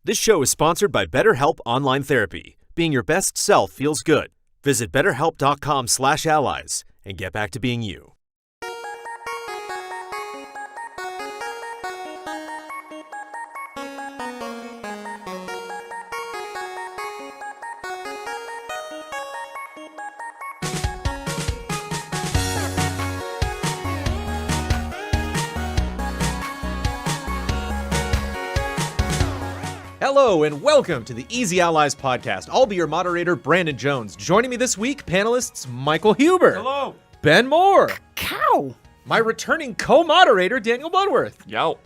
This show is sponsored by BetterHelp Online Therapy. Being your best self feels good. Visit betterhelp.com/allies and get back to being you. Hello and welcome to the Easy Allies podcast. I'll be your moderator, Brandon Jones. Joining me this week, panelists Michael Huber. Hello. Ben Moore. Cow. My returning co-moderator, Daniel Bloodworth. Yo.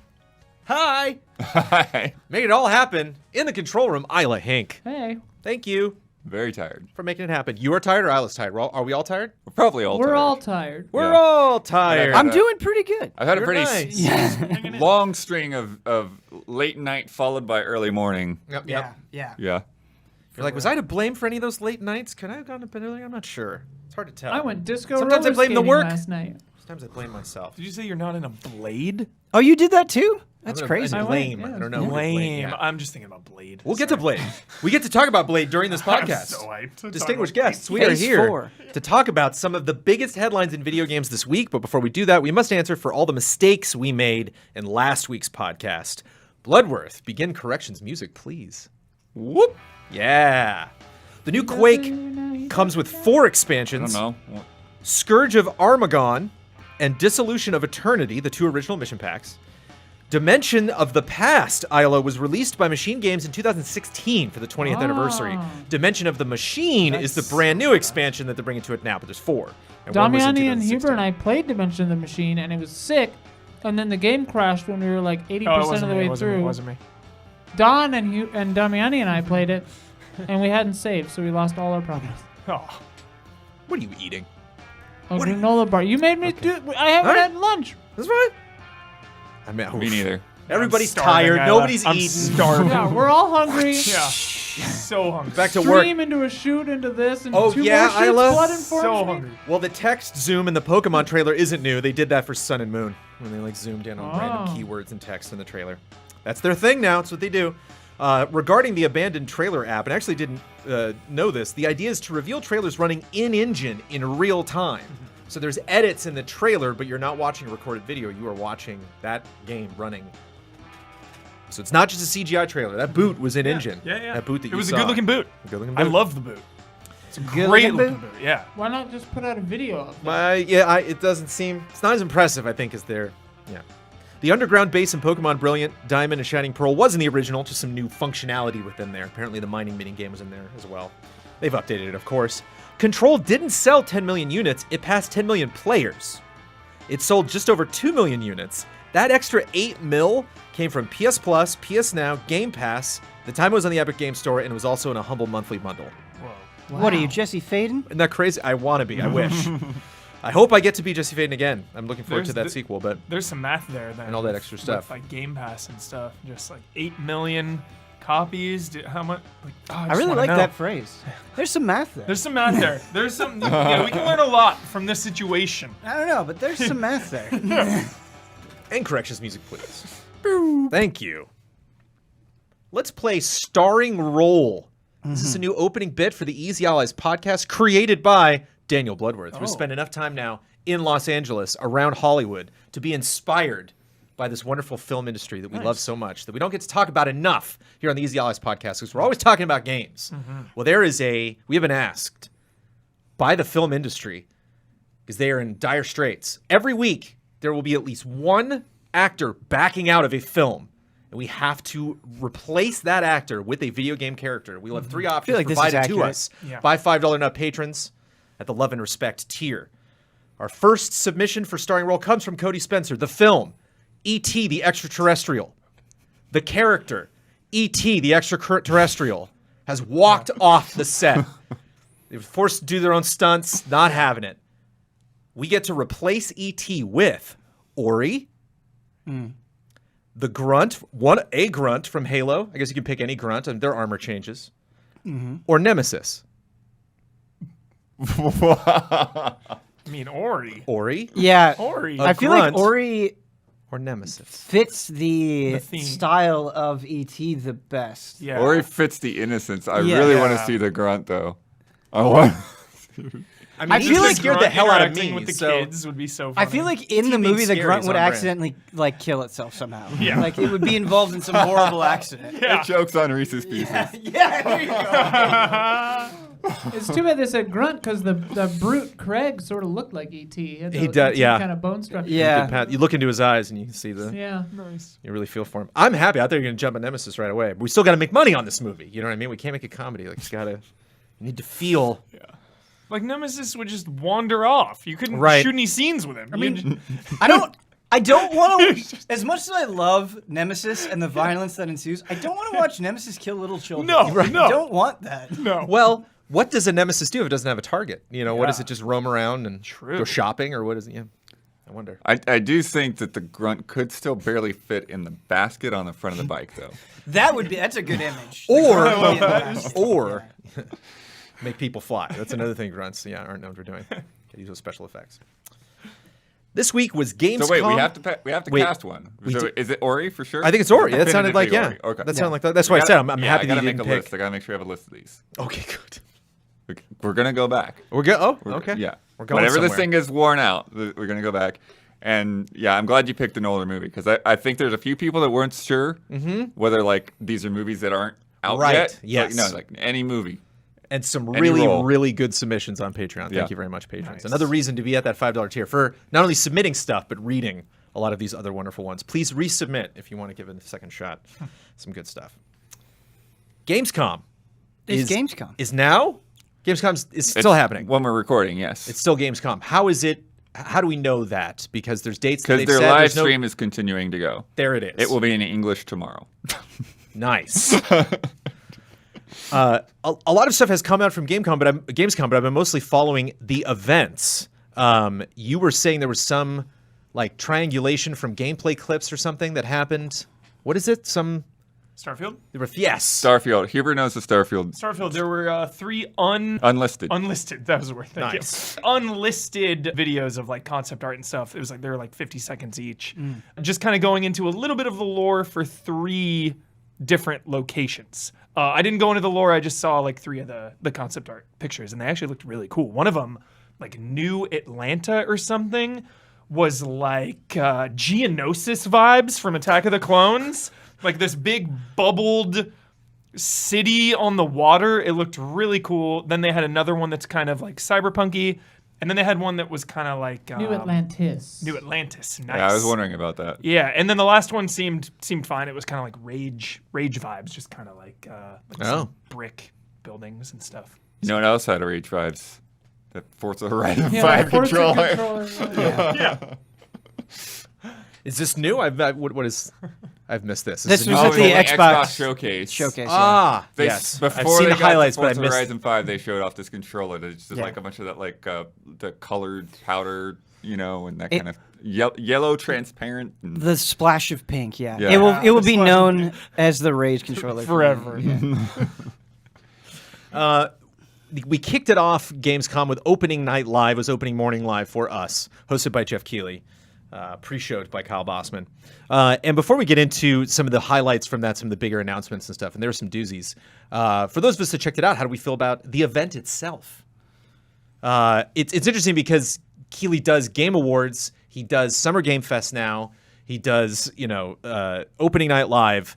Hi. Hi. Made it all happen in the control room, Isla Hink. Hey. Thank you Very tired. for making it happen. You are tired or Isla's tired? Are we all tired? We're probably all tired. We're all tired. We're Yeah. all tired. I'm doing pretty good. I've had You're a pretty nice. long string of late night followed by early morning. Yep. Yeah. Yeah. You're like, was I to blame for any of those late nights? Could I have gone to bed earlier? I'm not sure. It's hard to tell. I went disco Sometimes I roller blame the skating work. last night. Sometimes I blame myself. Did you say you're not in a Blade? Oh, you did that too? That's I'm crazy. gonna blame. I went, I don't know. who to Lame. blame, yeah. I'm just thinking about Blade. We'll get to Blade. We get to talk about Blade during this I'm podcast. so hyped to talk Distinguished about guests, we are Phase here 4. to talk about some of the biggest headlines in video games this week. But before we do that, we must answer for all the mistakes we made in last week's podcast. Bloodworth, begin corrections music, please. Whoop. Yeah. The new Quake comes with 4 I don't expansions. know. Scourge of Armagon and Dissolution of Eternity, the 2 original mission packs. Dimension of the Past, ILO, was released by Machine Games in 2016 for the 20th anniversary. Dimension of the Machine is the brand new expansion that they're bringing to it now, but there's 4. And one was in Damiani and Huber 2016. and I played Dimension of the Machine, and it was sick. And then the game crashed when we were like 80% Oh, it of wasn't the me. way It wasn't me. through. It wasn't me. Don and Damiani and I played it, and we hadn't saved, so we lost all our progress. Oh. What are you eating? Oh, granola bar. You made me do. I haven't Alright. had lunch. That's right. I mean, Me neither. Everybody's I'm starving, tired. Isla. Nobody's I'm eating. starving. Yeah, we're all hungry. Yeah. So hungry. Back to work. Stream into a shoot into this, and Oh, 2 yeah, more shoots. Isla? Blood informs So me. hungry. Well, the text zoom in the Pokemon trailer isn't new. They did that for Sun and Moon when they like zoomed in on random Oh. keywords and text in the trailer. That's their thing now. It's what they do. Regarding the abandoned trailer app, and I actually didn't know this, the idea is to reveal trailers running in-engine in real time. So there's edits in the trailer, but you're not watching a recorded video. You are watching that game running. So it's not just a CGI trailer. That boot was in-engine. Yeah. That boot that it you was saw. a good-looking boot. A good-looking I boot. love the boot. It's a Good-looking great-looking boot? boot. Yeah. Why not just put out a video of it? It doesn't seem, it's not as impressive, I think, as their, yeah. The underground base in Pokemon Brilliant, Diamond, and Shining Pearl was in the original, just some new functionality within there. Apparently the mining mini game was in there as well. They've updated it, of course. Control didn't sell 10 million units, it passed 10 million players. It sold just over 2 million units. That extra 8 mil came from PS Plus, PS Now, Game Pass, the time it was on the Epic Game Store, and it was also in a humble monthly bundle. Whoa. Wow. What are you, Jesse Faden? Isn't that crazy? I want to be. I wish. I hope I get to be Jesse Faden again. I'm looking forward to that There's sequel, but There's some math there. Then And all that extra stuff. With, like Game Pass and stuff. Just like 8 million copies. How much? Like, I really like that phrase. There's some math there. There's some math there. There's some. Yeah, we can learn a lot from this situation. I don't know, but there's some math there. and corrections music, please. Thank you. Let's play Starring Role. This is a new opening bit for the Easy Allies podcast created by Daniel Bloodworth, who's spent enough time now in Los Angeles, around Hollywood, to be inspired by this wonderful film industry that we love so much, that we don't get to talk about enough here on the Easy Allies podcast, because we're always talking about games. Well, we have been asked by the film industry, because they are in dire straits. Every week, there will be at least one actor backing out of a film, and we have to replace that actor with a video game character. We'll have 3 options like this is provided to accurate. us Yeah. by $5 and up patrons at the Love and Respect tier. Our first submission for starring role comes from Cody Spencer. The film, E.T. the Extraterrestrial. The character, E.T. the Extraterrestrial, has walked off the set. They were forced to do their own stunts, not having it. We get to replace E.T. with Ori, the Grunt, a Grunt from Halo. I guess you can pick any Grunt, and their armor changes. Or Nemesis. I mean, Ori. Ori. Yeah. Ori. I feel like grunt. Ori or Nemesis? Fits the The theme. style of E.T. the best. Yeah. Or he fits the innocence. I Yeah. really want to Yeah. see the grunt though. I want. I mean, I he feel just like scared the hell out of interacting me. with the so kids would be so funny. I feel like in the being movie, the scary grunt is would on brand. accidentally like kill itself somehow. Yeah. Like it would be involved in some horrible accident. Yeah. It jokes on Reese's Pieces. Yeah, there you go. It's too bad they said grunt because the brute Craig sort of looked like ET. He does, yeah. Kind of bone structure. Yeah. You look into his eyes and you can see the. Yeah. Nice. You really feel for him. I'm happy. I thought you were gonna jump on Nemesis right away. But we still got to make money on this movie. You know what I mean? We can't make a comedy. Like, it's gotta. You need to feel. Like Nemesis would just wander off. You couldn't Right. shoot any scenes with him. I mean, I don't want to. As much as I love Nemesis and the violence that ensues, I don't want to watch Nemesis kill little children. No, I no. don't want that. no. Well, what does a Nemesis do if it doesn't have a target? You know, what does Yeah. it just roam around and True. go shopping, or what is it? Yeah, I wonder. I do think that the grunt could still barely fit in the basket on the front of the bike though. That's a good image. Or- The grunt would be in the basket. Or make people fly. That's another thing grunts aren't known for doing. Gotta use those special effects. This week was Gamescom. So wait, we have to Wait, cast one. we So do- is it Ori for sure? I think it's Ori. That sounded like Definitively Ori. Okay. That sounded like that. That's why I said I'm happy I that gotta you make didn't a pick. list. I gotta make sure I have a list of these. Okay, good. We're gonna go back. We're good. Oh, We're- okay. Yeah. We're going Whenever this somewhere. thing is worn out, we're gonna go back. And yeah, I'm glad you picked an older movie because I think there's a few people that weren't sure whether like these are movies that aren't out Right, yet. yes. Like any movie. And some Any really, role. really good submissions on Patreon. Yeah. Thank you very much, patrons. Nice. Another reason to be at that $5 tier for not only submitting stuff, but reading a lot of these other wonderful ones. Please resubmit if you want to give it a second shot. Some good stuff. Gamescom. It's Gamescom. Is now? Gamescom is still It's happening. when we're recording. Yes, It's still Gamescom. How is it? How do we know that? Because there's dates that because they've their said. live There's no- stream is continuing to go. There it is. It will be in English tomorrow. Nice. A lot of stuff has come out from Gamescom, but I've been mostly following the events. You were saying there was some like triangulation from gameplay clips or something that happened. What is it? Starfield? Yes. Starfield. Huber knows the Starfield. Starfield, there were three Unlisted. unlisted, that was the word, thank Nice. you. Unlisted videos of like concept art and stuff. It was like, they were like 50 seconds each. Just kind of going into a little bit of the lore for 3 different locations. I didn't go into the lore, I just saw like 3 of the concept art pictures, and they actually looked really cool. One of them, like New Atlanta or something, was like Geonosis vibes from Attack of the Clones. Like this big bubbled city on the water. It looked really cool. Then they had another one that's kind of like cyberpunky. And then they had one that was kind of like New Atlantis. New Atlantis. Nice. Yeah, I was wondering about that. Yeah, and then the last one seemed fine. It was kind of like rage vibes, just kind of like, some brick buildings and stuff. You know what else had Rage vibes? That Forza Horizon Yeah, 5 Forza controller. controller. Yeah. Is this new? What is? I've missed this. This Is was it at new? the like Xbox showcase. showcase. Ah, They, yes. Before I've seen they the got highlights, to but I Forza missed. Horizon 5, they showed off this controller. It's just Yeah. like a bunch of that, like the colored powder, and that kind of yellow, transparent. And The splash of pink, yeah. Yeah. It will The be splash of known as the Rage controller Forever. We kicked it off Gamescom with opening night live. It was opening morning live for us, hosted by Jeff Keighley, pre-showed by Kyle Bossman. And before we get into some of the highlights from that, some of the bigger announcements and stuff, and there were some doozies. For those of us that checked it out, how do we feel about the event itself? It's interesting because Keighley does Game Awards, he does Summer Game Fest now, he does opening night live.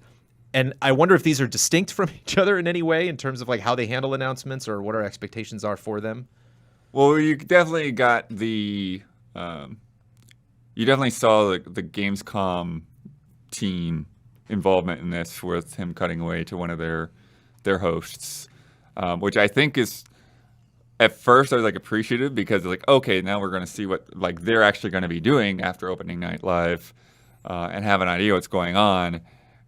And I wonder if these are distinct from each other in any way in terms of like how they handle announcements or what our expectations are for them. Well, you definitely got the. You definitely saw the Gamescom team involvement in this with him cutting away to one of their hosts, which I think is. At first, I was like appreciative because like, okay, now we're going to see what like they're actually going to be doing after opening night live, and have an idea what's going on,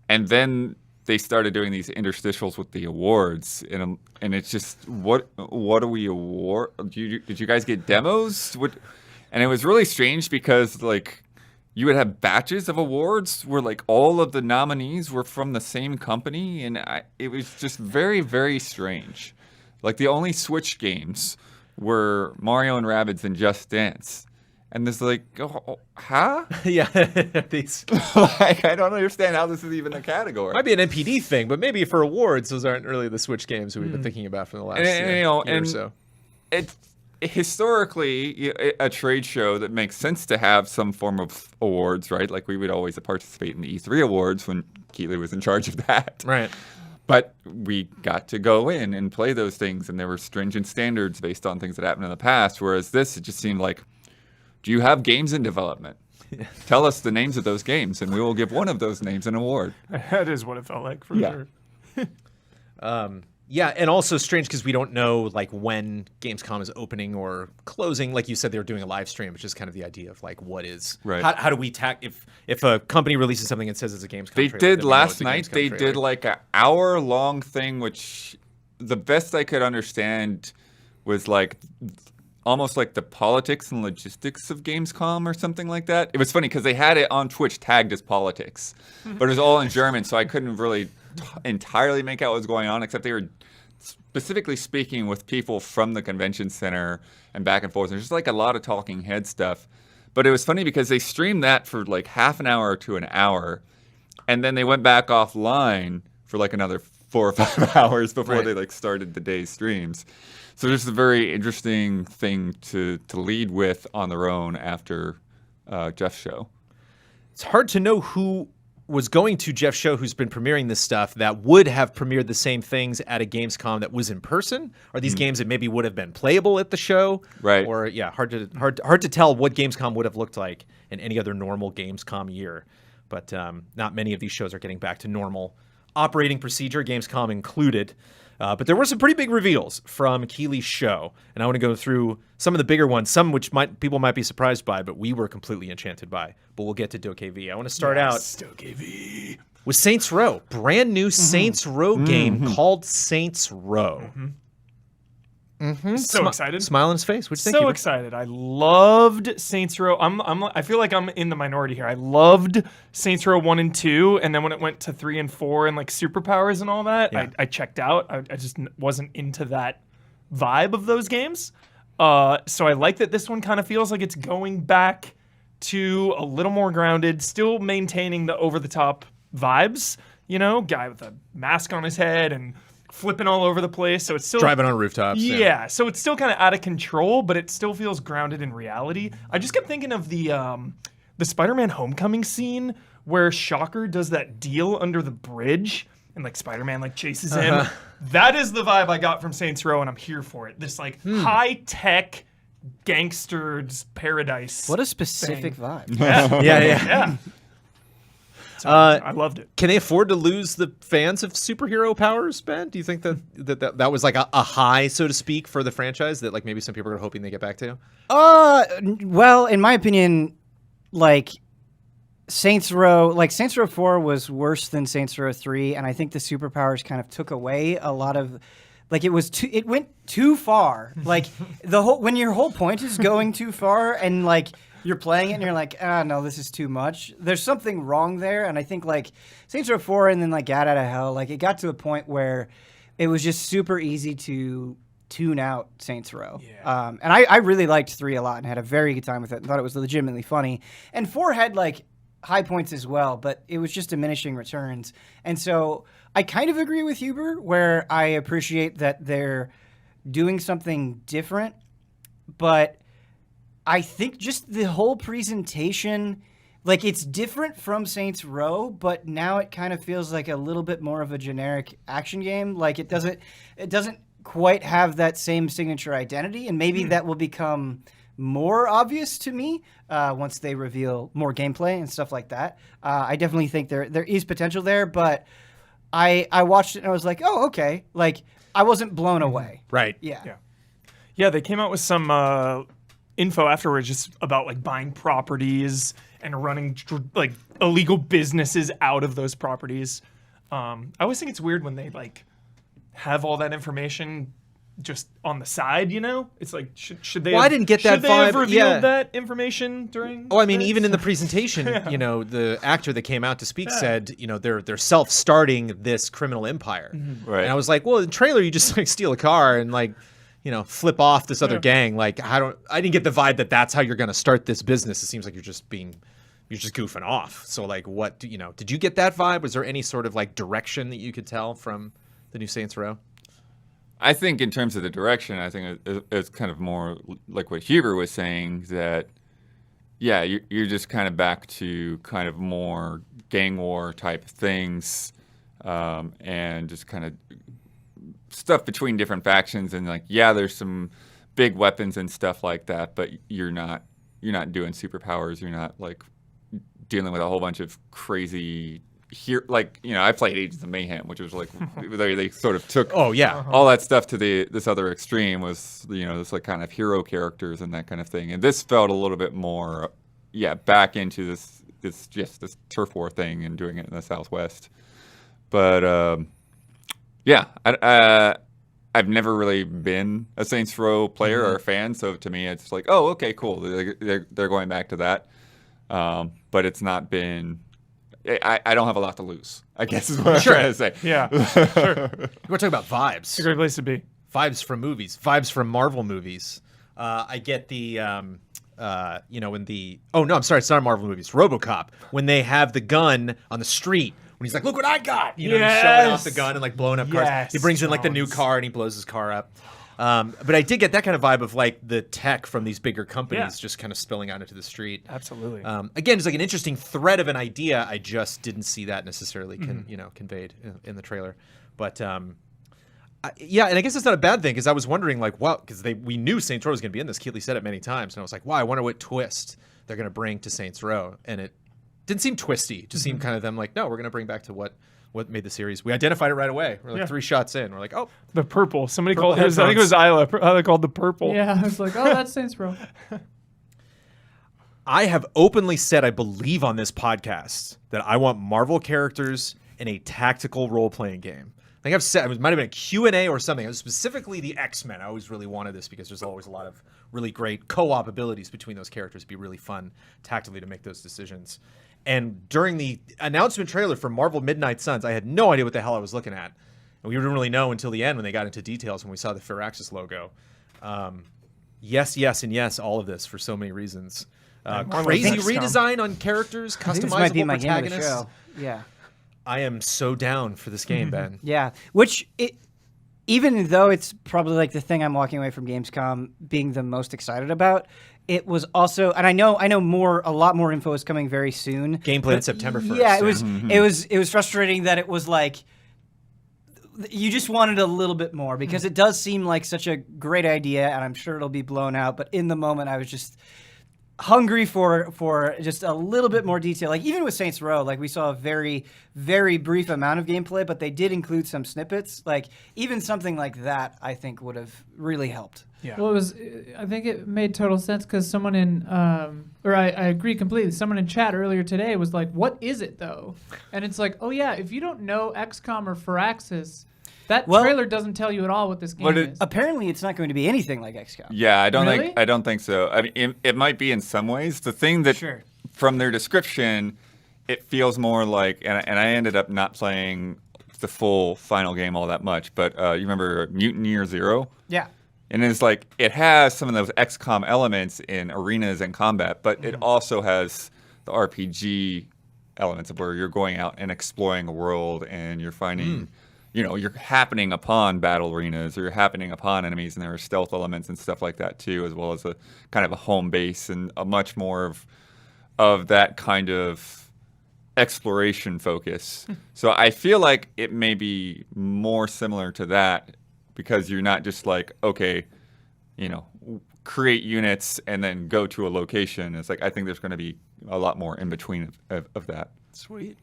and then they started doing these interstitials with the awards, and it's just what do we award? Did you guys get demos? And it was really strange because like you would have batches of awards where like all of the nominees were from the same company, and it was just very, very strange. Like the only Switch games were Mario and Rabbids and Just Dance. And there's like, huh? Yeah, these Like, I don't understand how this is even a category. might be an NPD thing, but maybe for awards, those aren't really the Switch games that we've been thinking about for the last year or so. It's historically a trade show that makes sense to have some form of awards, right? Like we would always participate in the E3 awards when Keighley was in charge of that. Right. But we got to go in and play those things, and there were stringent standards based on things that happened in the past. Whereas this, it just seemed like, do you have games in development? Tell us the names of those games, and we will give one of those names an award. That is what it felt like for sure. Yeah, and also strange because we don't know like when Gamescom is opening or closing. Like you said, they were doing a live stream, which is kind of the idea of like what is Right. How do we if a company releases something and says it's a Gamescom They trailer, did then we know last it's a night. Gamescom They trailer. did like an hour-long thing, which the best I could understand was like almost like the politics and logistics of Gamescom or something like that. It was funny because they had it on Twitch tagged as politics, but it was all in German, so I couldn't really entirely make out what was going on, except they were specifically speaking with people from the convention center and back and forth. There's just like a lot of talking head stuff. But it was funny because they streamed that for like half an hour to an hour, and then they went back offline for like another 4 or 5 hours before they like started the day's streams. So this is a very interesting thing to lead with on their own after Jeff's show. It's hard to know who was going to Jeff's show who's been premiering this stuff that would have premiered the same things at a Gamescom that was in person. Are these games that maybe would have been playable at the show? Right. Or yeah, hard to tell what Gamescom would have looked like in any other normal Gamescom year. But not many of these shows are getting back to normal operating procedure, Gamescom included. But there were some pretty big reveals from Keighley's show, and I want to go through some of the bigger ones, some which people might be surprised by, but we were completely enchanted by. But we'll get to DokeV. I want to start out DokeV. with Saints Row, brand new Saints Row game called Saints Row. So excited. Smile on his face. What'd you think? So Hubert? excited. I loved Saints Row. I feel like I'm in the minority here. I loved Saints Row 1 and 2, and then when it went to 3 and 4 and like superpowers and all that, Yeah. I checked out. I just wasn't into that vibe of those games. So I like that this one kind of feels like it's going back to a little more grounded, still maintaining the over-the-top vibes. You know, guy with a mask on his head and flipping all over the place. So it's still Driving on rooftops. yeah, so it's still kind of out of control, but it still feels grounded in reality. I just kept thinking of the Spider-Man Homecoming scene where Shocker does that deal under the bridge and like Spider-Man like chases him. That is the vibe I got from Saints Row, and I'm here for it. This like high-tech gangsters paradise. What a specific vibe. Yeah, yeah. Yeah. So I loved it. Can they afford to lose the fans of superhero powers, Ben? Do you think that was like a high, so to speak, for the franchise that like maybe some people are hoping they get back to? Well, in my opinion, like Saints Row 4 was worse than Saints Row 3, and I think the superpowers kind of took away a lot of, like it went too far. Like when your whole point is going too far, and like you're playing it and you're like, no, this is too much. There's something wrong there, and I think like Saints Row 4 and then like Gat Out of Hell, like it got to a point where it was just super easy to tune out Saints Row. Yeah. And I really liked 3 a lot and had a very good time with it and thought it was legitimately funny. And 4 had like high points as well, but it was just diminishing returns. And so I kind of agree with Huber where I appreciate that they're doing something different, but I think just the whole presentation, like it's different from Saints Row, but now it kind of feels like a little bit more of a generic action game. Like it doesn't quite have that same signature identity, and maybe that will become more obvious to me once they reveal more gameplay and stuff like that. I definitely think there is potential there, but I watched it and I was like, oh, okay. Like I wasn't blown away. Right. Yeah. Yeah, they came out with some info afterwards just about like buying properties and running like illegal businesses out of those properties. I always think it's weird when they like have all that information just on the side, you know? It's like, should they Well, I didn't get that should they have vibe, revealed yeah. that information during Oh, I mean, this? even in the presentation, you know, the actor that came out to speak said, you know, they're self-starting this criminal empire. Right. And I was like, well, in the trailer, you just like steal a car and like, flip off this other gang. Like, I didn't get the vibe that that's how you're going to start this business. It seems like you're just goofing off. So like, did you get that vibe? Was there any sort of like direction that you could tell from the new Saints Row? I think in terms of the direction, I think it's kind of more like what Huber was saying, that, yeah, you're just kind of back to kind of more gang war type things, and just kind of stuff between different factions. And like, yeah, there's some big weapons and stuff like that, but you're not doing superpowers. You're not like dealing with a whole bunch of crazy here, like, I played Agents of Mayhem, which was like they sort of took all that stuff to this other extreme, was this like kind of hero characters and that kind of thing. And this felt a little bit more back into this turf war thing and doing it in the Southwest. But I've never really been a Saints Row player or a fan, so to me it's like, oh, okay, cool, they're going back to that, but it's not been. I don't have a lot to lose, I guess is what I'm trying to say. Yeah, sure. We're talking about vibes. It's a great place to be. Vibes from movies. Vibes from Marvel movies. I get the, when the... Oh, no, I'm sorry. It's not Marvel movies. RoboCop. When they have the gun on the street. When he's like, look what I got. He's showing off the gun and like blowing up cars. Yes, He brings in like the new car and he blows his car up. But I did get that kind of vibe of like the tech from these bigger companies just kind of spilling out into the streat. Absolutely. Again, it's like an interesting thread of an idea. I just didn't see that necessarily conveyed in the trailer. But and I guess it's not a bad thing, because I was wondering like, well, because we knew Saints Row was going to be in this. Keeley said it many times, and I was like, wow, I wonder what twist they're going to bring to Saints Row. And it didn't seem twisty. It just seemed kind of them like, no, we're going to bring back to what made the series. We identified it right away. We're like 3 shots in. We're like, oh, the purple. Somebody Purple called it. I think it was Isla. They called the purple. Yeah, I was like, oh, that's Saints Row. I have openly said I believe on this podcast that I want Marvel characters in a tactical role-playing game. I think I've said, it might have been a Q&A or something. It was specifically the X-Men. I always really wanted this because there's always a lot of really great co-op abilities between those characters. It'd be really fun tactically to make those decisions. And during the announcement trailer for Marvel Midnight Suns, I had no idea what the hell I was looking at. And we didn't really know until the end when they got into details, when we saw the Firaxis logo. Yes, and yes, all of this for so many reasons. Crazy redesign on characters, customizable might be my game of the protagonists. show. Yeah. I am so down for this game, Ben. Yeah, even though it's probably like the thing I'm walking away from Gamescom being the most excited about, it was also, and I know a lot more info is coming very soon. Gameplay on September 1st. Yeah, it was frustrating that it was like you just wanted a little bit more, because it does seem like such a great idea, and I'm sure it'll be blown out. But in the moment, I was just hungry for just a little bit more detail. Like even with Saints Row, like we saw a very, very brief amount of gameplay, but they did include some snippets. Like even something like that, I think would have really helped. Yeah. Well, I think it made total sense, because someone in, I agree completely. Someone in chat earlier today was like, "What is it though?" And it's like, oh yeah, if you don't know XCOM or Firaxis, that trailer doesn't tell you at all what this game is. Apparently, it's not going to be anything like XCOM. Yeah, I Really? don't think so. I mean, it might be in some ways. The thing that from their description, it feels more like, and I ended up not playing the full final game all that much, but you remember Mutant Year Zero? Yeah. And it's like, it has some of those XCOM elements in arenas and combat, but it also has the RPG elements of where you're going out and exploring a world, and you're finding, you're happening upon battle arenas, or you're happening upon enemies, and there are stealth elements and stuff like that too, as well as a kind of a home base and a much more of that kind of exploration focus. So I feel like it may be more similar to that, because you're not just like, okay, create units and then go to a location. It's like, I think there's going to be a lot more in between of that. Sweet.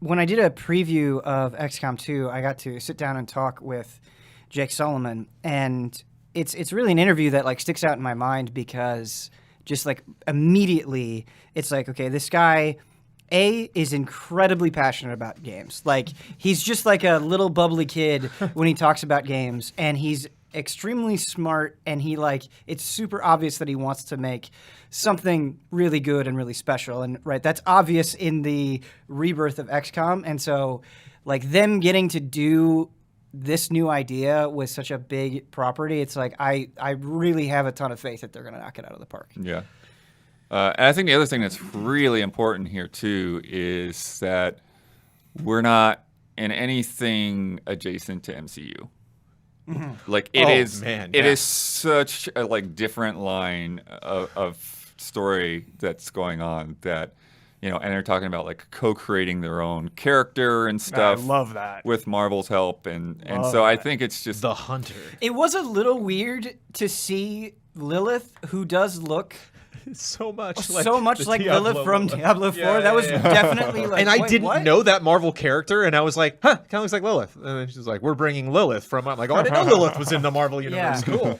When I did a preview of XCOM 2, I got to sit down and talk with Jake Solomon, and it's really an interview that like sticks out in my mind, because just like immediately it's like, okay, this guy is incredibly passionate about games. Like he's just like a little bubbly kid when he talks about games, and he's extremely smart, and it's super obvious that he wants to make something really good and really special. And that's obvious in the rebirth of XCOM. And so like them getting to do this new idea with such a big property, it's like I really have a ton of faith that they're going to knock it out of the park. Yeah. And I think the other thing that's really important here, too, is that we're not in anything adjacent to MCU. Like, it is such a, like, different line of story that's going on that, you know, and they're talking about, like, co-creating their own character and stuff. I love that. With Marvel's help. And so I think it's just... The Hunter. It was a little weird to see Lilith, who does look... so much so like much the like Diablo Lilith from Lilith. Diablo 4. That was definitely like, And I wait, didn't what? know that Marvel character, and I was like, huh, kind of looks like Lilith. And then she's like, we're bringing Lilith from... I'm like, oh, I didn't know Lilith was in the Marvel universe. Yeah. Cool.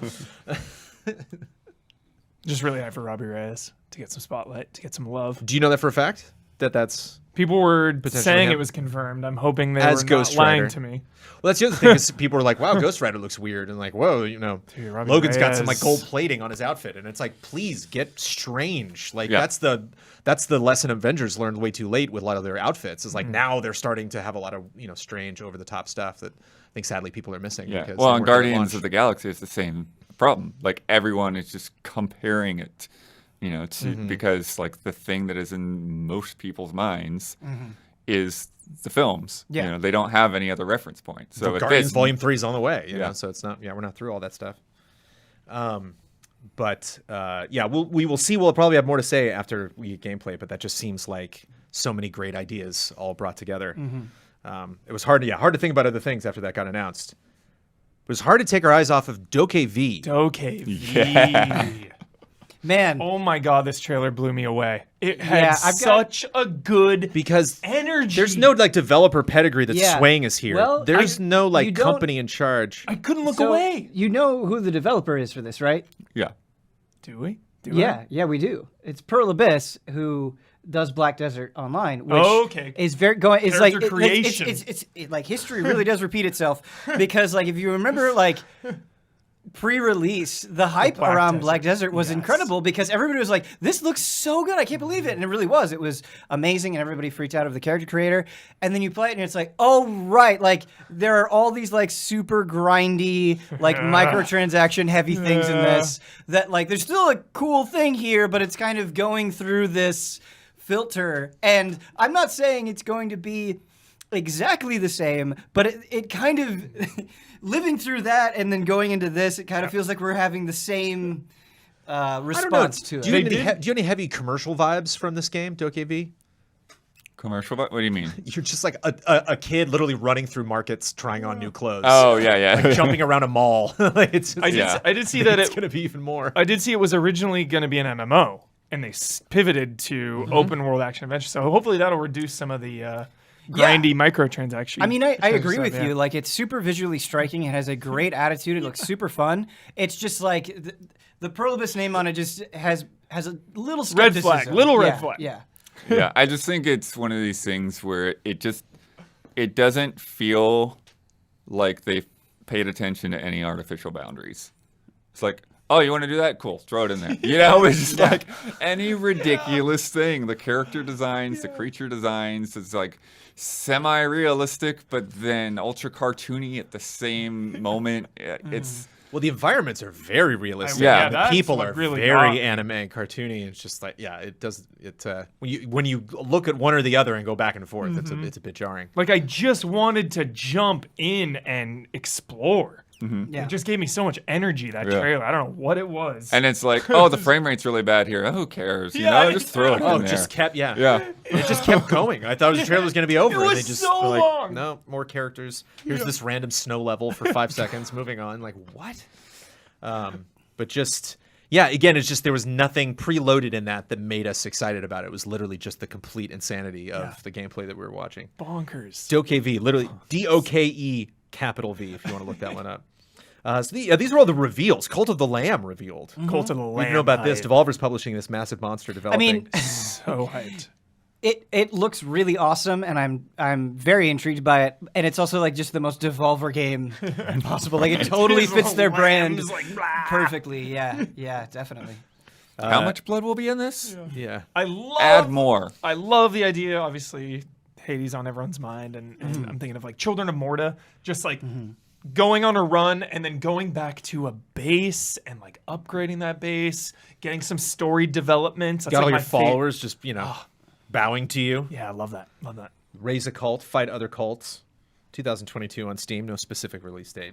Just really hyped for Robbie Reyes to get some spotlight, to get some love. Do you know that for a fact? That's... People were Potentially saying him. it was confirmed. I'm hoping they As were Ghost not lying Rider. to me. Well, that's the other thing is people were like, wow, Ghost Rider looks weird. And like, whoa, you know, Dude, Robbie Logan's got some like Reyes. gold plating on his outfit. And it's like, please get strange. Like Yeah. that's the lesson Avengers learned way too late with a lot of their outfits. Is like now they're starting to have a lot of, you know, strange over the top stuff that I think sadly people are missing. Yeah. Because Well, they on weren't at Guardians launch. of the Galaxy, it's the same problem. Like, everyone is just comparing it, you know, to, because, like, the thing that is in most people's minds is the films. Yeah. You know, they don't have any other reference point. So if Guardians this, Volume 3 is on the way, you Yeah. know, so it's not, we're not through all that stuff. But we will see. We'll probably have more to say after we get gameplay, but that just seems like so many great ideas all brought together. It was hard to think about other things after that got announced. It was hard to take our eyes off of DokeV. DokeV. Yeah. Man, Oh my god, this trailer blew me away. It had Yeah, I've got- such a good Because energy. there's no like developer pedigree that's Yeah. swaying us here. Well, There's no you like don't- company in charge. I couldn't look so away. you know who the developer is for this, right? yeah. Do we? Yeah, we do. It's Pearl Abyss who does Black Desert Online, which Okay. is very going. It's like Character creation. it's like history really does repeat itself because like if you remember like pre-release, the hype Black around Desert. Black Desert was Yes. incredible because everybody was like, "This looks so good! I can't believe it!" And it really was. It was amazing, and everybody freaked out over the character creator. And then you play it, and it's like, "Oh right, like there are all these like super grindy, like microtransaction heavy things in this. That like there's still a cool thing here, but it's kind of going through this filter. And I'm not saying it's going to be exactly the same, but it kind of living through that and then going into this, it kind of feels like we're having the same response to it. Do you have any heavy commercial vibes from this game, DokeV? Commercial? What do you mean? You're just like a kid literally running through markets trying on new clothes. Oh, yeah. Like jumping around a mall. Like, I did see that it's it going to be even more. I did see it was originally going to be an MMO, and they pivoted to open world action adventure. So hopefully that'll reduce some of the grindy microtransaction. I mean, I agree stuff, with yeah. you. Like, it's super visually striking. It has a great attitude. It looks super fun. It's just like the Pearl Abyss name on it just has a little Red skepticism. flag, little red Yeah, flag. Yeah. Yeah, I just think it's one of these things where it doesn't feel like they've paid attention to any artificial boundaries. It's like, oh, you want to do that? Cool, throw it in there. You know, it's just like any ridiculous thing. The character designs, the creature designs, it's like semi-realistic, but then ultra cartoony at the same moment. It's Well, the environments are very realistic. Yeah, and the that's people what are really very got me. anime and cartoony. It's just like, yeah, it does. When you look at one or the other and go back and forth, it's a bit jarring. Like, I just wanted to jump in and explore. Yeah. It just gave me so much energy, that Yeah. trailer. I don't know what it was. and it's like, oh, the frame rate's really bad here. Who cares? You know, just throw it Oh, in it there. just kept, yeah. Yeah. It just kept going. I thought the trailer was going to be over. It was and they just so were like, long. no, more characters. Here's this random snow level for 5 seconds. Moving on. Like, what? But just, yeah, again, it's just there was nothing preloaded in that made us excited about it. It was literally just the complete insanity of the gameplay that we were watching. Bonkers. DokeV, literally DOKE capital V if you want to look that one up. So these are all the reveals. Cult of the Lamb revealed. Cult of the We Lamb. didn't know about this. hype. Devolver's publishing this massive monster I developing. mean, So hyped. it looks really awesome, and I'm very intrigued by it. And it's also like just the most Devolver game possible. Like it totally fits their brand perfectly. Yeah, definitely. How much blood will be in this? yeah. I love Add more. I love the idea. Obviously, Hades on everyone's mind, and I'm thinking of like Children of Morta, just like going on a run and then going back to a base and like upgrading that base, getting some story development. That's Got like all your my followers just, bowing to you. Yeah, I love that. Love that. Raise a cult, fight other cults. 2022 on Steam, no specific release date.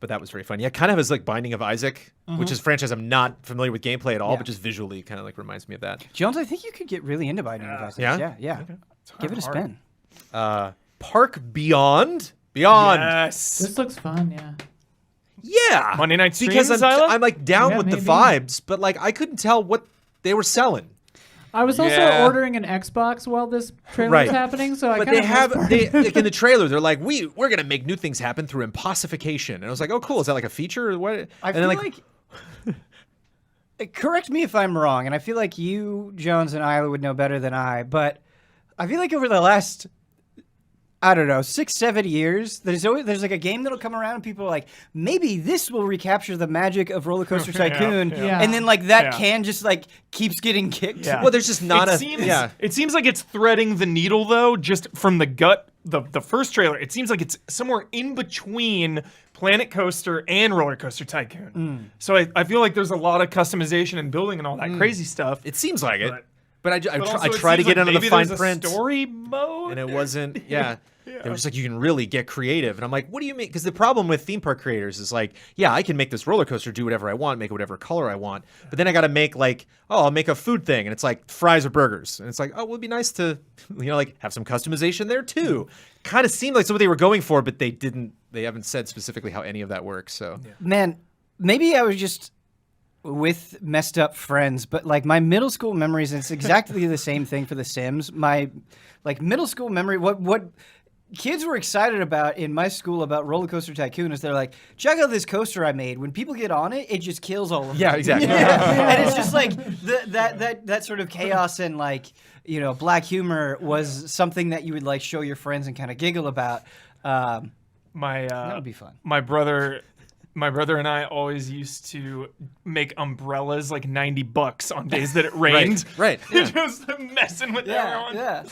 But that was very fun. Yeah, kind of as like Binding of Isaac, which is a franchise I'm not familiar with gameplay at all, but just visually kind of like reminds me of that. Jones, I think you could get really into Binding of Isaac. Yeah? Yeah. Give it a spin. Park Beyond. Yes. This looks fun, yeah. Yeah. Monday night stream, because Zyla? I'm like down Yeah, with the maybe. vibes, but like I couldn't tell what they were selling. I was also Yeah. ordering an Xbox while this trailer Right. was happening, so I But kind they of have like in the trailer, they're like, we're gonna make new things happen through impossification. And I was like, oh cool, is that like a feature or what? I And feel then, like correct me if I'm wrong, and I feel like you, Jones, and Isla would know better than I, but I feel like over the last, I don't know, 6-7 years, there's like a game that'll come around and people are like, maybe this will recapture the magic of Roller Coaster Tycoon, yeah. and then like that Yeah. can just like keeps getting kicked. Yeah. well, there's just not It seems like it's threading the needle though, just from the gut. The first trailer, it seems like it's somewhere in between Planet Coaster and Roller Coaster Tycoon. So I feel like there's a lot of customization and building and all that crazy stuff. It seems like it. But- But I But also try it to seems get like into the maybe fine there's a print. story mode, And it wasn't, They were just like, you can really get creative. And I'm like, what do you mean? Because the problem with theme park creators is like, yeah, I can make this roller coaster do whatever I want, make it whatever color I want. But then I got to make like, I'll make a food thing. And it's like fries or burgers. And it's like, oh, well, it'd be nice to, like have some customization there too. Kind of seemed like something they were going for, but they haven't said specifically how any of that works. So Man, maybe I was just with messed up friends, but like my middle school memories, and it's exactly the same thing for The Sims. My like middle school memory, what kids were excited about in my school about Roller Coaster Tycoon is they're like, check out this coaster I made. When people get on it, it just kills all of them. yeah, exactly. And it's just like that sort of chaos and like, black humor was something that you would like show your friends and kind of giggle about. That would be fun. My brother and I always used to make umbrellas like $90 on days that it rained. Right. Yeah. Just messing with everyone. Yeah.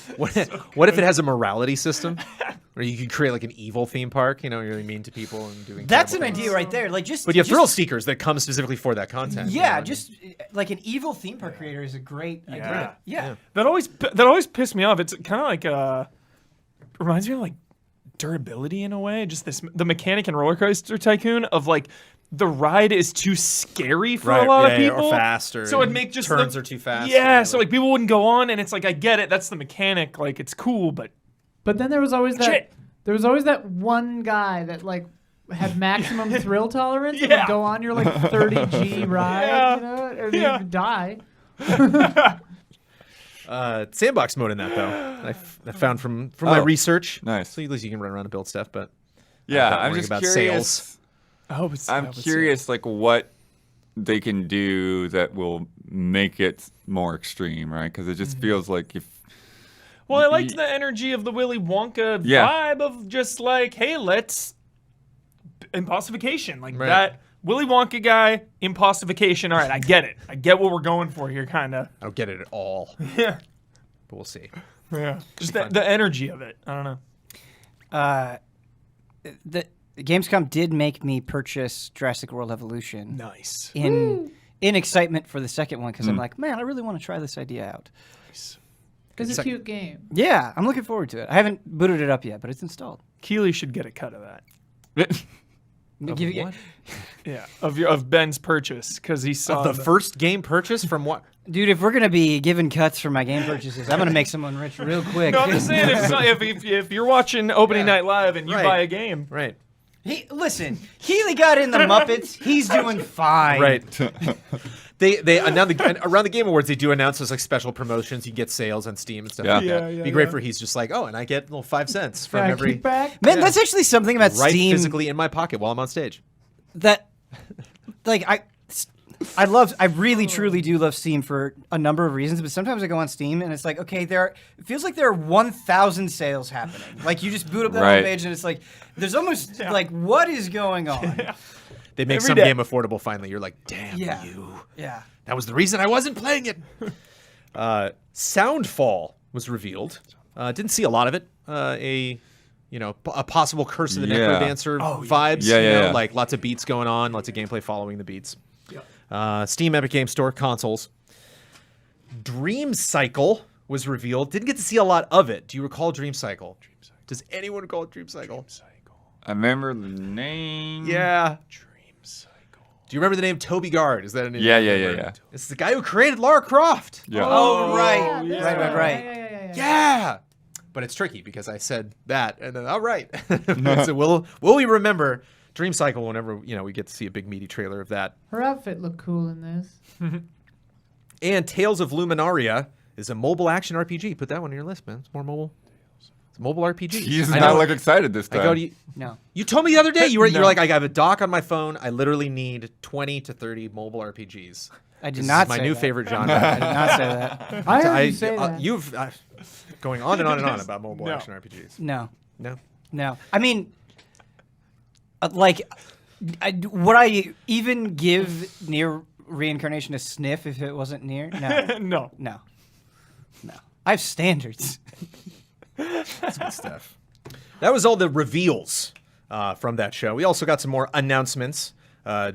What if it has a morality system? Where you can create like an evil theme park, you're really mean to people and doing That's an terrible things. idea right there. Like just But you have just- thrill seekers that come specifically for that content. you know Yeah, what I mean? just like an evil theme park creator is a great idea. Yeah. That always pissed me off. It's kind of like reminds me of like durability in a way. Just the mechanic in Roller Coaster Tycoon of like the ride is too scary for a lot of people. or faster. So it'd make just turns are too fast. Yeah, so like people wouldn't go on, and it's like I get it. That's the mechanic. Like it's cool, but But then there was always that. Shit. There was always that one guy that like had maximum thrill tolerance and Yeah. would go on your like 30G ride, and Yeah. you'd die. Sandbox mode in that though. I found from my research. Nice. So at least you can run around and build stuff, but Yeah, not I'm worrying just about curious. sales. I'm curious, like what they can do that will make it more extreme, right? Because it just feels like if well, I liked the energy of the Willy Wonka vibe of just like, hey, let's impossification like Right. that. Willy Wonka guy, impossification. All right, I get it. I get what we're going for here, kind of. I don't get it at all, Yeah, but we'll see. yeah. Just the energy of it. I don't know. The Gamescom did make me purchase Jurassic World Evolution Nice. in excitement for the second one because I'm like, man, I really want to try this idea out. It's a cute game. Yeah, I'm looking forward to it. I haven't booted it up yet, but it's installed. Keely should get a cut of that. Give- Yeah, of Ben's purchase because he saw The first game purchase from what? Dude, if we're gonna be giving cuts for my game purchases, I'm gonna make someone rich real quick. No, I'm just saying if you're watching opening night live and you Right. buy a game, Right. Listen, Keely got in the Muppets. He's doing fine. Right. They announce around the Game Awards they do announce those like special promotions. You get sales on Steam and stuff Yeah. like that. Yeah, Be great for he's just like, oh, and I get a little 5 cents from Yeah, every kickback. Man, that's actually something about right Steam physically in my pocket while I'm on stage. that, like, I really truly do love Steam for a number of reasons, but sometimes I go on Steam and it's like, okay, it feels like there are 1,000 sales happening. Like you just boot up that Right. page and it's like, there's almost like, what is going on? They make Every some day. game affordable finally. You're like, damn Yeah. you. Yeah. That was the reason I wasn't playing it. Soundfall was revealed. Didn't see a lot of it. A possible Curse of the Yeah. Necrodancer vibes. Yeah, you know, yeah. like lots of beats going on, lots of gameplay following the beats. Steam Epic Game Store consoles. Dream Cycle was revealed. Didn't get to see a lot of it. Do you recall Dream Cycle? Does anyone recall Dream Cycle? I remember the name. Yeah. Dream Cycle. Do you remember the name Toby Gard? Is that a name? Yeah, you yeah, remember? yeah. This is the guy who created Lara Croft. Yeah. Oh, right. Yeah, Right. Yeah. Yeah. But it's tricky because I said that and then all right. So will we remember Dream Cycle whenever we get to see a big meaty trailer of that? Her outfit looked cool in this. And Tales of Luminaria is a mobile action RPG. Put that one on your list, man. It's more mobile. It's a mobile RPG. He does I not know. look excited this I time. go to you. No. You told me the other day you're No. like I have a dock on my phone. I literally need 20 to 30 mobile RPGs. I did This not is my say new that. favorite genre. I did not say that. I heard you say that. You've going on and on and on about mobile No. action RPGs. No. No. I mean, would I even give Near Reincarnation a sniff if it wasn't near? No. No. No. I have standards. That's good stuff. That was all the reveals from that show. We also got some more announcements.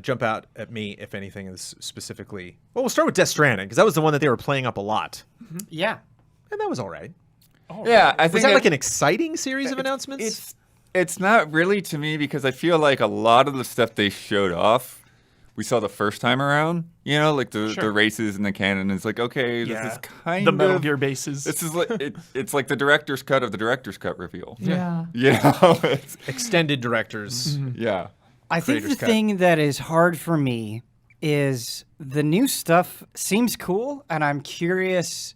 Jump out at me if anything is specifically. Well, we'll start with Death Stranding because that was the one that they were playing up a lot, Yeah. and that was all right. Yeah, I think Was that like an exciting series of announcements? It's not really to me because I feel like a lot of the stuff they showed off, we saw the first time around. You know, like the races and the cannon. It's like, okay, this is kind the of Metal Gear bases. This is like it's like the director's cut of the director's cut reveal. Yeah. You know, it's, Extended directors. yeah. I think the Creator's cut. thing that is hard for me is the new stuff seems cool, and I'm curious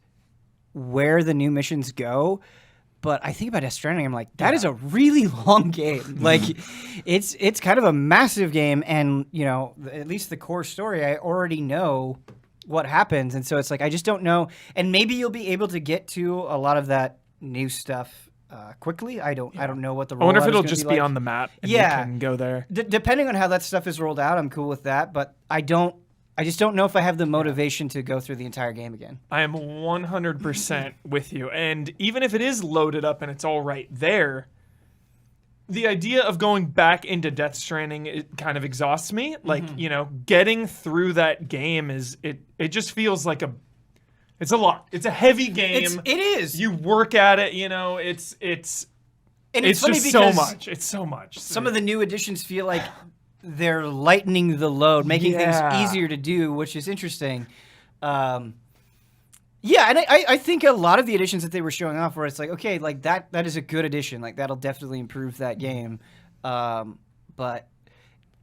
where the new missions go. But I think about Death Stranding, I'm like, that is a really long game. Like, it's kind of a massive game, and at least the core story, I already know what happens, and so it's like I just don't know. And maybe you'll be able to get to a lot of that new stuff quickly. I don't know what the. I wonder if rollout is it'll gonna just be be like. on the map and Yeah. you can go there. Depending on how that stuff is rolled out, I'm cool with that. But I just don't know if I have the motivation to go through the entire game again. I am 100% with you. And even if it is loaded up and it's all right there, the idea of going back into Death Stranding, it kind of exhausts me. Like, getting through that game it just feels like it's a lot. It's a heavy game. It is. You work at it, it's And it's funny just because so much. It's so much. some of the new additions feel like they're lightening the load, making things easier to do, which is interesting. Yeah, and I think a lot of the additions that they were showing off where it's like, okay, like that is a good addition. Like that'll definitely improve that game. But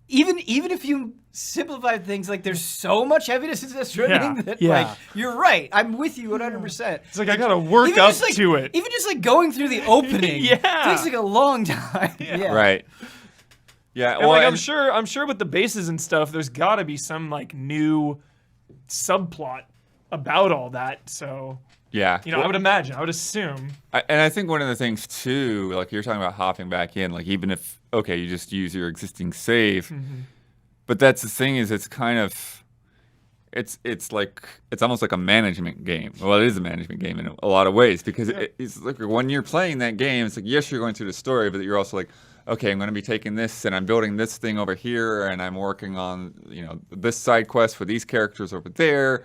even if you simplify things, like there's so much evidence in this trending that like you're right. I'm with you 100%. It's like I gotta work Even up just, like, to it. Even just like going through the opening takes like a long time. Yeah. Right. Yeah. And Well, like I'm sure with the bases and stuff, there's got to be some like new subplot about all that. So yeah. I would imagine, I would assume. And I think one of the things too, like you're talking about hopping back in, like even if you just use your existing save, but that's the thing is it's kind of it's almost like a management game. Well, it is a management game in a lot of ways because it's like when you're playing that game, it's like yes, you're going through the story, but you're also like, okay, I'm going to be taking this and I'm building this thing over here, and I'm working on this side quest for these characters over there.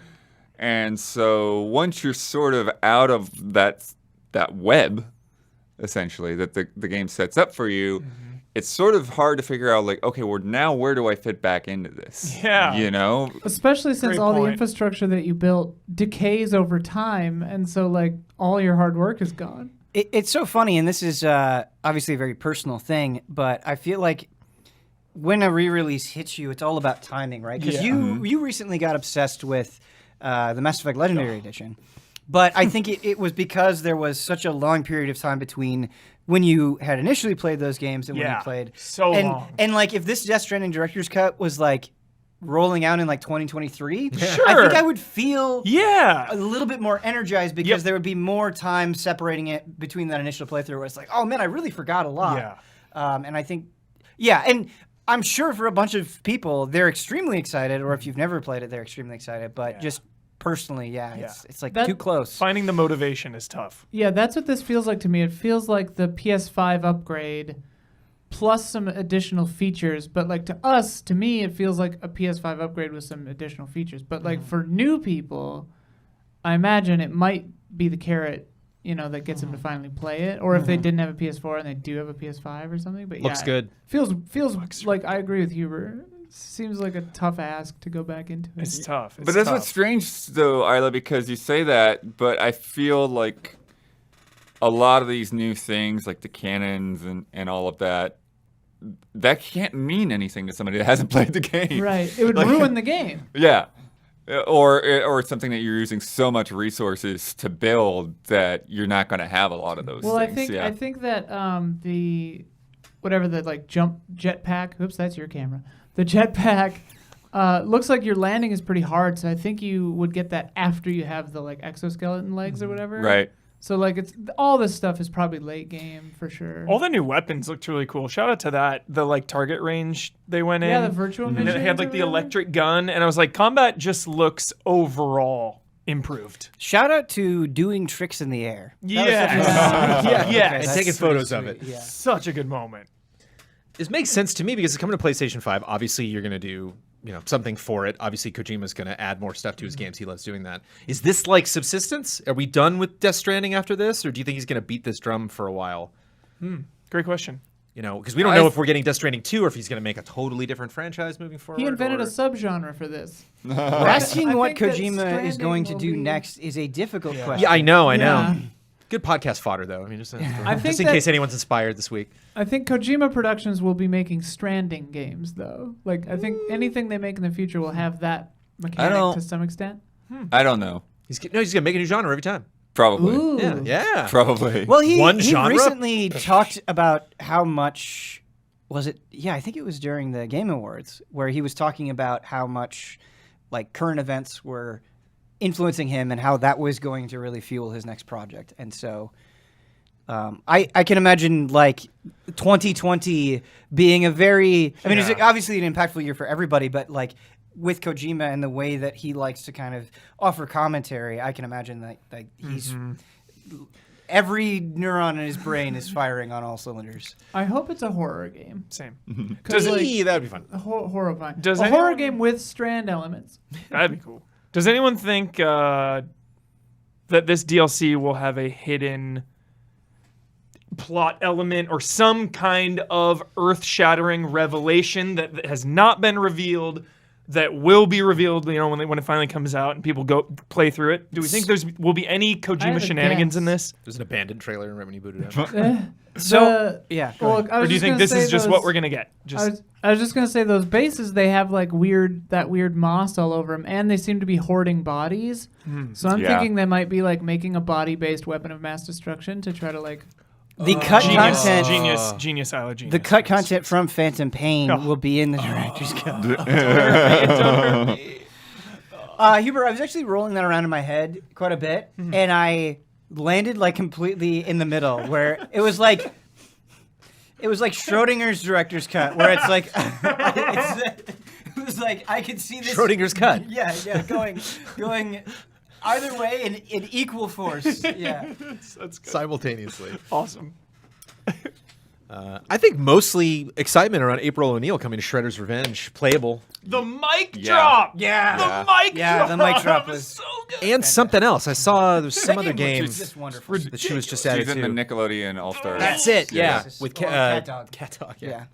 And so once you're sort of out of that web, essentially, that the game sets up for you, it's sort of hard to figure out, like, okay, well, now where do I fit back into this? Yeah. Especially since Great all the point. infrastructure that you built decays over time, and so like all your hard work is gone. It's so funny, and this is obviously a very personal thing, but I feel like when a re-release hits you, it's all about timing, right? Because you recently got obsessed with the Mass Effect Legendary Edition. But I think it was because there was such a long period of time between when you had initially played those games and when you played. So long. And like if this Death Stranding Director's Cut was like rolling out in like 2023, I Sure. think I would feel Yeah. a little bit more energized because there would be more time separating it between that initial playthrough where it's like, oh man, I really forgot a lot. Yeah. And I think, and I'm sure for a bunch of people, they're extremely excited, or if you've never played it, they're extremely excited. But just personally, Yeah. it's like That- too close. Finding the motivation is tough. Yeah, that's what this feels like to me. It feels like the PS5 upgrade plus some additional features. But like to me, it feels like a PS5 upgrade with some additional features. But like for new people, I imagine it might be the carrot, that gets them to finally play it. Or if they didn't have a PS4 and they do have a PS5 or something. But Looks yeah, good. Feels like I agree with Huber. Seems like a tough ask to go back into it. It's tough. But that's what's strange, though, Isla, because you say that, but I feel like a lot of these new things, like the cannons and all of that, that can't mean anything to somebody that hasn't played the game. Right. It would ruin the game. Yeah. Or it's something that you're using so much resources to build that you're not going to have a lot of those Well, things. I think that the jump jetpack. Oops, that's your camera. The jetpack looks like your landing is pretty hard, so I think you would get that after you have the exoskeleton legs or whatever. Right. So it's all this stuff is probably late game for sure. All the new weapons looked really cool. Shout out to that. The target range they went in. Yeah, the virtual And missions. then it had or the whatever. electric gun, and I was like, combat just looks overall improved. Shout out to doing tricks in the air. Yeah. And That's taking pretty photos of it. sweet, Yeah. Such a good moment. This makes sense to me because it's coming to PlayStation 5. Obviously, you're going to do something for it. Obviously, Kojima's going to add more stuff to his games. He loves doing that. Is this subsistence? Are we done with Death Stranding after this, or do you think he's going to beat this drum for a while? Great question. Because we don't know if we're getting Death Stranding 2 or if he's going to make a totally different franchise moving forward. He invented or... a subgenre for this. Asking I what think that Kojima is going to Stranding do will be- next is a difficult question. Yeah, I know. Yeah. Good podcast fodder, though. I mean, just think in that- case anyone's inspired this week. I think Kojima Productions will be making Stranding games, though. I think anything they make in the future will have that mechanic to some extent. I don't know. He's going to make a new genre every time. Probably. Ooh. Yeah. Probably. Well, he genre? recently talked about how much was it? Yeah, I think it was during the Game Awards where he was talking about how much current events were influencing him and how that was going to really fuel his next project. And so I can imagine 2020 being a very it's obviously an impactful year for everybody, but with Kojima and the way that he likes to kind of offer commentary, I can imagine that he's every neuron in his brain is firing on all cylinders. I hope it's a horror game. Same. Does that would be fun. Horrifying. Does a horror anyone- game with Strand elements. That'd be cool. Does anyone think that this DLC will have a hidden plot element or some kind of earth-shattering revelation that has not been revealed, that will be revealed, when it finally comes out and people go play through it? Do we think will be any I have Kojima a shenanigans in guess. this? There's an abandoned trailer right when you boot it up. Yeah. go Well, ahead. I Or was do you just think gonna this say is just those- what we're going to get? I was just gonna say those bases, they have that weird moss all over them, and they seem to be hoarding bodies. So I'm Yeah. thinking they might be making a body-based weapon of mass destruction to try to The cut Genius, content, genius, Isla, genius. the cut content from Phantom Pain Oh. will be in the director's cut. Huber, I was actually rolling that around in my head quite a bit, and I landed completely in the middle, where it was like Schrodinger's director's cut, where it's it was I could see this Schrodinger's cut. Yeah, going either way in equal force. Yeah. That's good. Simultaneously. Awesome. I think mostly excitement around April O'Neil coming to Shredder's Revenge, playable, The mic Yeah. drop! Yeah. The mic Yeah, drop! the mic drop was was- so good. and something else. I saw there's some That other game game was just wonderful. that she was just added She's in the to. Nickelodeon All-Stars. That's it. Yeah, Yes. with Cat Dog. Cat Dog. Yeah.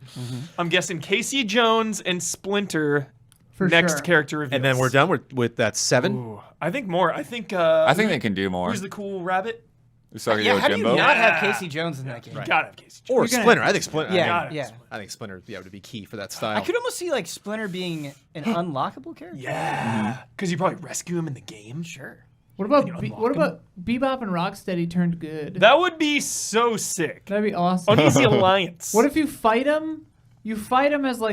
I'm guessing Casey Jones and Splinter For next sure. character reveals. And then we're done with that 7. Ooh, I think more. I think they can do more. Who's the cool rabbit? Usagi Yeah, how do you Yojimbo. not Yeah. have Casey Jones in that game? You gotta have Casey Jones. Or You're gonna- Splinter. I think Splinter. Yeah, Got it. yeah. I think Splinter would be able to be key for that style. I could almost see Splinter being an unlockable character. Yeah. Because you probably rescue him in the game. Sure. What about Can you unlock what about Bebop and Rocksteady turned good? That would be so sick. That'd be awesome. Uneasy Alliance. What if you fight them? You fight them as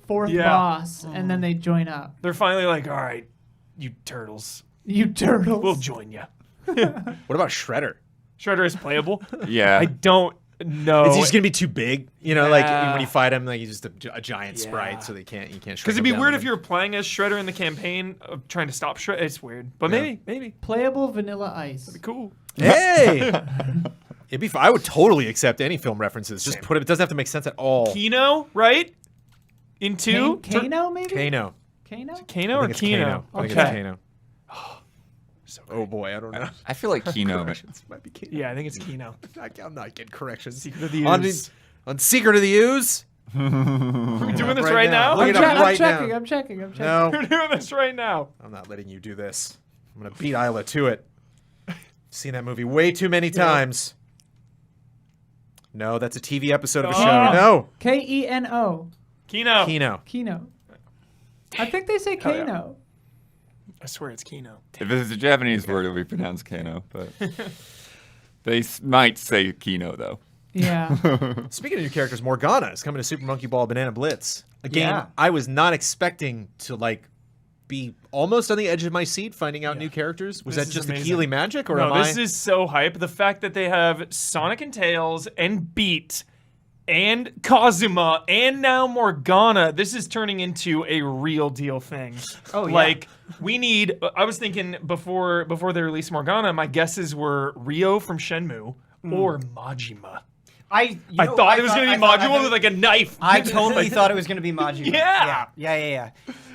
fourth Yeah. boss, and then they join up. They're finally like, all right, you turtles, You turtles. we'll join you. What about Shredder? Shredder is playable. Yeah. I don't No. Is he just gonna be too big? You know, like Yeah. when you fight him, like he's just a giant sprite, so you can't. Because it'd be weird if you were playing as Shredder in the campaign, trying to stop Shredder. It's weird, but maybe Playable Vanilla Ice. cool. Hey, it'd be. I would totally accept any film references. Just put it. It doesn't have to make sense at all. Kino, right? In 2? Kano, maybe? Kano. Kano? Kano I or think it's Kino? Kano. I think it's Kano. Oh boy, I don't know. I feel like Kino. Corrections. Might be Kano. Yeah, I think it's Kino. I'm not getting corrections. Secret of the On, Ooze. on Secret of the Ooze. We're doing this right now? Look I'm, it up I'm right checking. now. I'm checking. No, We're doing this right now. I'm not letting you do this. I'm gonna beat Isla to it. Seen that movie way too many times. No, that's a TV episode of a show. Oh. No, Keno. Kino. Kino. Keno. I think they say Hell yeah. Kano. I swear it's Kino. If it's a Japanese word, it'll be pronounced Kano, but they might say Kino though. Yeah. Speaking of new characters, Morgana is coming to Super Monkey Ball Banana Blitz. A game Yeah. I was not expecting to be almost on the edge of my seat finding out new characters. Was This that is just the amazing. Keeley magic, or No, am this is so hype. The fact that they have Sonic and Tails and Beat and Kazuma and now Morgana, this is turning into a real deal thing. Oh, yeah. Like, we need, I was thinking before they released Morgana, my guesses were Ryo from Shenmue or Majima. I thought it was going to be Majima with like a knife. I totally thought it was going to be Majima. Yeah. Yeah.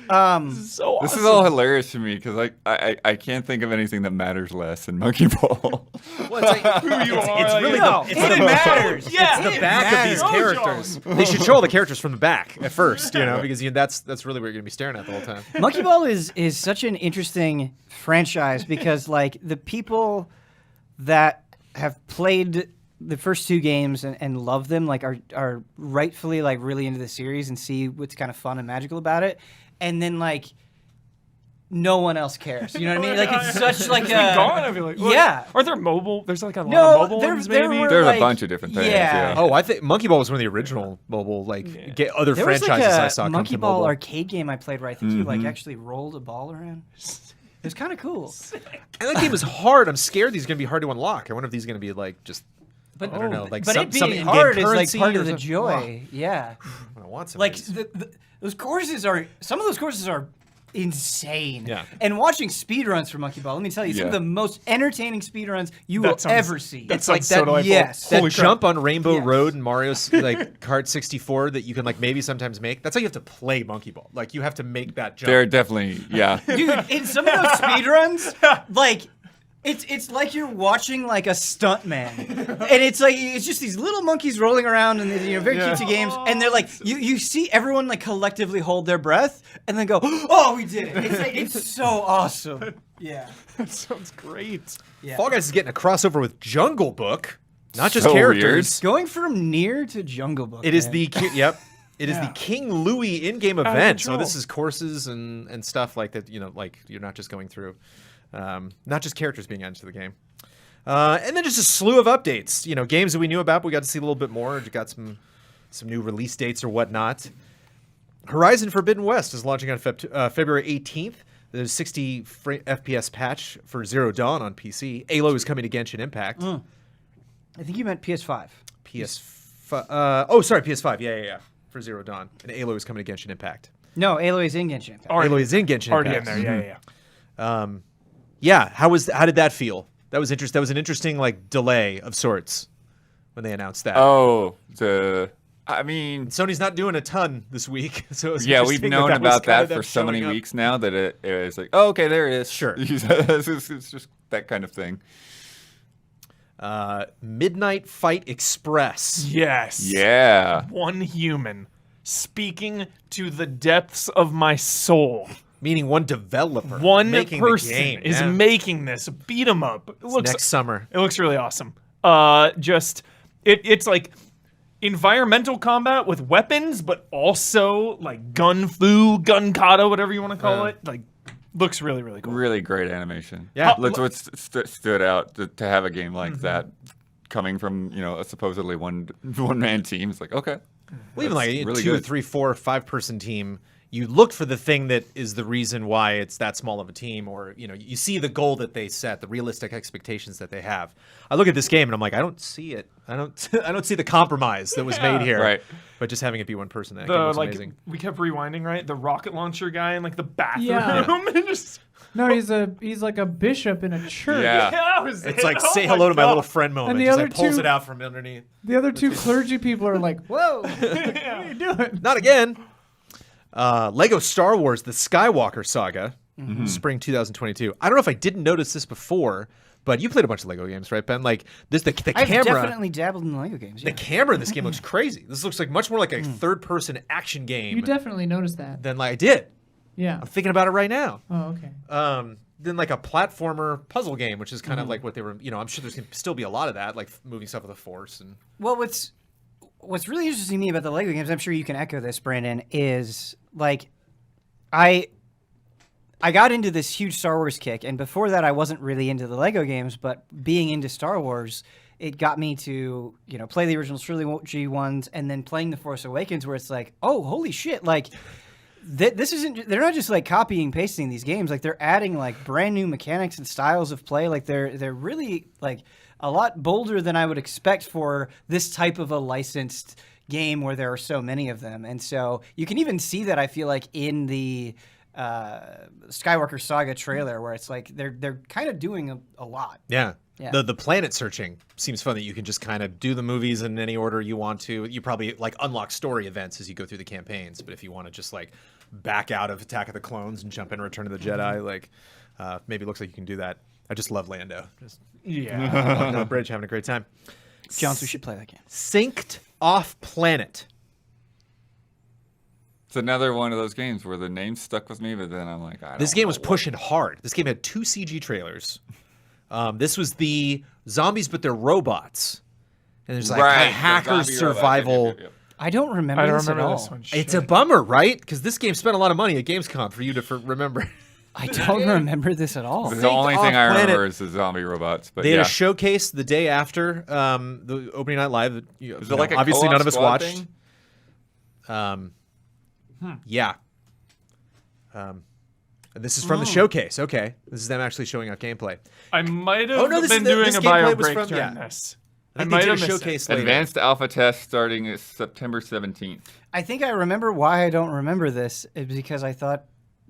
So This awesome. is all hilarious to me because I can't think of anything that matters less than Monkey Ball. Well, it's like, Who you are. it's really No, it's it the matters. Yeah. It's the back of these matters. characters. They should show all the characters from the back at first, because that's really what you're gonna be staring at the whole time. Monkey Ball is such an interesting franchise because like the people that have played the first 2 games and love them like are rightfully like really into the series and see what's kind of fun and magical about it, and then like no one else cares. You know what I mean? Like it's such like It's been a gone, I feel like. yeah. Are there mobile? There's like a lot No, of mobile ones, there maybe? were- There's like, a bunch of different things. yeah. Yeah. Oh, I think Monkey Ball was one of the original mobile get other There was franchises like I a saw come Monkey to Ball mobile. arcade game I played where I think you like actually rolled a ball around. It was kind of cool. And that game is hard. I'm scared these are gonna be hard to unlock. I wonder if these are gonna be like just. But I don't know, like but some it being in-game hard is like currency part or of the something. joy. Yeah. I want some. Like of these. those courses are some of those courses are insane. Yeah. And watching speedruns for Monkey Ball, let me tell you, some of Yeah. the most entertaining speedruns you will sounds- ever see. that It's like sounds so that. delightful. Yes. That Holy crap. jump on Rainbow Yes. Road and Mario's like Kart 64 that you can like maybe sometimes make. That's how you have to play Monkey Ball. Like you have to make that jump. They're definitely, yeah. Dude, in some of those speedruns, like it's like you're watching like a stuntman, and it's like it's just these little monkeys rolling around in these very cutesy games, and they're like you see everyone like collectively hold their breath and then go, oh, we did it! It's like it's so awesome. Yeah. That sounds great. Yeah. Fall Guys is getting a crossover with Jungle Book, not just So characters. Going from Nier to Jungle Book. It is man. the yep. It is the King Louis in-game event. So control. this is courses and stuff like that. Like you're not just going through, not just characters being added to the game. And then just a slew of updates. Games that we knew about, but we got to see a little bit more. We got some new release dates or whatnot. Horizon Forbidden West is launching on February 18th. There's 60 FPS patch for Zero Dawn on PC. Halo is coming to Genshin Impact. I think you meant PS5. PS5. Yeah. For Zero Dawn. And Halo is coming to Genshin Impact. No, Halo is in Genshin Impact. Halo is in Genshin Already in Impact. there, yeah. Yeah. How did that feel? That was interesting. That was an interesting like delay of sorts when they announced that. Oh, I mean, Sony's not doing a ton this week, so it was yeah, we've interesting known that was about kind that of for them so many showing up. weeks now that it is like, oh, okay, there it is. Sure. it's just that kind of thing. Midnight Fight Express. Yes. Yeah. One human speaking to the depths of my soul. Meaning one developer. One making person the game. is yeah. making this beat 'em up. It looks next summer. It looks really awesome. It's like environmental combat with weapons, but also like gun kata, whatever you want to call it. Like, looks really, really cool. Really great animation. Yeah. That's what stood out to have a game like that coming from, a supposedly one man team. It's like, okay. Well, even like a really 2, good. 3, 4, 5 person team, you look for the thing that is the reason why it's that small of a team, or you see the goal that they set, the realistic expectations that they have. I look at this game and I'm like, I don't see it. I don't see the compromise that was made here. Right. But just having it be one person, that game looks amazing. We kept rewinding, right? The rocket launcher guy in like the bathroom. Yeah. And just No, he's like a bishop in a church. Yeah. that was It's it. like Oh say my hello to my God. little friend moment. And the Just other like pulls two- it out from underneath. The other two clergy people are like, "Whoa, what are you doing?" Not again. Lego Star Wars: The Skywalker Saga, spring 2022. I don't know if I didn't notice this before, but you played a bunch of Lego games, right, Ben? Like this, the I've camera. definitely dabbled in Lego games. The Yeah. camera in this game looks crazy. This looks like much more like a third-person action game You definitely noticed that. than like I did. Yeah. I'm thinking about it right now. Oh, okay. Than like a platformer puzzle game, which is kind of like what they were. I'm sure there's gonna still be a lot of that, like moving stuff with the Force and. Well, what's really interesting to me about the Lego games, I'm sure you can echo this, Brandon, is like I got into this huge Star Wars kick, and before that I wasn't really into the Lego games, but being into Star Wars, it got me to, play the original trilogy ones and then playing The Force Awakens, where it's like, oh, holy shit, like this isn't, they're not just like copying and pasting these games, like they're adding like brand new mechanics and styles of play, like they're really like a lot bolder than I would expect for this type of a licensed game where there are so many of them. And so you can even see that, I feel like, in the Skywalker Saga trailer, where it's like they're kind of doing a lot. Yeah. Yeah. The planet searching seems fun, that you can just kind of do the movies in any order you want to. You probably like unlock story events as you go through the campaigns, but if you want to just like back out of Attack of the Clones and jump in Return of the Jedi, like maybe it looks like you can do that. I just love Lando. Just Yeah. on the bridge having a great time. Jones, we should play that game. Synced Off Planet. It's another one of those games where the name stuck with me, but then I'm like, I don't This game know was what- pushing hard. This game had 2 CG trailers. This was the zombies, but they're robots. And there's like Right, a hacker the zombie robots. survival. Yep. I don't remember I don't this remember at all. this one. It's a Shit. bummer, right? Because this game spent a lot of money at Gamescom for you to remember. I don't remember this at all. The Synced only thing Off I remember Planet. is the zombie robots. But They had yeah, a showcase the day after the opening night live. That, is it like a obviously co-op none of us squad watched. thing? Yeah. And this is from the showcase. Okay, this is them actually showing off gameplay. I might have Oh, no, this been is doing this a gameplay bio was break from- during yeah. this. I think might they did a have missed it. showcase later. Advanced alpha test starting September 17th. I think I remember why I don't remember this, is because I thought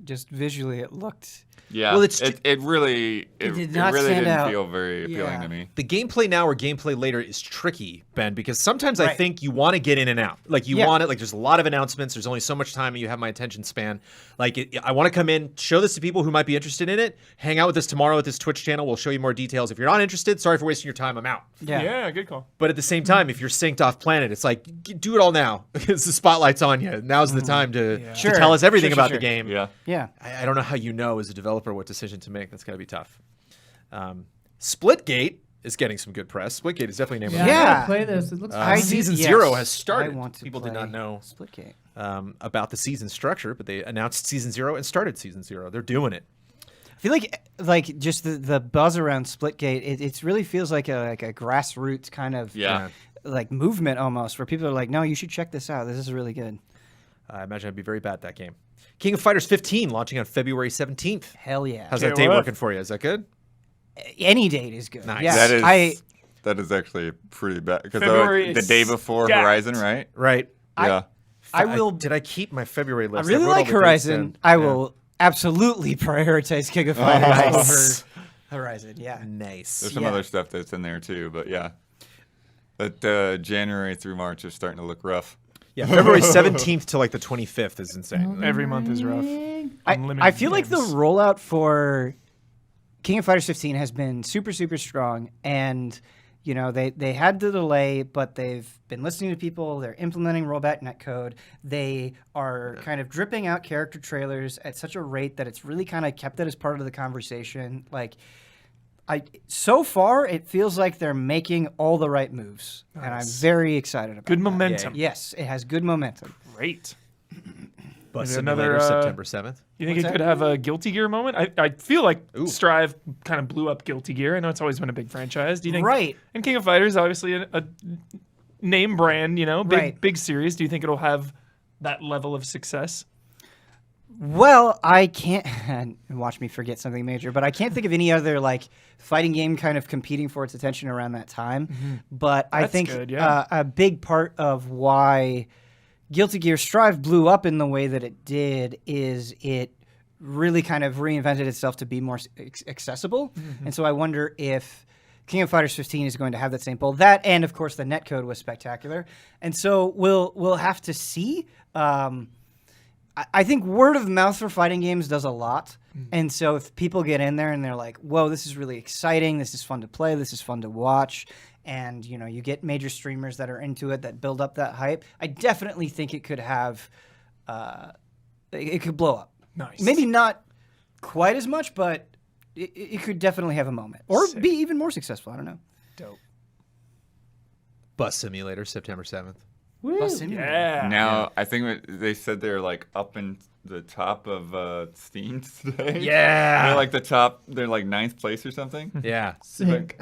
just visually it looked. Yeah, Well, it's it really did not really stand didn't out. feel very appealing Yeah. to me. The gameplay now or gameplay later is tricky, Ben, because sometimes I Right. think you want to get in and out. Like you Yeah. want it. Like there's a lot of announcements. There's only so much time, and you have my attention span. Like I want to come in, show this to people who might be interested in it. Hang out with us tomorrow at this Twitch channel. We'll show you more details. If you're not interested, sorry for wasting your time. I'm out. Yeah, good call. But at the same time, if you're synced off planet, it's like do it all now because the spotlight's on you. Now's the time to Sure. tell us everything Sure, about sure, the game. Yeah, Yeah. I don't know how you know as a developer what decision to make. That's got to be tough. Splitgate is getting some good press. Splitgate is definitely named. Yeah, Yeah. I gotta play this. It looks fun. Season yes, 0 has started. I want to People did play not know Splitgate. about the season structure, but they announced Season 0 and started Season 0. They're doing it. I feel like just the buzz around Splitgate, it really feels like a grassroots kind of yeah. like movement almost, where people are like, no, you should check this out. This is really good. I imagine I'd be very bad at that game. King of Fighters 15 launching on February 17th. Hell yeah. How's Okay, that date what? working for you? Is that good? Any date is good. Nice. Yes. That is actually pretty bad because February the is day before stacked. Horizon, right? Right. Yeah. I will. Did I keep my February I list? really wrote all like the dates Horizon. down. I Yeah. will absolutely prioritize King of Fighters Nice. over Horizon. Yeah. Nice. There's some Yeah. other stuff that's in there too, but yeah. But January through March is starting to look rough. Yeah, February 17th to like the 25th is insane. Every month is rough. I Unlimited feel like the games. rollout for King of Fighters 15 has been super, super strong. And, they had the delay, but they've been listening to people. They're implementing rollback netcode. They are kind of dripping out character trailers at such a rate that it's really kind of kept it as part of the conversation. So far, it feels like they're making all the right moves. And I'm Nice. very excited about Good that. momentum. Yes, it has good momentum. Great. Bus Maybe another, Simulator, September 7th. You think What's it that? could have a Guilty Gear moment? I feel like Ooh. Strive kind of blew up Guilty Gear. I know it's always been a big franchise. Do you think? Right. And King of Fighters, obviously a name brand, big Right. big series. Do you think it'll have that level of success? Well, I can't watch me forget something major, but I can't think of any other like fighting game kind of competing for its attention around that time. But I That's think good, yeah. a big part of why Guilty Gear Strive blew up in the way that it did is it really kind of reinvented itself to be more accessible. And so I wonder if King of Fighters 15 is going to have that same pull. That and of course the netcode was spectacular. And so we'll have to see. I think word of mouth for fighting games does a lot. And so if people get in there and they're like, whoa, this is really exciting. This is fun to play. This is fun to watch. And, you know, you get major streamers that are into it that build up that hype. I definitely think it could have, it could blow up. Nice. Maybe not quite as much, but it could definitely have a moment. Or Sick. be even more successful. I don't know. Dope. Bus Simulator, September 7th. Woo. Bus Simulator. Yeah. Now, I think they said they're like up in the top of Steam today. Yeah. They're like the top, they're like 9th place or something. Yeah. Sick.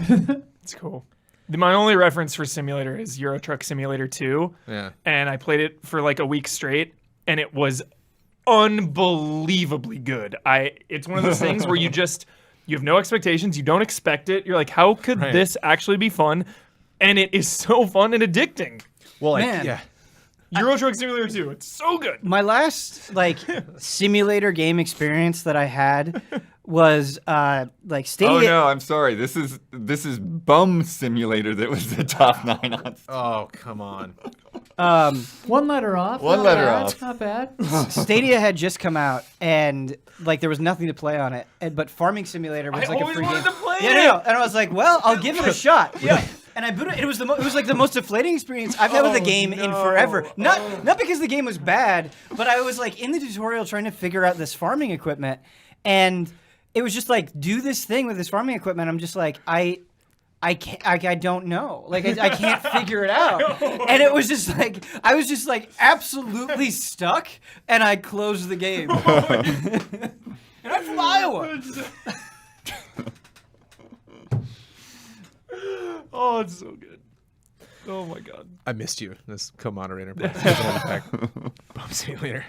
It's cool. My only reference for simulator is Euro Truck Simulator 2. Yeah. And I played it for like a week straight, and it was unbelievably good. It's one of those things where you have no expectations, you don't expect it. You're like, how could Right. this actually be fun? And it is so fun and addicting. Well, Man. yeah. Euro Truck Simulator 2, it's so good. My last like simulator game experience that I had was like Stadia. Oh no, I'm sorry. This is Bum Simulator that was the top 9 on. Oh, come on. One letter off. One not letter bad, off. Not bad. Stadia had just come out, and like there was nothing to play on it. But Farming Simulator was I like a always free wanted game. to play Yeah, it. no. And I was like, well, I'll give it a shot. Yeah. And I booted. It was it was like the most deflating experience I've had with a game in forever. Not because the game was bad, but I was like in the tutorial trying to figure out this farming equipment, and it was just like do this thing with this farming equipment. I'm just like I don't know. Like I can't figure it out. And it was just like I was just like absolutely stuck, and I closed the game. And I'm from Iowa. Oh, it's so good. Oh my god. I missed you, this co-moderator. Bum Simulator.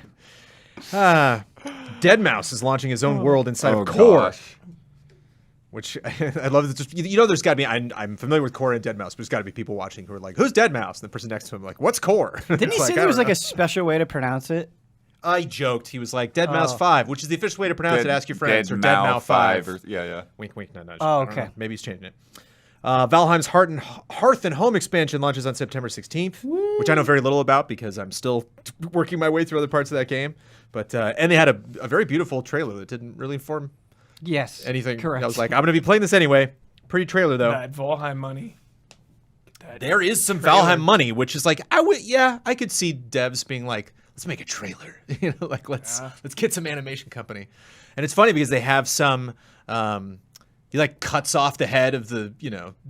Deadmau5 is launching his own world inside of Core. Gosh. Which I love. That just there's got to be. I'm familiar with Core and Deadmau5, but there's got to be people watching who are like, "Who's Deadmau5?" And the person next to him like, "What's Core?" Didn't he say there was like a special way to pronounce it? I joked. He was like Deadmau5 5, which is the official way to pronounce it. Ask your friends or Deadmau5 Deadmau5 5. or yeah. Wink, wink, nudge, nudge. Oh, I don't okay. know. Maybe he's changing it. Valheim's Hearth and Home expansion launches on September 16th, which I know very little about because I'm still working my way through other parts of that game. But and they had a very beautiful trailer that didn't really inform Yes. anything. Correct. I was like, I'm going to be playing this anyway. Pretty trailer though. That Valheim money. That There is some trailer. Valheim money, which is like I could see devs being like, let's make a trailer, like let's get some animation company, and it's funny because they have some. He like cuts off the head of the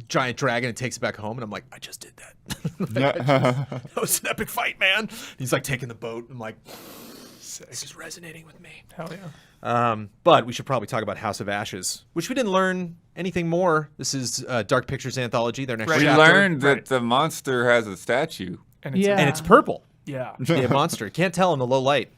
giant dragon and takes it back home, and I'm like, I just did that. That was an epic fight, man. He's like taking the boat. I'm like, this is resonating with me. Hell yeah. But we should probably talk about House of Ashes, which we didn't learn anything more. This is Dark Pictures anthology. Their next Right. We chapter. learned that Right. the monster has a statue. And it's Yeah. And it's purple. yeah. A monster. Can't tell in the low light,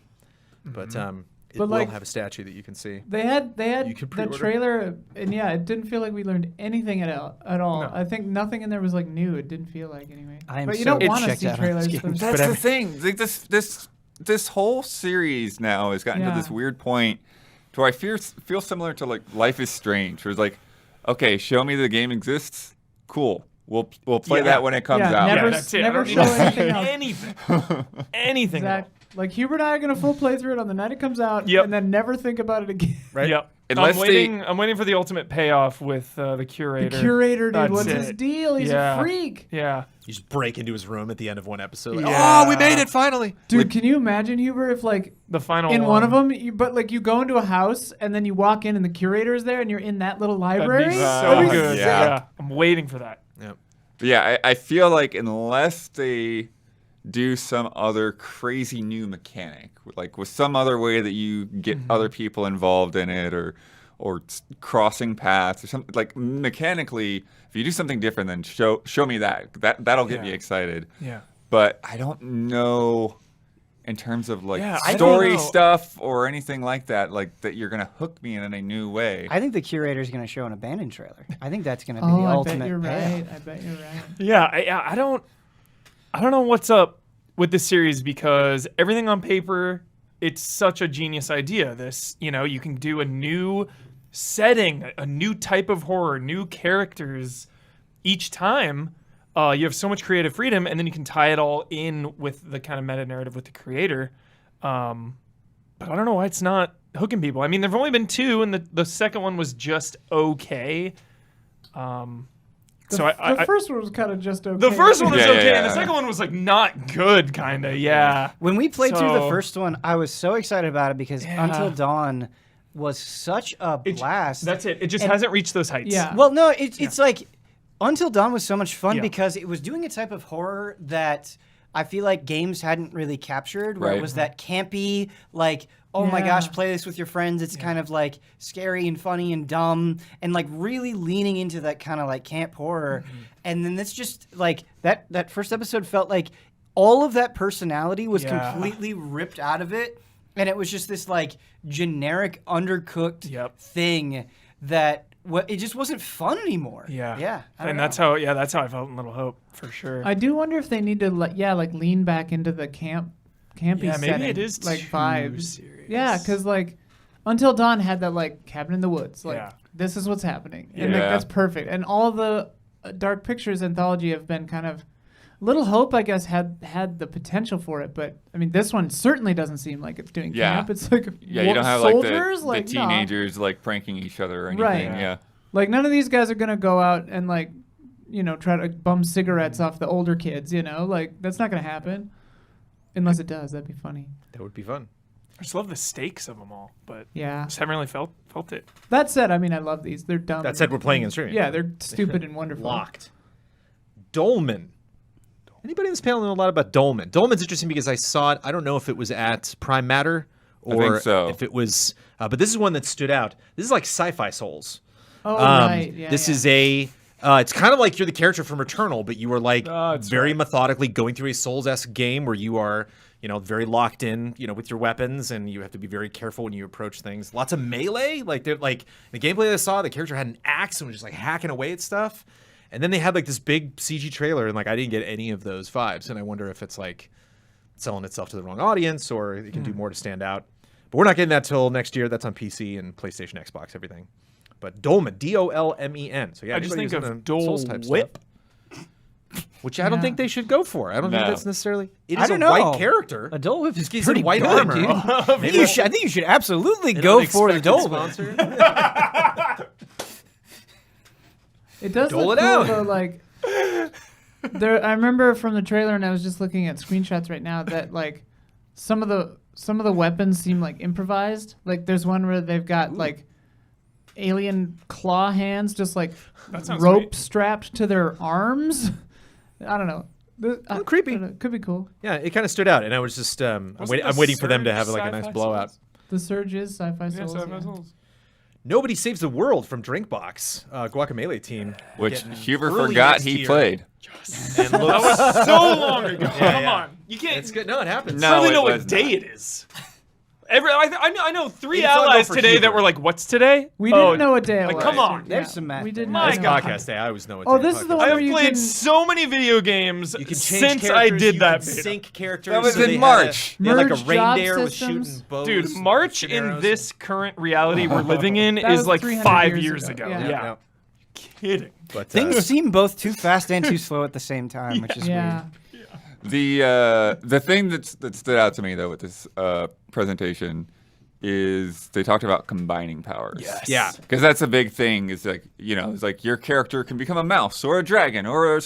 but it But, will like, have a statue that you can see. They had You can the pre-order. trailer, and yeah, it didn't feel like we learned anything at all. No. I think nothing in there was like new. It didn't feel like anyway. I am but you so don't want to checked see out on this trailers. game. For That's the thing. Like this whole series now has gotten to this Yeah. weird point to where I feel similar to like Life is Strange, where it's like, okay, show me the game exists. Cool. We'll play Yeah. that when it comes Yeah, out. never- Yeah, that's it. never I don't show need to anything see else. anything. Anything. at all. Exact. Like Hubert and I are gonna full play through it on the night it comes out, Yep. and then never think about it again. Right? Yep. Unless I'm waiting for the ultimate payoff with the curator. The curator, dude, That's what's his it. deal? He's Yeah. a freak. Yeah. You just break into his room at the end of one episode. Like, Yeah. Oh, we made it finally. Dude, can you imagine, Hubert, if like The final in one of one. them, you go into a house and then you walk in and the curator is there and you're in that little That'd library? be so That'd be good. sick. Yeah. I'm waiting for that. Yep. But yeah, I feel like unless they do some other crazy new mechanic, like with some other way that you get other people involved in it, or crossing paths or something, like mechanically, if you do something different, then show me that'll get me Yeah. excited. Yeah. But I don't know in terms of like Yeah, I don't story know. stuff or anything like that. Like that you're gonna hook me in a new way. I think the curator's going to show an abandoned trailer. I think that's going to be Oh, the I ultimate bet you're payoff. right. I bet you're right. Yeah, I don't know what's up with this series because everything on paper, it's such a genius idea. This, you can do a new setting, a new type of horror, new characters each time. You have so much creative freedom, and then you can tie it all in with the kind of meta narrative with the creator. But I don't know why it's not hooking people. I mean, there've only been 2, and the second one was just okay. The first one was kind of just okay. The first one was Yeah, okay, yeah, and the yeah. second one was like not good, kind of. Yeah. When we played through the So- first one, I was so excited about it because Yeah. Until Dawn was such a blast. That's it. It just And- hasn't reached those heights. Yeah. Well, no, it's like Until Dawn was so much fun Yeah. because it was doing a type of horror that I feel like games hadn't really captured, where it Right. was that campy, like, oh my Yeah. gosh, play this with your friends. It's kind of like scary and funny and dumb, and like really leaning into that kind of like camp horror. And then this just like that first episode felt like all of that personality was Yeah. completely ripped out of it, and it was just this like generic undercooked Yep. thing that it just wasn't fun anymore. Yeah. Yeah. I don't And know. that's how I felt in Little Hope for sure. I do wonder if they need to like lean back into the campy Yeah, maybe setting, it is like too vibes. serious. Yeah, because like Until Dawn had that like cabin in the woods, like Yeah. this is what's happening, and like, Yeah. that's perfect. And all the Dark Pictures anthology have been kind of Little Hope, I guess, had the potential for it, but I mean, this one certainly doesn't seem like it's doing Yeah. camp. It's like Yeah, you don't have like soldiers, the like nah. teenagers like pranking each other or anything. Right. Yeah. Like none of these guys are gonna go out and like, try to bum cigarettes off the older kids. Like that's not gonna happen, unless it does. That'd be funny. That would be fun. I just love the stakes of them all, but Yeah. just haven't really felt it. That said, I mean, I love these. They're dumb. That said, we're playing and streaming. Yeah, they're stupid and wonderful. Locked. Dolmen. Anybody in this panel know a lot about Dolmen? Dolmen's interesting because I saw it. I don't know if it was at Prime Matter or think so. if it was, but this is one that stood out. This is like Sci-Fi Souls. Oh, right. Yeah, this yeah. is it's kind of like you're the character from Returnal, but you are like That's very right. methodically going through a Souls-esque game where you are, very locked in, with your weapons, and you have to be very careful when you approach things. Lots of melee. Like they're like the gameplay I saw, the character had an axe and was just like hacking away at stuff. And then they had like this big CG trailer, and like I didn't get any of those vibes. And I wonder if it's like selling itself to the wrong audience, or it can do more to stand out. But we're not getting that till next year. That's on PC and PlayStation, Xbox, everything. But Dolmen, Dolmen. So yeah, I just anybody think who's of into Dole Souls-type Whip. stuff, which I don't Yeah. think they should go for. I don't think No. that's necessarily. It I is a don't know. white character. A Dole Whip is He's pretty in white good, armor. dude. Maybe I think you should absolutely an go for the unexpected Dole Whip. sponsor. It does Dole look it cool out. though. Like, I remember from the trailer, and I was just looking at screenshots right now that like some of the weapons seem like improvised. Like there's one where they've got like alien claw hands, just like That sounds rope sweet. strapped to their arms. I don't know. creepy. I don't know. Could be cool. Yeah, it kind of stood out, and I was just I'm Wasn't waiting for them to Surge have like a nice Sci-Fi blowout. Souls? The Surge is Sci-Fi Yeah, Souls. Sci-Fi yeah. Souls. Nobody Saves the World from Drinkbox, Guacamelee team, Which getting Huber early forgot next he year. played. And That looks, was so long ago. Yeah, Come yeah. on, you can't. it's good. No, it happens. No. Hardly it know what was day not. it is. I know 3 It's all go allies for today that Huber. were like, "What's today?" We Oh, didn't know what day it like, was. come on. There's some math We there. didn't My know. God. Podcast day. I always know what. Oh, day this is the podcast one I where have you played can- so many video games You can change since I characters, did you that. can beta. sync characters. That was so in they had March. They had like a Merge job reindeer with systems. shooting bows. Dude, with March in arrows. this current reality we're living in That is was like 300 5 years years ago. ago. Yeah. Yeah. Yeah. Kidding. But Things seem both too fast and too slow at the same time, which is Yeah. weird. The thing that stood out to me though with this presentation is they talked about combining powers. Yes. yeah, Because that's a big thing. Is like it's like your character can become a mouse or a dragon or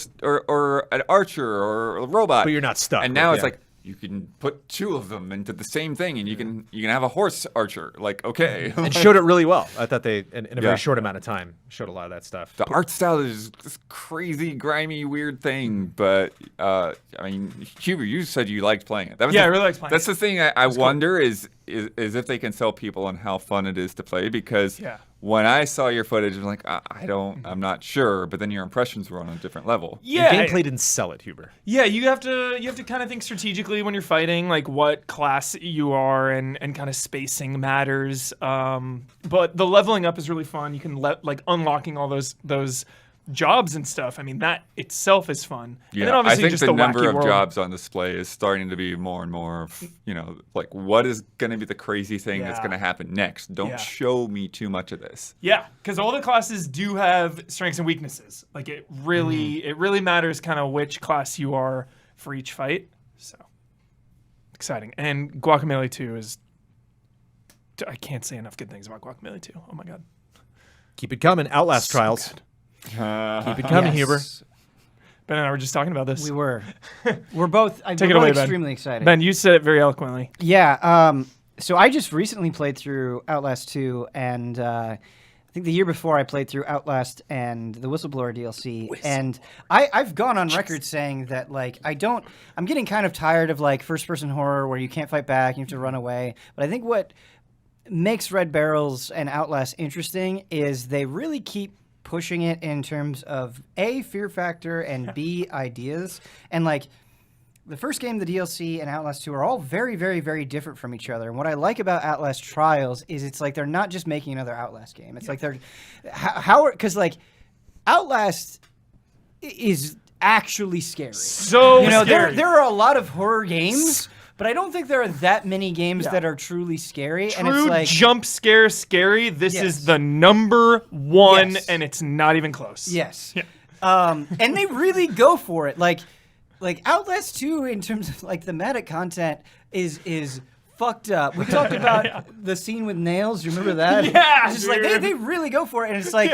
an archer or a robot. but you're not stuck. And now with- it's like you can put 2 of them into the same thing, and you can have a horse archer. Like okay, and showed it really well. I thought they in a Yeah. very short amount of time showed a lot of that stuff. the art style is this crazy, grimy, weird thing. But I mean, Huber, you said you liked playing it. That was Yeah, I really liked playing That's the thing I wonder is if they can sell people on how fun it is to play, because Yeah. when I saw your footage, I'm like, I'm not sure. But then your impressions were on a different level. Yeah, Your gameplay didn't sell it, Huber. Yeah, you have to kind of think strategically when you're fighting, like what class you are, and kind of spacing matters. But the leveling up is really fun. You can like unlocking all those jobs and stuff. I mean, that itself is fun. Yeah, and then obviously I think just the number wacky of world. jobs on display is starting to be more and more, like what is going to be the crazy thing that's Yeah. going to happen next? Don't Yeah. show me too much of this. Yeah, because all the classes do have strengths and weaknesses. Like it really matters kind of which class you are for each fight. So exciting. And Guacamelee 2 is. I can't say enough good things about Guacamelee 2. Oh my god. Keep it coming. Outlast So Trials. good. Keep it coming, Huber. Ben and I were just talking about this. We were. We're both. Take we're it both away, Ben. extremely excited. Ben, you said it very eloquently. Yeah. So I just recently played through Outlast 2, and I think the year before I played through Outlast and the Whistleblower DLC. And I've gone on record saying that, like, I'm getting kind of tired of, like, first-person horror where you can't fight back, you have to run away. But I think what makes Red Barrels and Outlast interesting is they really keep pushing it in terms of A, fear factor, and B, ideas. And, like, the first game, the DLC, and Outlast 2 are all very, very, very different from each other. And what I like about Outlast Trials is it's like they're not just making another Outlast game. It's like they're because like Outlast is actually scary. So scary. There are a lot of horror games, but I don't think there are that many games that are truly scary. And it's True like jump scare scary. This Yes. is the number one, Yes. and it's not even close. yes, Yeah. and they really go for it. Like Outlast 2 in terms of like thematic content is fucked up. We talked about the scene with nails. You remember that? Yeah, It's just like dude. they really go for it, and it's like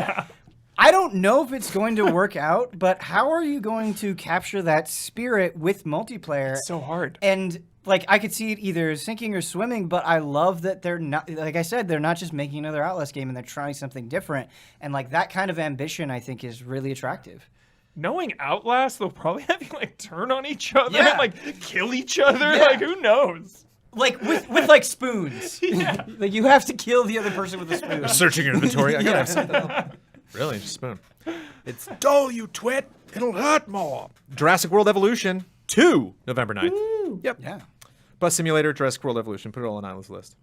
I don't know if it's going to work out, but how are you going to capture that spirit with multiplayer? So hard. And like I could see it either sinking or swimming, but I love that they're not, like I said, they're not just making another Outlast game and they're trying something different. And like that kind of ambition, I think, is really attractive. Knowing Outlast, they'll probably have you like turn on each other Yeah. and like kill each other. Yeah. Like who knows? Like with like spoons. Like you have to kill the other person with a spoon. Searching your inventory. I gotta have something else. Really? Just a spoon. It's dull, you twit. It'll hurt more. Jurassic World Evolution 2, November 9th. Yep. Yeah. Bus Simulator, Jurassic World Evolution. Put it all on Island's list.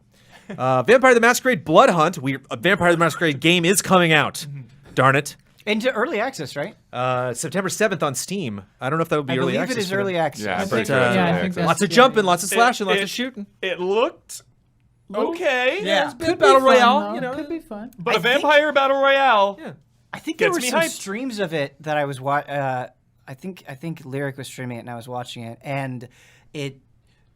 Vampire the Masquerade Blood Hunt. A Vampire the Masquerade game is coming out. Darn it. Into early access, right? September 7th on Steam. I don't know if that would be I early believe access. it is for them. early access. Yeah, I I'm pretty think- sure. yeah, I it's think early Lots of Yeah, jumping, yeah. lots of slashing, lots It- of shooting. It looked okay. Yeah. Good battle Be fun, royale, though. you know. Could be fun. But I a vampire battle royale. Yeah. I think there Gets were me some hyped. streams of it that I was watching. I think Lyric was streaming it and I was watching it, and it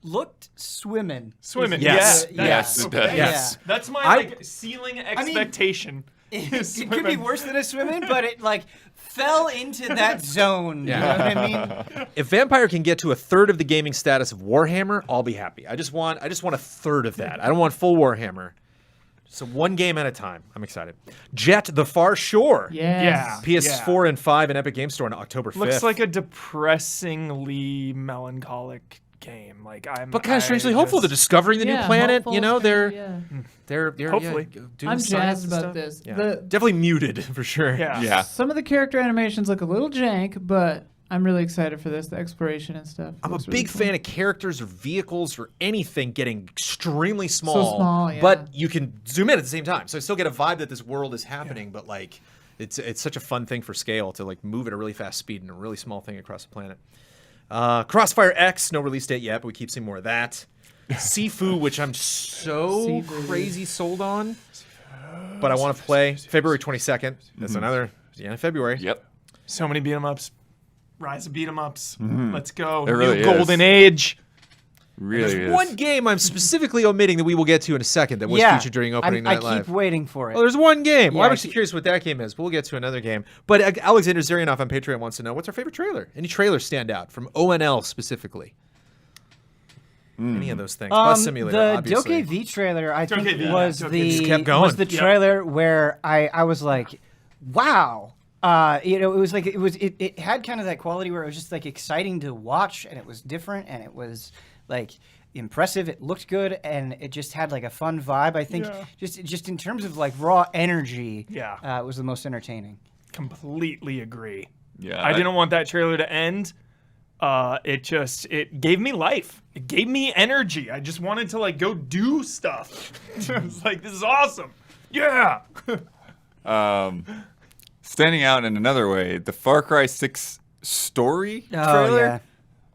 looked swimming. Swimming. Yes. Yeah. Yes, it does. Yes. That's my I- like ceiling expectation. It is could be swimming. worse than a swimming, but it like fell into that zone. You know what I mean? If Vampire can get to a third of the gaming status of Warhammer, I'll be happy. I just want a third of that. I don't want full Warhammer. So one game at a time. I'm excited. Jet: The Far Shore. Yes. Yeah. PS4 and 5 in Epic Game Store on October 5th. Looks like a depressingly melancholic game. Like I'm. but kind of strangely hopeful. They're discovering the new planet. hopeful, You know, they're yeah. Hopefully. doing I'm science jazzed and about stuff. this. Yeah. The- Definitely muted for sure. Yeah. Yeah. Some of the character animations look a little jank, but I'm really excited for this, the exploration and stuff. I'm a Looks really big cool. fan of characters or vehicles or anything getting extremely small. small, yeah. But you can zoom in at the same time. So I still get a vibe that this world is happening, but like it's such a fun thing for scale to like move at a really fast speed in a really small thing across the planet. Crossfire X, no release date yet, but we keep seeing more of that. Sifu, which I'm so Sifu. crazy sold on, but I want to play. February 22nd. That's another the end of February. Yep. So many beat 'em ups. Rise of beat 'em ups. Let's go. There really New is. golden age. Really There's is. one game I'm specifically omiting that we will get to in a second that was featured during opening night I live. keep waiting for it. Oh, there's one game. Well, Yeah, I'm I actually keep- curious what that game is, but we'll get to another game. But Alexander Zarianov on Patreon wants to know, what's our favorite trailer? Any trailers stand out from ONL specifically? Any of those things? Bus Simulator, the obviously. DokeV trailer, I think, DokeV, was yeah, DokeV. the Just kept going. was the Yep. trailer where I was like, wow. You know, it was like it had kind of that quality where it was just like exciting to watch, and it was different, and it was like impressive. It looked good, and it just had like a fun vibe. I think Yeah. just in terms of like raw energy, Yeah. it was the most entertaining. Completely agree. Yeah, I didn't want that trailer to end. It gave me life. It gave me energy. I just wanted to like go do stuff. I was like, this is awesome. Yeah. Standing out in another way, the Far Cry 6 story Oh trailer. yeah.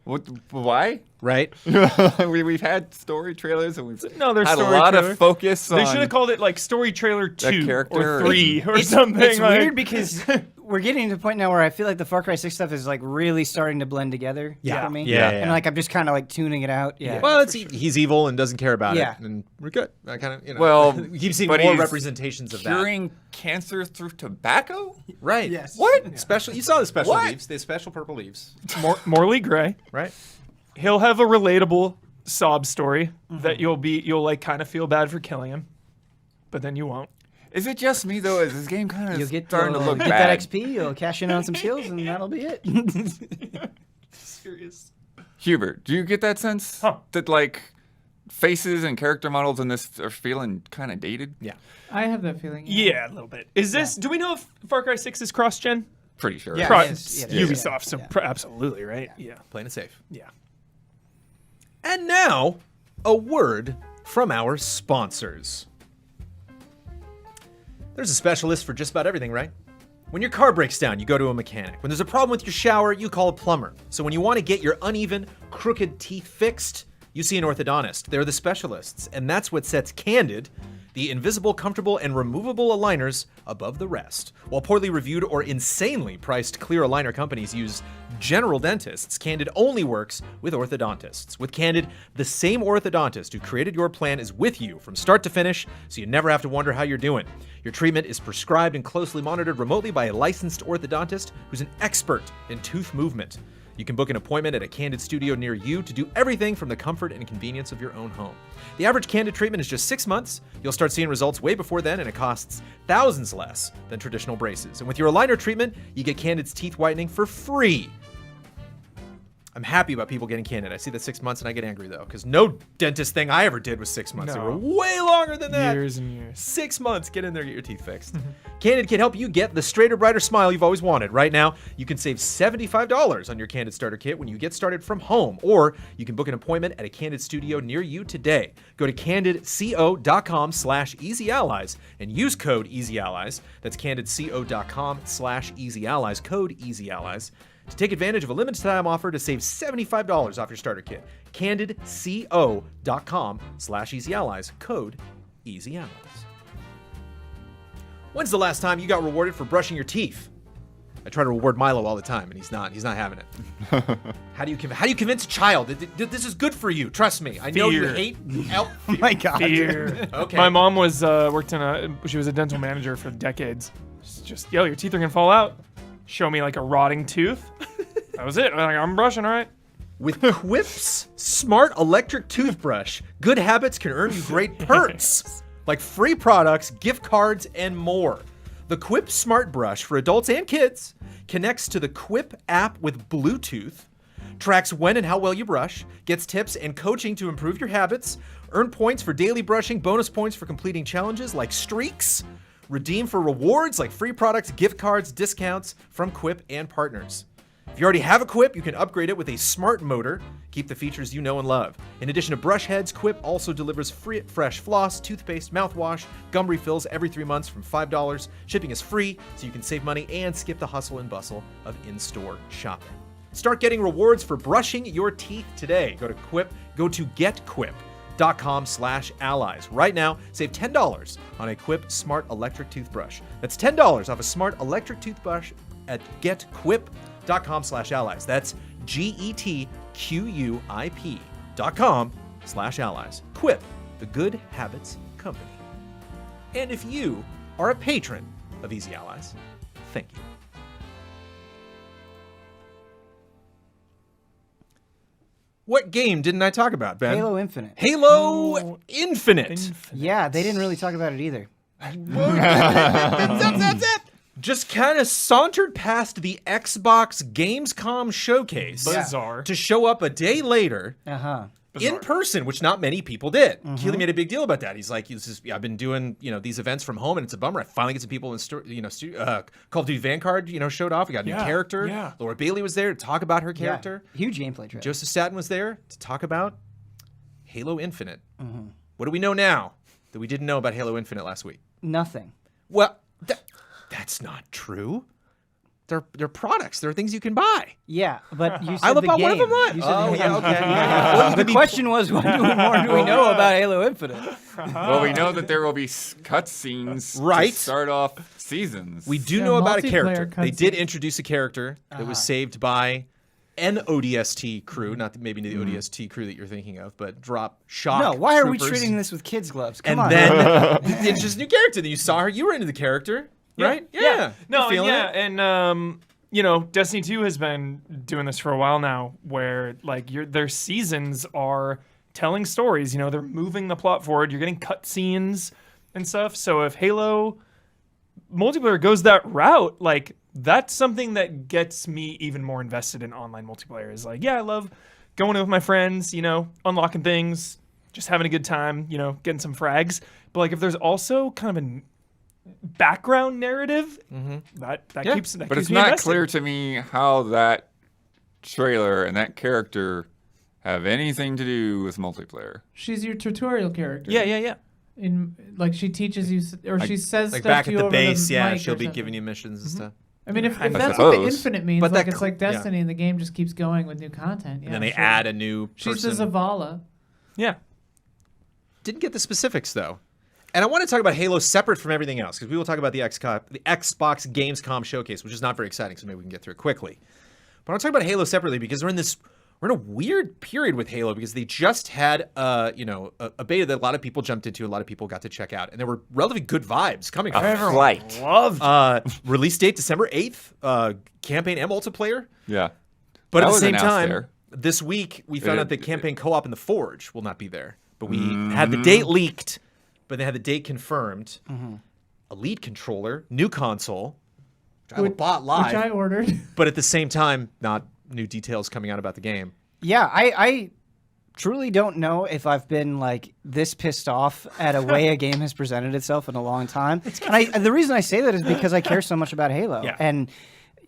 What? Why? Right? We've had story trailers and we've Another had a story lot trailer. of focus on. They should have called it like Story Trailer 2 character or or- 3 or It's, something. it's like, weird because we're getting to the point now where I feel like the Far Cry 6 stuff is like really starting to blend together Yeah. for me. Yeah, And yeah. like I'm just kind of like tuning it out. Yeah. Well, he's evil and doesn't care about Yeah. it, and we're good. I kind of, Well, we keep seeing but more he's representations of that. curing cancer through tobacco. Right? Yes. What? Special? You saw the special What? leaves? The special purple leaves, Morley Gray. right? He'll have a relatable sob story that you'll like kind of feel bad for killing him, but then you won't. Is it just me though? Is this game kind You'll of get starting to look get bad? that XP, you'll cash in on some skills, and that'll be it. Serious. Hubert, do you get that sense Huh. that like faces and character models in this are feeling kind of dated? Yeah. I have that feeling. Yeah, a little bit. Is this? Do we know if Far Cry 6 is cross-gen? Pretty sure. Yeah. Pro- it is. Yeah, it is. Ubisoft, so Yeah. absolutely, right? Yeah. Playing it safe. Yeah. And now, a word from our sponsors. There's a specialist for just about everything, right? When your car breaks down, you go to a mechanic. When there's a problem with your shower, you call a plumber. So when you want to get your uneven, crooked teeth fixed, you see an orthodontist. They're the specialists, and that's what sets Candid, the invisible, comfortable, and removable aligners, above the rest. While poorly reviewed or insanely priced clear aligner companies use general dentists, Candid only works with orthodontists. With Candid, the same orthodontist who created your plan is with you from start to finish, so you never have to wonder how you're doing. Your treatment is prescribed and closely monitored remotely by a licensed orthodontist who's an expert in tooth movement. You can book an appointment at a Candid studio near you to do everything from the comfort and convenience of your own home. The average Candid treatment is just 6 months. You'll start seeing results way before then, and it costs thousands less than traditional braces. And with your aligner treatment, you get Candid's teeth whitening for free. I'm happy about people getting Candid. I see that 6 months and I get angry though, because no dentist thing I ever did was 6 months. They No. were way longer than that. Years and years. 6 months, get in there, get your teeth fixed. Candid can help you get the straighter, brighter smile you've always wanted. Right now, you can save $75 on your Candid starter kit when you get started from home, or you can book an appointment at a Candid studio near you today. Go to candidco.com/easyallies and use code EasyAllies. That's candidco.com/easyallies, code EasyAllies, to take advantage of a limited time offer to save $75 off your starter kit. candidco.com/easyallies, code EasyAllies. When's the last time you got rewarded for brushing your teeth? I try to reward Milo all the time, and he's not having it. How do you convince a child that this is good for you? Trust me, I know you Fear. hate. Oh my god. Fear. Okay. My mom was she was a dental manager for decades. She's just, yo, your teeth are gonna fall out. Show me like a rotting tooth. That was it. I'm like, I'm brushing, all right. With Quip's smart electric toothbrush, good habits can earn you great perks, like free products, gift cards, and more. The Quip Smart Brush for adults and kids connects to the Quip app with Bluetooth, tracks when and how well you brush, gets tips and coaching to improve your habits, earn points for daily brushing, bonus points for completing challenges like streaks, redeem for rewards like free products, gift cards, discounts from Quip and partners. If you already have a Quip, you can upgrade it with a smart motor. Keep the features you know and love. In addition to brush heads, Quip also delivers fresh floss, toothpaste, mouthwash, gum refills every 3 months from $5. Shipping is free, so you can save money and skip the hustle and bustle of in-store shopping. Start getting rewards for brushing your teeth today. Go to getquip.com/allies. Right now, save $10 on a Quip Smart Electric Toothbrush. That's $10 off a smart electric toothbrush at getquip.com/allies. That's GETQUIP.com/allies. Quip, the good habits company. And if you are a patron of Easy Allies, thank you. What game didn't I talk about, Ben? Halo Infinite. Halo Infinite. Yeah, they didn't really talk about it either. Just kind of sauntered past the Xbox Gamescom showcase Bizarre. to show up a day later Uh-huh. in person, which not many people did. Keely made a big deal about that. He's like, I've been doing these events from home, and it's a bummer. I finally get some people in Call of Duty Vanguard showed off. We got a new character. Yeah. Laura Bailey was there to talk about her character. Yeah. Huge gameplay trailer. Joseph Staten was there to talk about Halo Infinite. What do we know now that we didn't know about Halo Infinite last week? Nothing. Well, that's not true. They're products. They're things you can buy. Yeah, but you said I the bought game. one of them. What? You said the game. Okay. The question was, what more do we know about Halo Infinite? Well, we know that there will be cutscenes Right. to start off seasons. We do Yeah, know about a multiplayer character. They did cutscenes. introduce a character that was saved by an ODST crew, not maybe the ODST crew that you're thinking of, but drop shock. No, why are we troopers. treating this with kids' gloves? Come And on. then it's just a new character. Then you saw her. You were into the character, right? Yeah. No, You're feeling it. and Destiny 2 has been doing this for a while now, where like their seasons are telling stories. They're moving the plot forward. You're getting cutscenes and stuff. So if Halo multiplayer goes that route, like that's something that gets me even more invested in online multiplayer. Is like, I love going in with my friends, unlocking things, just having a good time, getting some frags. But like if there's also kind of a background narrative, that keeps But keeps it's me not invested. clear to me how that trailer and that character have anything to do with multiplayer. She's your tutorial character. Yeah. In like she teaches you, or she says Like stuff back to at you the over base, the yeah, mic she'll or be something. giving you missions and stuff. I mean, if I that's what the suppose. Infinite means, But like that it's like Destiny, and the game just keeps going with new content. Yeah, And then they sure. add a new She's person. the Zavala. Yeah. Didn't get the specifics though. And I want to talk about Halo separate from everything else, because we will talk about the Xbox Gamescom showcase, which is not very exciting, so maybe we can get through it quickly. But I want to talk about Halo separately because we're in a weird period with Halo, because they just had a beta that a lot of people jumped into, a lot of people got to check out, and there were relatively good vibes coming from it. Flight. Release date December 8th, campaign and multiplayer. Yeah. But That at the was same announced time, there. this week we found out that campaign co-op in the Forge will not be there. But we Mm-hmm. had the date leaked, but they had the date confirmed. Elite controller, new console, which I bought live, which I ordered. but at the same time, not new details coming out about the game. Yeah, I truly don't know if I've been like this pissed off at a way a game has presented itself in a long time. And the reason I say that is because I care so much about Halo. Yeah. And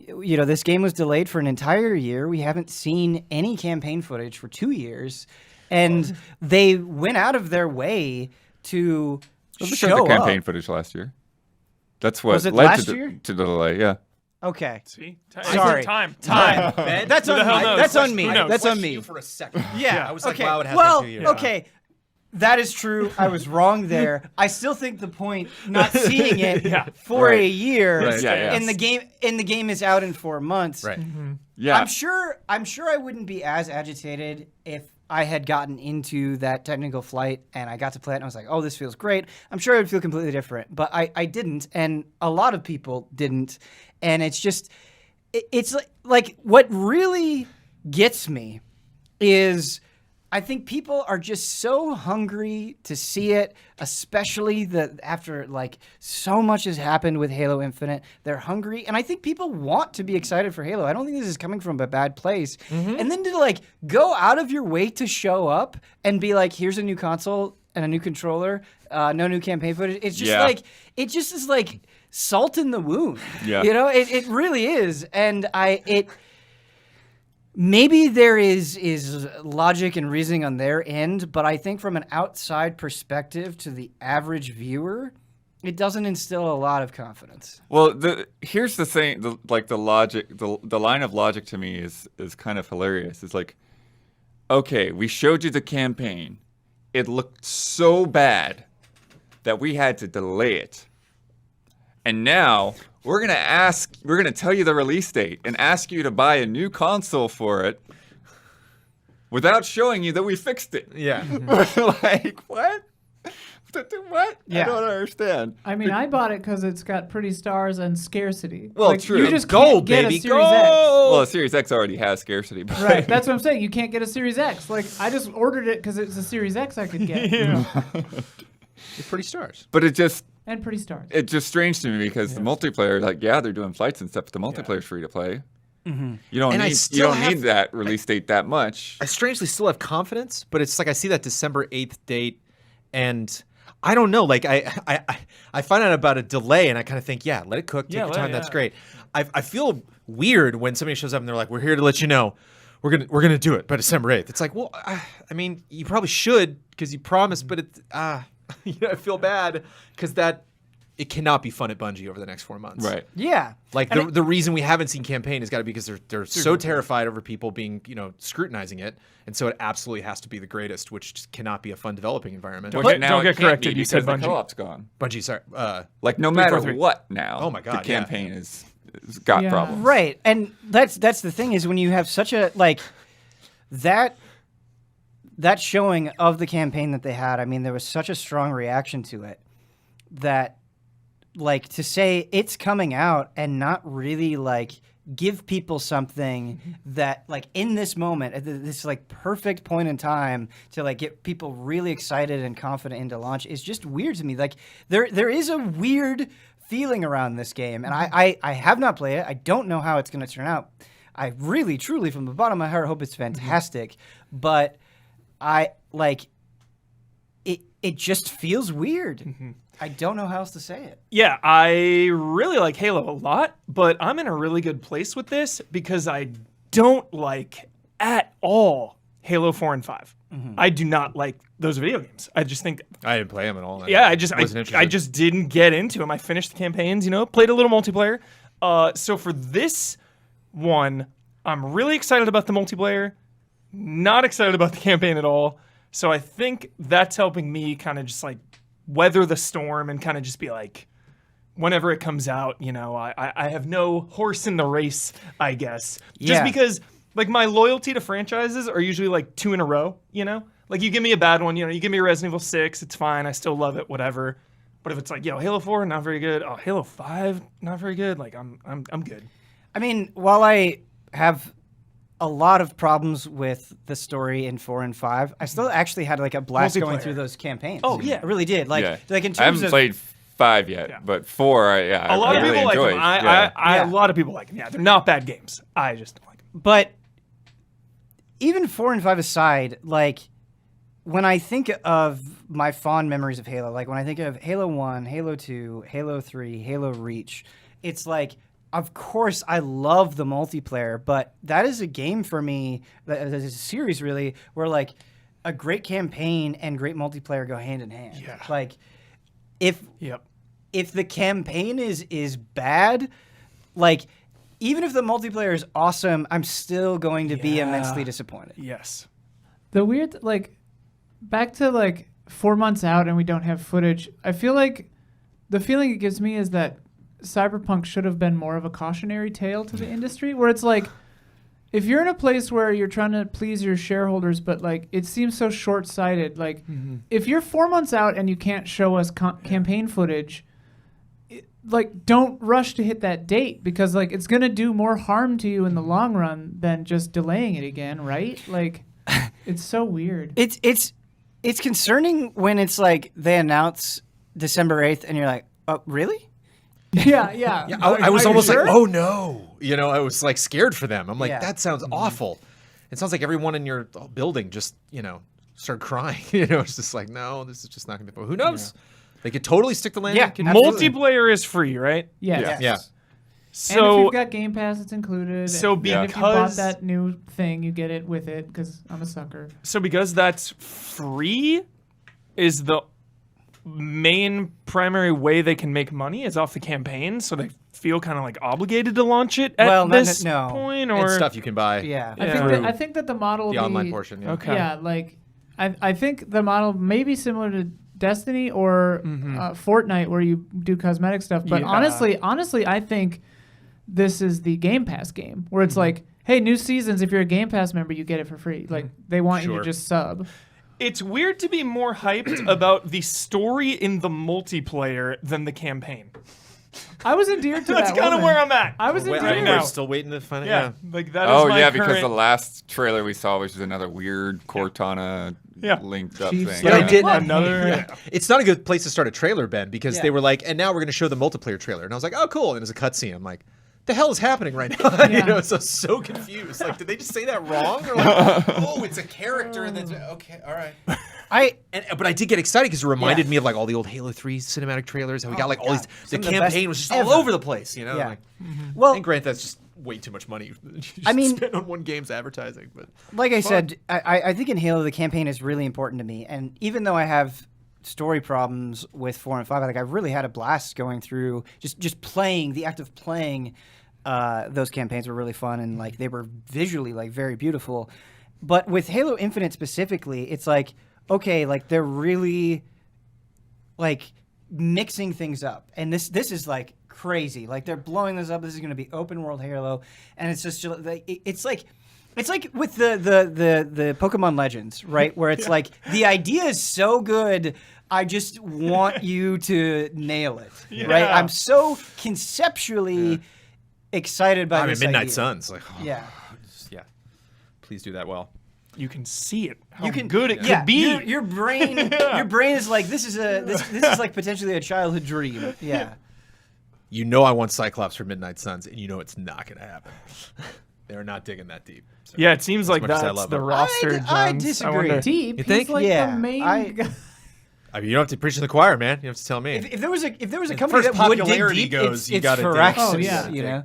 this game was delayed for an entire year. We haven't seen any campaign footage for 2 years, and they went out of their way to They show showed the campaign up. footage last year. That's what Was it led last to year? the delay. Yeah. Okay. See? Sorry. Time. Man, That's on the hell me. knows? That's on me. Who knows? That's on questioned me. you for a second. Yeah. I was like, okay. wow, it has well, been 2 years. okay. That is true. I was wrong there. I still think the point not seeing it for Right. a year Right. Yeah. and the game is out in 4 months. Right. Yeah. I'm sure I wouldn't be as agitated if I had gotten into that technical flight and I got to play it and I was like, oh, this feels great. I'm sure it would feel completely different, but I didn't, and a lot of people didn't, and it's just it's like what really gets me is I think people are just so hungry to see it, especially after like so much has happened with Halo Infinite. They're hungry, and I think people want to be excited for Halo. I don't think this is coming from a bad place. And then to like go out of your way to show up and be like, here's a new console and a new controller, no new campaign footage. It's just like it just is like salt in the wound. Yeah. It really is, and maybe there is logic and reasoning on their end, but I think from an outside perspective to the average viewer, it doesn't instill a lot of confidence. Well, here's the thing: the logic, the line of logic to me is kind of hilarious. It's like, okay, we showed you the campaign. It looked so bad that we had to delay it, and now we're gonna tell you the release date and ask you to buy a new console for it without showing you that we fixed it. Yeah. Like what? What? Yeah. I don't understand. I mean, I bought it because it's got pretty stars and scarcity. Well, like, true. You just Gold, can't get baby, a Series X. Well, the Series X already has scarcity. But Right, that's what I'm saying. You can't get a Series X. Like, I just ordered it because it's a Series X I could get. You're pretty stars. But it's just And pretty stars. strange to me because the multiplayer, like, yeah, they're doing flights and stuff, but the multiplayer's free to play. You don't And I need still have- that release date that much. I strangely still have confidence, but it's like I see that December 8th date, and I don't know. Like I find out about a delay, and I kind of think, yeah, let it cook, take your time. That's great. I feel weird when somebody shows up and they're like, "We're here to let you know, we're gonna do it by December 8th." It's like, well, I mean, you probably should because you promised, but I feel bad because it cannot be fun at Bungie over the next 4 months. Right. Yeah. Like the reason we haven't seen campaign has got to be because they're so terrified over people being scrutinizing it, and so it absolutely has to be the greatest, which just cannot be a fun developing environment. Don't Now get it can't corrected, be you said because the Bungie. co-op's gone. Bungie, sorry. Like no matter 343. what now. Oh my God, the campaign is got Yeah. problems. Right. And that's the thing is when you have such a that showing of the campaign that they had, I mean, there was such a strong reaction to it that to say it's coming out and not really give people something that in this moment at this perfect point in time to get people really excited and confident into launch is just weird to me. There is a weird feeling around this game, and I have not played it. I don't know how it's going to turn out. I really truly from the bottom of my heart hope it's fantastic, but it just feels weird. I don't know how else to say it. Yeah, I really like Halo a lot, but I'm in a really good place with this because I don't like at all Halo 4 and 5. I do not like those video games. I just think I didn't play them at all. yeah, wasn't interested. I just didn't get into them. I finished the campaigns, played a little multiplayer. So for this one, I'm really excited about the multiplayer, not excited about the campaign at all. So I think that's helping me kind of just weather the storm and kind of just be whenever it comes out, I have no horse in the race, I guess. Just Yeah. because my loyalty to franchises are usually 2 in a row, you give me a bad one, you give me a Resident Evil 6, it's fine, I still love it, whatever. But if it's Halo 4, not very good. Oh, Halo 5, not very good. I'm good. I mean, while I have a lot of problems with the story in 4 and 5, I still actually had a blast going Multiplayer. through those campaigns. Oh, yeah. I really did. Yeah. In terms I haven't of played 5 yet, Yeah. but 4, A lot I of really people like enjoyed. them. Yeah. A lot of people like them. Yeah, they're not bad games. I just don't like them. But even 4 and 5 aside, when I think of my fond memories of Halo, when I think of Halo 1, Halo 2, Halo 3, Halo Reach, it's of course I love the multiplayer, but that is a game for me, that is a series really, where a great campaign and great multiplayer go hand in hand. Yeah. If the campaign is bad, even if the multiplayer is awesome, I'm still going to be immensely disappointed. Yes. The weird, back to 4 months out and we don't have footage. I feel the feeling it gives me is that Cyberpunk should have been more of a cautionary tale to the industry, where it's if you're in a place where you're trying to please your shareholders, but it seems so short-sighted. If you're 4 months out and you can't show us campaign footage, don't rush to hit that date because it's gonna do more harm to you in the long run than just delaying it again, right? It's so weird. It's concerning when it's they announce December 8th and you're like, oh, really? Yeah. I was Are you almost sure? oh no. I was scared for them. I'm Yeah. that sounds awful. It sounds like everyone in your building just, started crying. It's just no, this is just not going to be fun. Who knows? They could totally stick the landing. Yeah, Could- absolutely. Multiplayer is free, right? Yeah. Yeah. Yeah. And if So you've got Game Pass, it's included. So And if you bought because- that new thing, you get it with it because I'm a sucker. So because that's free, is the main primary way they can make money is off the campaign, so they feel kind of obligated to launch it at Well, this no. point, And or stuff you can buy. Yeah. I think that the model The will online be, portion. Yeah. Okay. Yeah, I think the model may be similar to Destiny or Fortnite, where you do cosmetic stuff. But Yeah. honestly, I think this is the Game Pass game, where it's hey, new seasons. If you're a Game Pass member, you get it for free. They want you Sure. to just sub. It's weird to be more hyped about the story in the multiplayer than the campaign. I was endeared to That's that. kind of woman. where I'm at. I was Wait, endeared. right we're now. still waiting to find it. Yeah, that is Oh my yeah, current... because the last trailer we saw was just another weird Cortana Yeah. linked up Chiefs. thing. But I Yeah. did Another- Yeah. It's not a good place to start a trailer, Ben, because Yeah. they were and now we're going to show the multiplayer trailer, and I was like, oh, cool, and it's a cutscene. I'm like, the hell is happening right now? You know, so confused. Like, did they just say that wrong? Or like, oh, it's a character that's okay. All right. But I did get excited because it reminded me of like all the old Halo 3 cinematic trailers. How we got like all these. The campaign was just all over the place. You know. Yeah. Like, Well, and granted, that's just way too much money. I mean, spend on one game's advertising. But like I said, I think in Halo the campaign is really important to me, and even though I have story problems with 4 and 5, like I really had a blast going through just playing. The act of playing those campaigns were really fun, and like they were visually like very beautiful. But with Halo Infinite specifically, it's like, okay, like they're really like mixing things up, and this is like crazy. Like they're blowing this up. This is going to be open world Halo, and it's just like it's like with the Pokemon Legends, right? Where it's like the idea is so good, I just want you to nail it, right? I'm so conceptually excited by this Midnight idea. Suns, like Yeah. Please do that well. You can see it. How You can good it could be. Your brain is like this is like potentially a childhood dream. Yeah. You know I want Cyclops for Midnight Suns, and you know it's not going to happen. They're not digging that deep. So, Yeah, it seems like much as I that's love the him. roster. I Jones. disagree. wonder- Deep. You think? He's like Yeah, the main I- guy. I mean, you don't have to preach to the choir, man. You have to tell me. If there was a As company far as that would dig popularity deep, goes, you it's gotta dig. Firaxis, Oh, yeah. you know.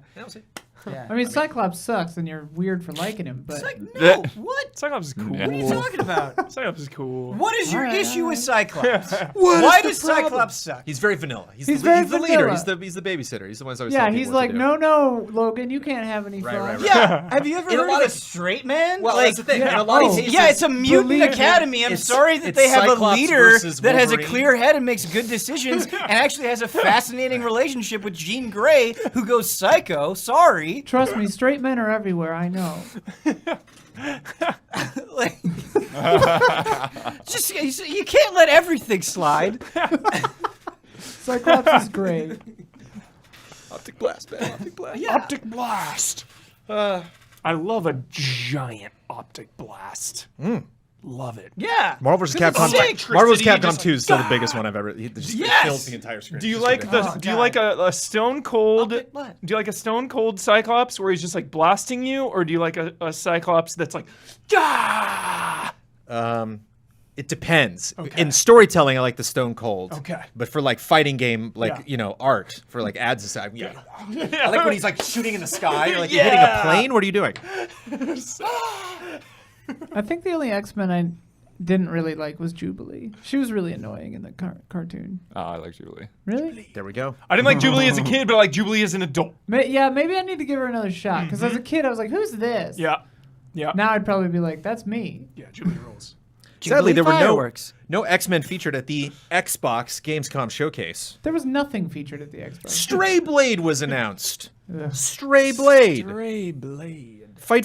Yeah. I mean, Cyclops sucks, and you're weird for liking him, but It's like, no, what? Cyclops is cool. Yeah. What are you talking about? Cyclops is cool. What is your issue with Cyclops? What Why is the does problem? Cyclops suck? He's very vanilla. He's very the leader. vanilla. He's the babysitter. He's the one who's always yeah, telling he's people what like, to do. no, Logan, you can't have any Right, fun. right, right. Yeah, have you ever In a heard lot of a of- straight man? Well, like, that's the thing. yeah. In a lot Oh, of cases, yeah, it's a mutant believe him. academy. I'm It's- sorry that it's they have a Cyclops leader versus that has a Wolverine. clear head and makes good decisions and actually has a fascinating relationship with Jean Grey, who goes psycho. Sorry. Trust me, straight men are everywhere. I know. Like, just you can't let everything slide. Cyclops is great. Optic blast, man. Optic blast. Optic blast. I love a giant optic blast. Love it. Yeah. Marvel vs. 'Cause it's Capcom. sick. Marvel vs. Electricity Capcom just 2 is still the biggest one I've ever. It just Yes! fills the entire screen. Do you It's like just the? ridiculous. Do you like a stone cold? Optic what? Do you like a stone cold Cyclops where he's just like blasting you, or do you like a Cyclops that's like, ah? It depends. Okay. In storytelling, I like the Stone Cold. Okay. But for like fighting game, like Yeah. art for like ads aside, yeah. I like when he's like shooting in the sky, or like you're hitting Yeah. a plane. What are you doing? I think the only X-Men I didn't really like was Jubilee. She was really annoying in the cartoon. Oh, I like Jubilee. Really? There we go. I didn't like Jubilee as a kid, but I like Jubilee as an adult. Yeah, maybe I need to give her another shot. Because as a kid, I was like, who's this? Yeah. Yeah. Now I'd probably be like, that's me. Yeah, Jubilee rules. Sadly, there were Fireworks. no X-Men featured at the Xbox Gamescom showcase. There was nothing featured at the Xbox. Stray Blade was announced. Ugh. Stray Blade. Stray Blade. Fight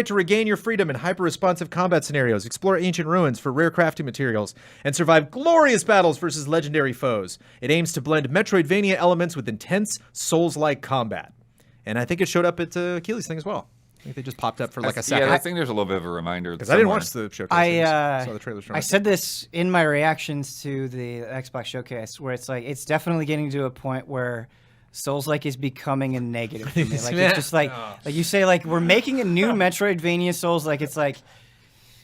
to regain your freedom in hyper-responsive combat scenarios, explore ancient ruins for rare crafting materials, and survive glorious battles versus legendary foes. It aims to blend Metroidvania elements with intense Souls-like combat. And I think it showed up at Keely's thing as well. I think they just popped up for like a second. Yeah, I think there's a little bit of a reminder. Because I didn't watch the showcase. I saw the trailers from I it. said this in my reactions to the Xbox showcase, where it's like it's definitely getting to a point where Souls-like is becoming a negative for me. Like it's just like you say, like we're making a new Metroidvania Souls-like. It's like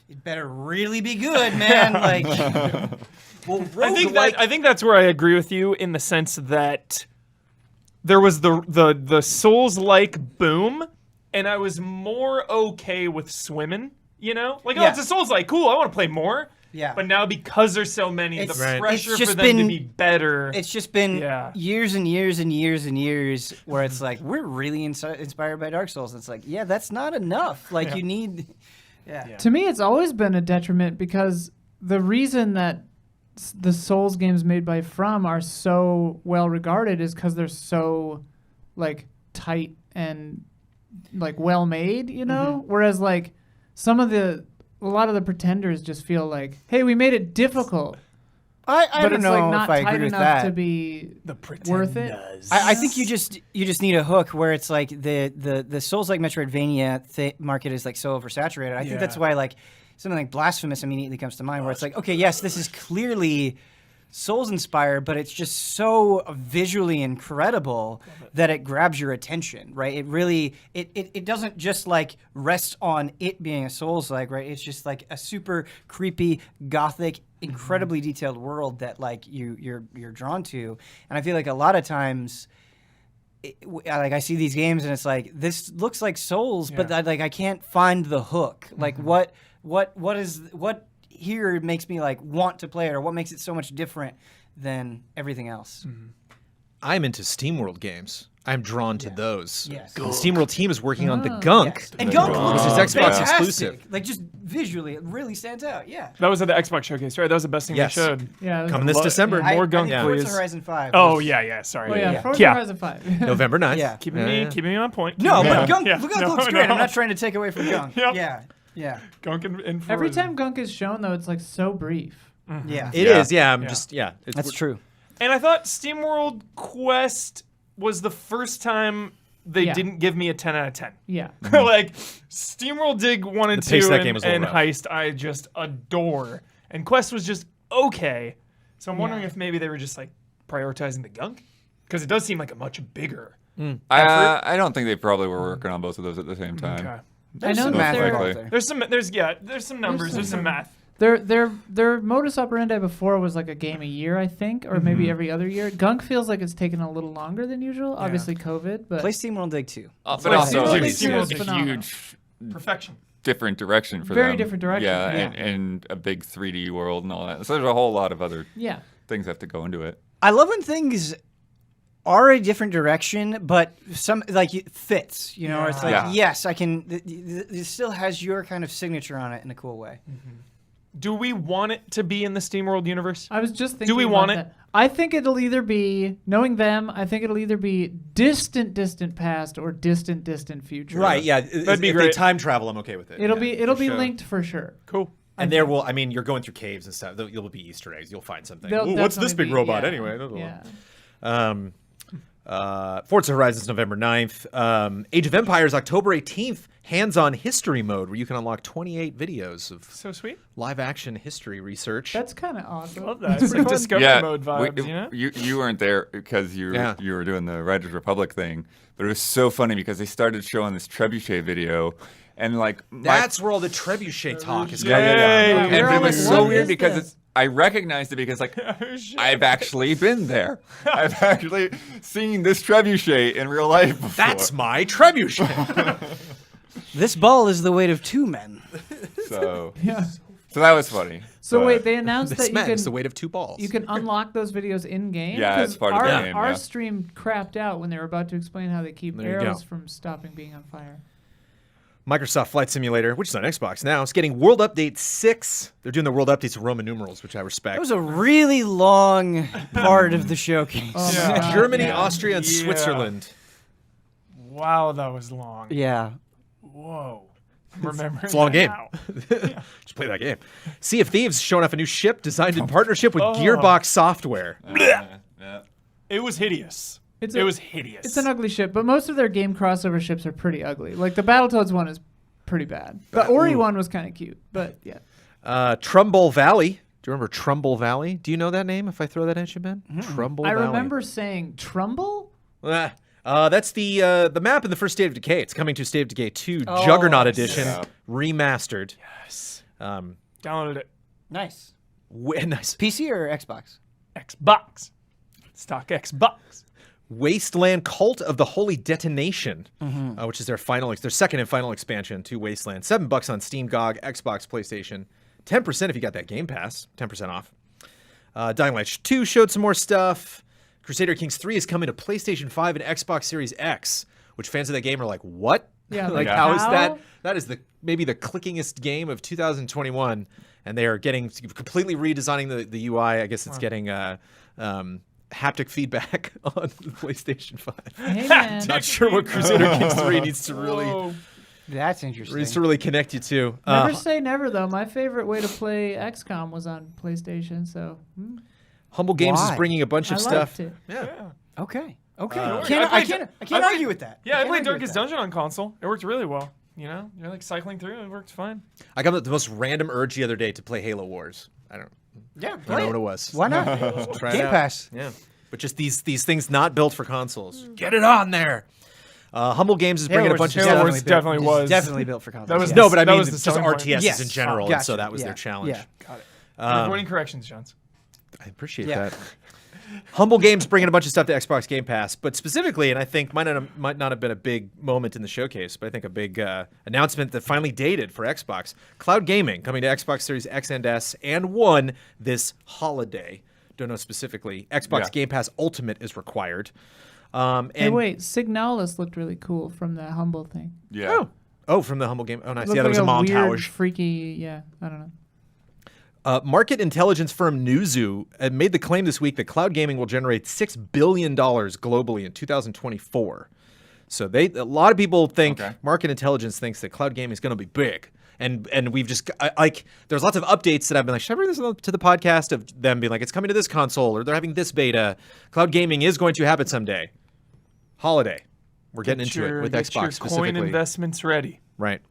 it better really be good, man. Like, well, I think that's where I agree with you in the sense that there was the Souls-like boom, and I was more okay with swimming. You know, like oh, Yeah. it's a Souls-like, cool. I want to play more. Yeah. But now because there's so many, It's- the Right. pressure it's for just them to been- be better. it's just been Yeah. years and years and years and years where it's like we're really inspired by Dark Souls. It's like, yeah, that's not enough. Like you need, yeah. To me, it's always been a detriment because the reason that the Souls games made by From are so well regarded is because they're so like tight and like well made, you know? Whereas like a lot of the pretenders just feel like, hey, we made it difficult. I But don't it's know like not if I tight agree with enough that. to be the worth it. I think you just need a hook where it's like the Souls-like Metroidvania market is like so oversaturated. I think that's why like something like Blasphemous immediately comes to mind, where it's like, okay, yes, this is clearly Souls-inspired, but it's just so visually incredible that it grabs your attention, right? It really, it doesn't just like rest on it being a Souls-like, right? It's just like a super creepy, gothic, incredibly detailed world that like you're drawn to. And I feel like a lot of times, like I see these games and it's like, this looks like Souls, but I can't find the hook. Like what here makes me like want to play it, or what makes it so much different than everything else. I'm into SteamWorld games. I'm drawn to those. Yes. The SteamWorld team is working on the Gunk. Yes. And Gunk looks Which is Xbox fantastic. exclusive. Like just visually, it really stands out. Yeah. That was at the Xbox showcase, right? That was the best thing Yes. they showed. Yeah. Coming this December. More Gunk, I think Forza please. Horizon 5. Oh was- yeah. Sorry. Oh yeah, Yeah. Forza Yeah. Horizon 5. November 9th. Yeah. Keeping me on point. No, Yeah. but Gunk, Yeah. Gunk No, looks great. no. I'm not trying to take away from Gunk. Yep. Yeah. Yeah. Gunk and Every Forza. time Gunk is shown, though, it's like so brief. Yeah. It Yeah. is. Yeah. I'm Yeah. just. Yeah. That's true. And I thought SteamWorld Quest was the first time they Yeah. didn't give me a 10 out of 10. Yeah. Like Steamworld Dig 1 and The pace 2 of that and, game was a little and rough. Heist I just adore. And Quest was just okay. So I'm wondering if maybe they were just like prioritizing the Gunk, because it does seem like a much bigger. I don't think they probably were working on both of those at the same time. Okay. There's know some that math they're- involved there. There's some numbers, there's some math. Their modus operandi before was like a game a year, I think, or maybe every other year. Gunk feels like it's taken a little longer than usual. Obviously, COVID, but Play SteamWorld Dig 2. But like also, SteamWorld it's Dig a is phenomenal. huge Perfection. different direction for Very them. different direction, Yeah, yeah. And a big 3D world and all that. So there's a whole lot of other yeah. things that have to go into it. I love when things are a different direction, but some like it fits. You know, it's like Yeah. yes, I can. It still has your kind of signature on it in a cool way. Do we want it to be in the SteamWorld universe? I was just thinking. we about want it? that. I think it'll either be, knowing them, I think it'll either be distant past or distant future. Right. Yeah. That'd be if great. They time travel, I'm okay with it. It'll be for sure. linked for sure. Cool. And there will. I mean, you're going through caves and stuff. There'll be Easter eggs. You'll find something. They'll Ooh, what's this definitely big be- robot yeah. anyway? Yeah. Forza Horizon's November 9th. Age of Empires October 18th. Hands-on history mode, where you can unlock 28 videos of So sweet. live-action history research. That's kind of awesome. Love that. It's like Discovery Mode vibes, you know? you weren't there because you were doing the Riders Republic thing, but it was so funny because they started showing this trebuchet video, and like That's where all the trebuchet talk is Yeah, coming yeah, yeah. from. We're and all it was like, so what weird is because this? it's. I recognized it because like I've actually been there. I've actually seen this trebuchet in real life before. That's my trebuchet. This ball is the weight of 2 men. so. Yeah. So that was funny. So but- wait, they announced This that man you is the can weight of 2 balls. you can unlock those videos in game. Yeah, it's part of the game, Our yeah. stream crapped out when they were about to explain how they keep There you arrows go. from stopping being on fire. Microsoft Flight Simulator, which is on Xbox now, is getting World Update 6. They're doing the World Updates with Roman numerals, which I respect. That was a really long part of the showcase. Oh Yeah. my God, Germany, yeah. Austria, and Yeah. Switzerland. Wow, that was long. Yeah. Whoa. Remember It's a long game. now. Just play that game. Sea of Thieves showing off a new ship designed in partnership with Oh. Gearbox Software. yeah. It was hideous. It's It a- was hideous. It's an ugly ship, but most of their game crossover ships are pretty ugly. Like the Battletoads one is pretty bad. The Ori one was kind of cute, but yeah. Trumbull Valley. Do you remember Trumbull Valley? Do you know that name if I throw that at you, Ben? Trumbull I Valley. remember saying Trumbull. That's the map in the first State of Decay. It's coming to State of Decay 2 Juggernaut Edition, Yeah. remastered. Yes. Um, Downloaded it. Nice. nice. PC or Xbox? Xbox. Stock Xbox. Wasteland Cult of the Holy Detonation, which is their second and final expansion to Wasteland. $7 on Steam, GOG, Xbox, PlayStation. 10% if you got that Game Pass. 10% off. Dying Light 2 showed some more stuff. Crusader Kings 3 is coming to PlayStation 5 and Xbox Series X, which fans of that game are like, what? Yeah, like, like, how is how? that? That is maybe the clickingest game of 2021, and they are completely redesigning the UI. I guess it's getting haptic feedback on the PlayStation 5. Hey man. Not sure what Crusader Kings 3 needs to Whoa. That's interesting. really connect you to. Never say never though. My favorite way to play XCOM was on PlayStation, so Humble Games is Why? bringing a bunch I of stuff. liked it. Yeah. Okay. Okay. I I played- can't I played- argue with that. Yeah, I can't played argue with Darkest that. Dungeon on console. It worked really well. You know, you're like cycling through. It worked fine. I got the most random urge the other day to play Halo Wars. I don't Yeah, know what it was. Why not? Try it Game out. Pass. Yeah, but just these things not built for consoles. Get it on there. Humble Games is bringing a bunch of Halo stuff. Wars definitely was. Definitely built for consoles. That was yes. No, but I That mean was the just selling point. RTSs Yes. in general, Oh, and so gotcha. that was their Yeah. challenge. Yeah. Got it. Avoiding corrections, Johns. I appreciate Yeah. that. Humble Games bringing a bunch of stuff to Xbox Game Pass, but specifically, and I think might not have been a big moment in the showcase, but I think a big announcement that finally dated for Xbox. Cloud gaming coming to Xbox Series X and S and One this holiday. Don't know specifically. Xbox Yeah. Game Pass Ultimate is required. And Hey, wait, Signalis looked really cool from the Humble thing. Yeah. Oh, from the Humble Game. Oh, nice. Looked Yeah, there was like a weird, montage. freaky, yeah, I don't know. Market intelligence firm Newzoo made the claim this week that cloud gaming will generate $6 billion globally in 2024. So a lot of people think, Okay. market intelligence thinks that cloud gaming is going to be big. And we've just, there's lots of updates that I've been like, should I bring this to the podcast of them being like, it's coming to this console or they're having this beta. Cloud gaming is going to happen someday. Holiday. We're getting into it with Get Xbox your coin specifically. investments ready. Right.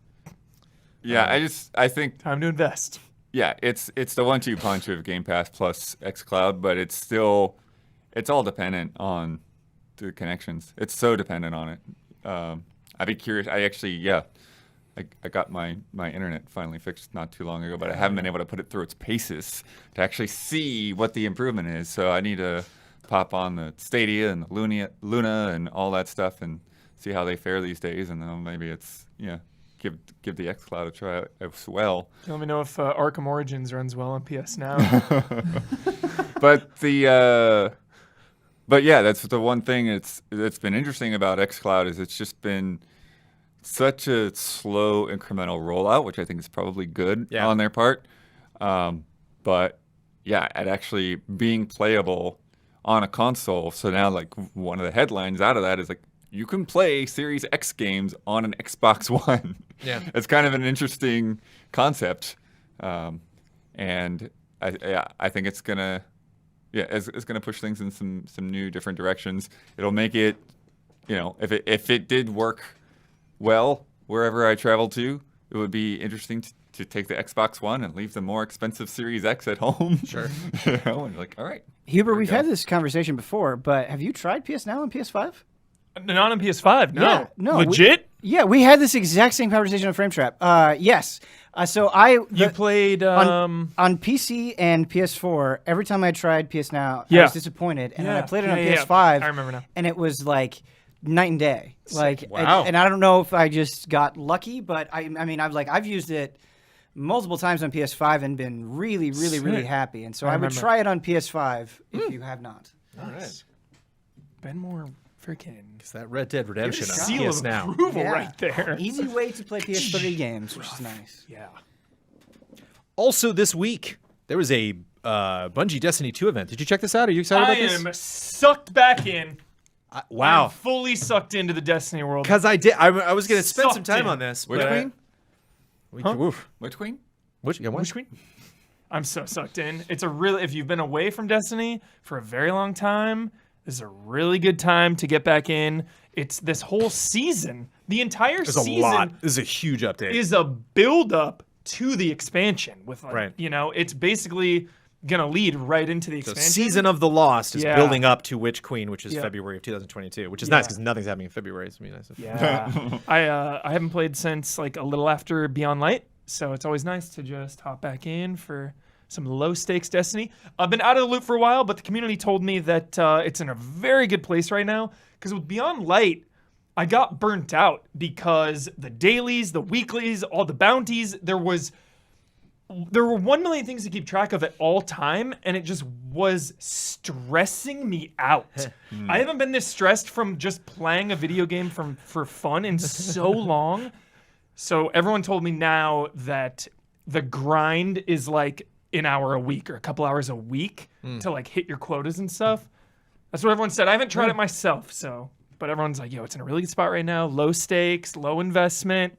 Yeah, I think Time to invest. yeah, it's the 1-2 punch of Game Pass plus xCloud, but it's all dependent on the connections. It's so dependent on it. I'd be curious. I got my internet finally fixed not too long ago, but I haven't been able to put it through its paces to actually see what the improvement is. So I need to pop on the Stadia and the Luna and all that stuff and see how they fare these days, and then maybe it's give the xCloud a try as well. Let me know if Arkham Origins runs well on PS Now. But yeah, that's the one thing that's been interesting about xCloud is it's just been such a slow incremental rollout, which I think is probably good on their part. But yeah, at actually being playable on a console. So now like one of the headlines out of that is like you can play Series X games on an Xbox One. Yeah. It's kind of an interesting concept. And I think it's gonna it's gonna push things in some new different directions. It'll make it, if it did work well wherever I travel to, it would be interesting to take the Xbox One and leave the more expensive Series X at home. Sure. And like, all right. Huber, There we we've go. had this conversation before, but have you tried PS Now and PS5? Not on PS5. No. Yeah, no, Legit? Yeah, we had this exact same conversation on Frame Trap. Yes. You played on PC and PS4. Every time I tried PS Now, I Yeah. was disappointed, and then I played it on Yeah. PS5. I remember now. And it was like night and day. Like, Wow. and I don't know if I just got lucky, but I mean, I've used it multiple times on PS5 and been really, really, really Sick. happy. And so I I would remember. try it on PS5 if you have not. All right. Ben Moore freaking It's that Red Dead Redemption on seal PS of Now. approval Yeah. right there. Easy way to play PS3 games, which is nice. Yeah. Also this week, there was a Bungie Destiny 2 event. Did you check this out? Are you excited I about this? am sucked back in. Wow. I'm fully sucked into the Destiny world. Because I was going to spend some Sucked time in. on this. Which but queen? Which queen? Which queen? Which queen? I'm so sucked in. It's a really, if you've been away from Destiny for a very long time, this is a really good time to get back in. It's this whole season. The entire There's a season lot. This is a huge update. is a build up to the expansion with like, Right. it's basically going to lead right into the So expansion. Season of the Lost is Yeah. building up to Witch Queen, which is Yeah. February of 2022, which is nice Yeah. because nothing's happening in February. It's gonna be nice. Yeah. I haven't played since like a little after Beyond Light, so it's always nice to just hop back in for some low stakes Destiny. I've been out of the loop for a while, but the community told me that it's in a very good place right now because with Beyond Light, I got burnt out because the dailies, the weeklies, all the bounties, there were 1 million things to keep track of at all time, and it just was stressing me out. I haven't been this stressed from just playing a video game for fun in so long. So everyone told me now that the grind is like an hour a week or a couple hours a week to like hit your quotas and stuff. That's what everyone said. I haven't tried it myself, but everyone's like, yo, it's in a really good spot right now. Low stakes, low investment.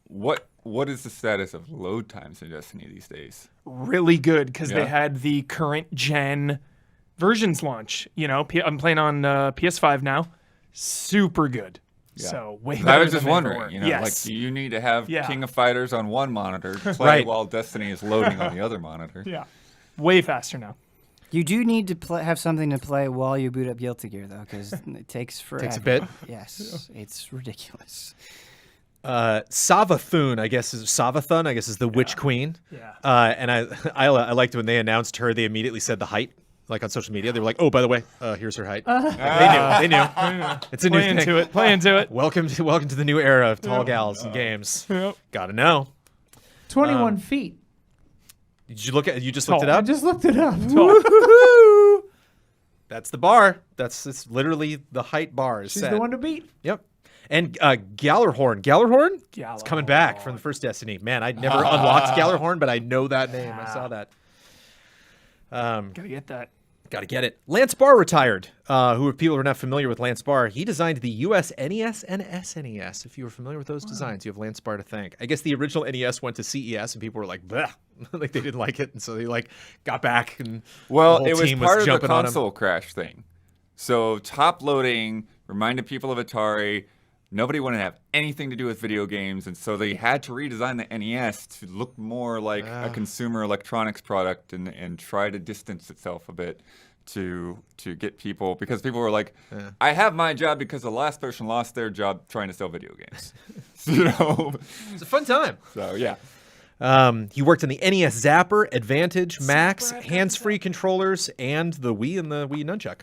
What is the status of load times in Destiny these days? Really good because they Yeah. had the current gen versions launch. I'm playing on PS5 now. Super good. Yeah. So way I better was just than they wondering, were. like, Yes. do you need to have Yeah. King of Fighters on one monitor to play Right. while Destiny is loading on the other monitor? Yeah. Way faster now. You do need to have something to play while you boot up Guilty Gear, though, because it takes forever. Takes a bit. Yes, it's ridiculous. Savathun, I guess is the Witch Queen. Yeah. And I liked when they announced her, they immediately said the height, like on social media. They were like, oh, by the way, here's her height. They knew. It's a new thing. Play into it. Welcome to the new era of tall gals in games. Yep. Gotta know. 21 feet. Did you look at? You just looked it I up. just looked it up. Woo-hoo-hoo. That's the bar. It's literally the height bar is She's set. the one to beat. Yep. And Gallarhorn. It's coming back from the first Destiny. Man, I never unlocked Gallarhorn, but I know that name. I saw that. Gotta get that. Gotta get it. Lance Barr retired. Who, if people are not familiar with Lance Barr, he designed the US NES and SNES. If you were familiar with those designs, you have Lance Barr to thank. I guess the original NES went to CES, and people were like, bleh. Like they didn't like it, and so they like got back, and Well, the whole it was team part of the jumping on him. console crash thing. So top loading reminded people of Atari. Nobody wanted to have anything to do with video games, and so they had to redesign the NES to look more like a consumer electronics product and try to distance itself a bit to get people, because people were like, I have my job because the last person lost their job trying to sell video games. It's a fun time. So yeah. He worked on the NES Zapper, Advantage, Max, hands-free controllers, and the Wii and the Wii Nunchuck.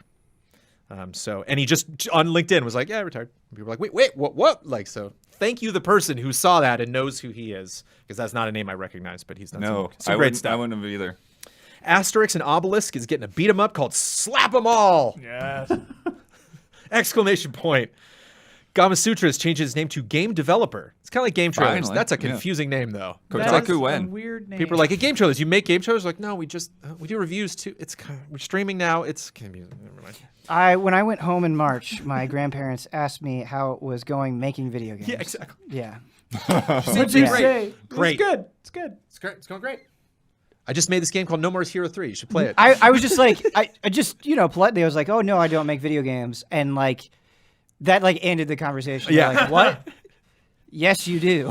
And he just on LinkedIn was like, yeah, retired. And people were like, wait, what? Like, so thank you, the person who saw that and knows who he is, because that's not a name I recognize, but he's done some great stuff. I wouldn't have either. Asterix and Obelisk is getting a beat 'em up called Slap 'em All! Yes. Exclamation point. Gamasutra has changed his name to Game Developer. It's kind of like Game Trailers. Finally, That's a yeah. confusing name, though. That Kotaku is when? A weird name. People are like, hey, Game Trailers, you make Game Trailers? Like, no, we just, we do reviews too. It's kind of, we're streaming now. It's confusing. Never mind. When I went home in March, my grandparents asked me how it was going making video games. Yeah, exactly. Yeah. What'd you Yeah. say? Great. It's good. It's good. It's great. It's going great. I just made this game called No More's Hero 3. You should play it. I was just like, I just, politely, I was like, oh, no, I don't make video games. And, like, that, like, ended the conversation. Yeah. Like, what? Yes, you do.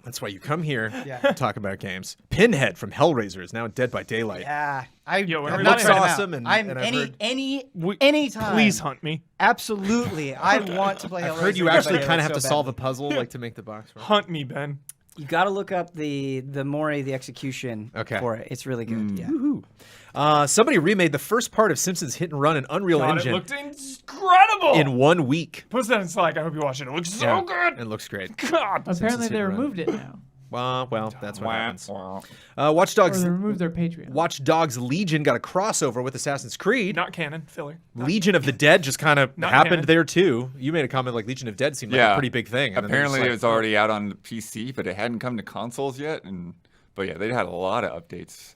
That's why you come here Yeah. to talk about games. Pinhead from Hellraiser is now in Dead by Daylight. Yeah. Yo, I'm it not looks trying to awesome, out. and I've heard- anytime. Please hunt me. Absolutely. I want to play Hellraiser. I've heard you Dead by actually Daylight kind of have so to solve a badly. puzzle, like to make the box work. Hunt me, Ben. You got to look up the Mori, the execution Okay. for it. It's really good. Yeah. Somebody remade the first part of Simpsons Hit and Run in Unreal God, it Engine looked incredible. in 1 week. Post that in Slack. I hope you watch it. It looks so Yeah, good. It looks great. God. Apparently Hit they and Run. removed it now. Well, that's what happens. Wow. Watch Or Dogs. they removed their Patreon. Watch Dogs Legion got a crossover with Assassin's Creed. Not canon. Filler. Legion of the Dead just kind of Not happened canon. there too. You made a comment like Legion of Dead seemed like a Yeah. pretty big thing. and then they're Apparently, just it like, was already out on the PC, but it hadn't come to consoles yet. But yeah, they had a lot of updates.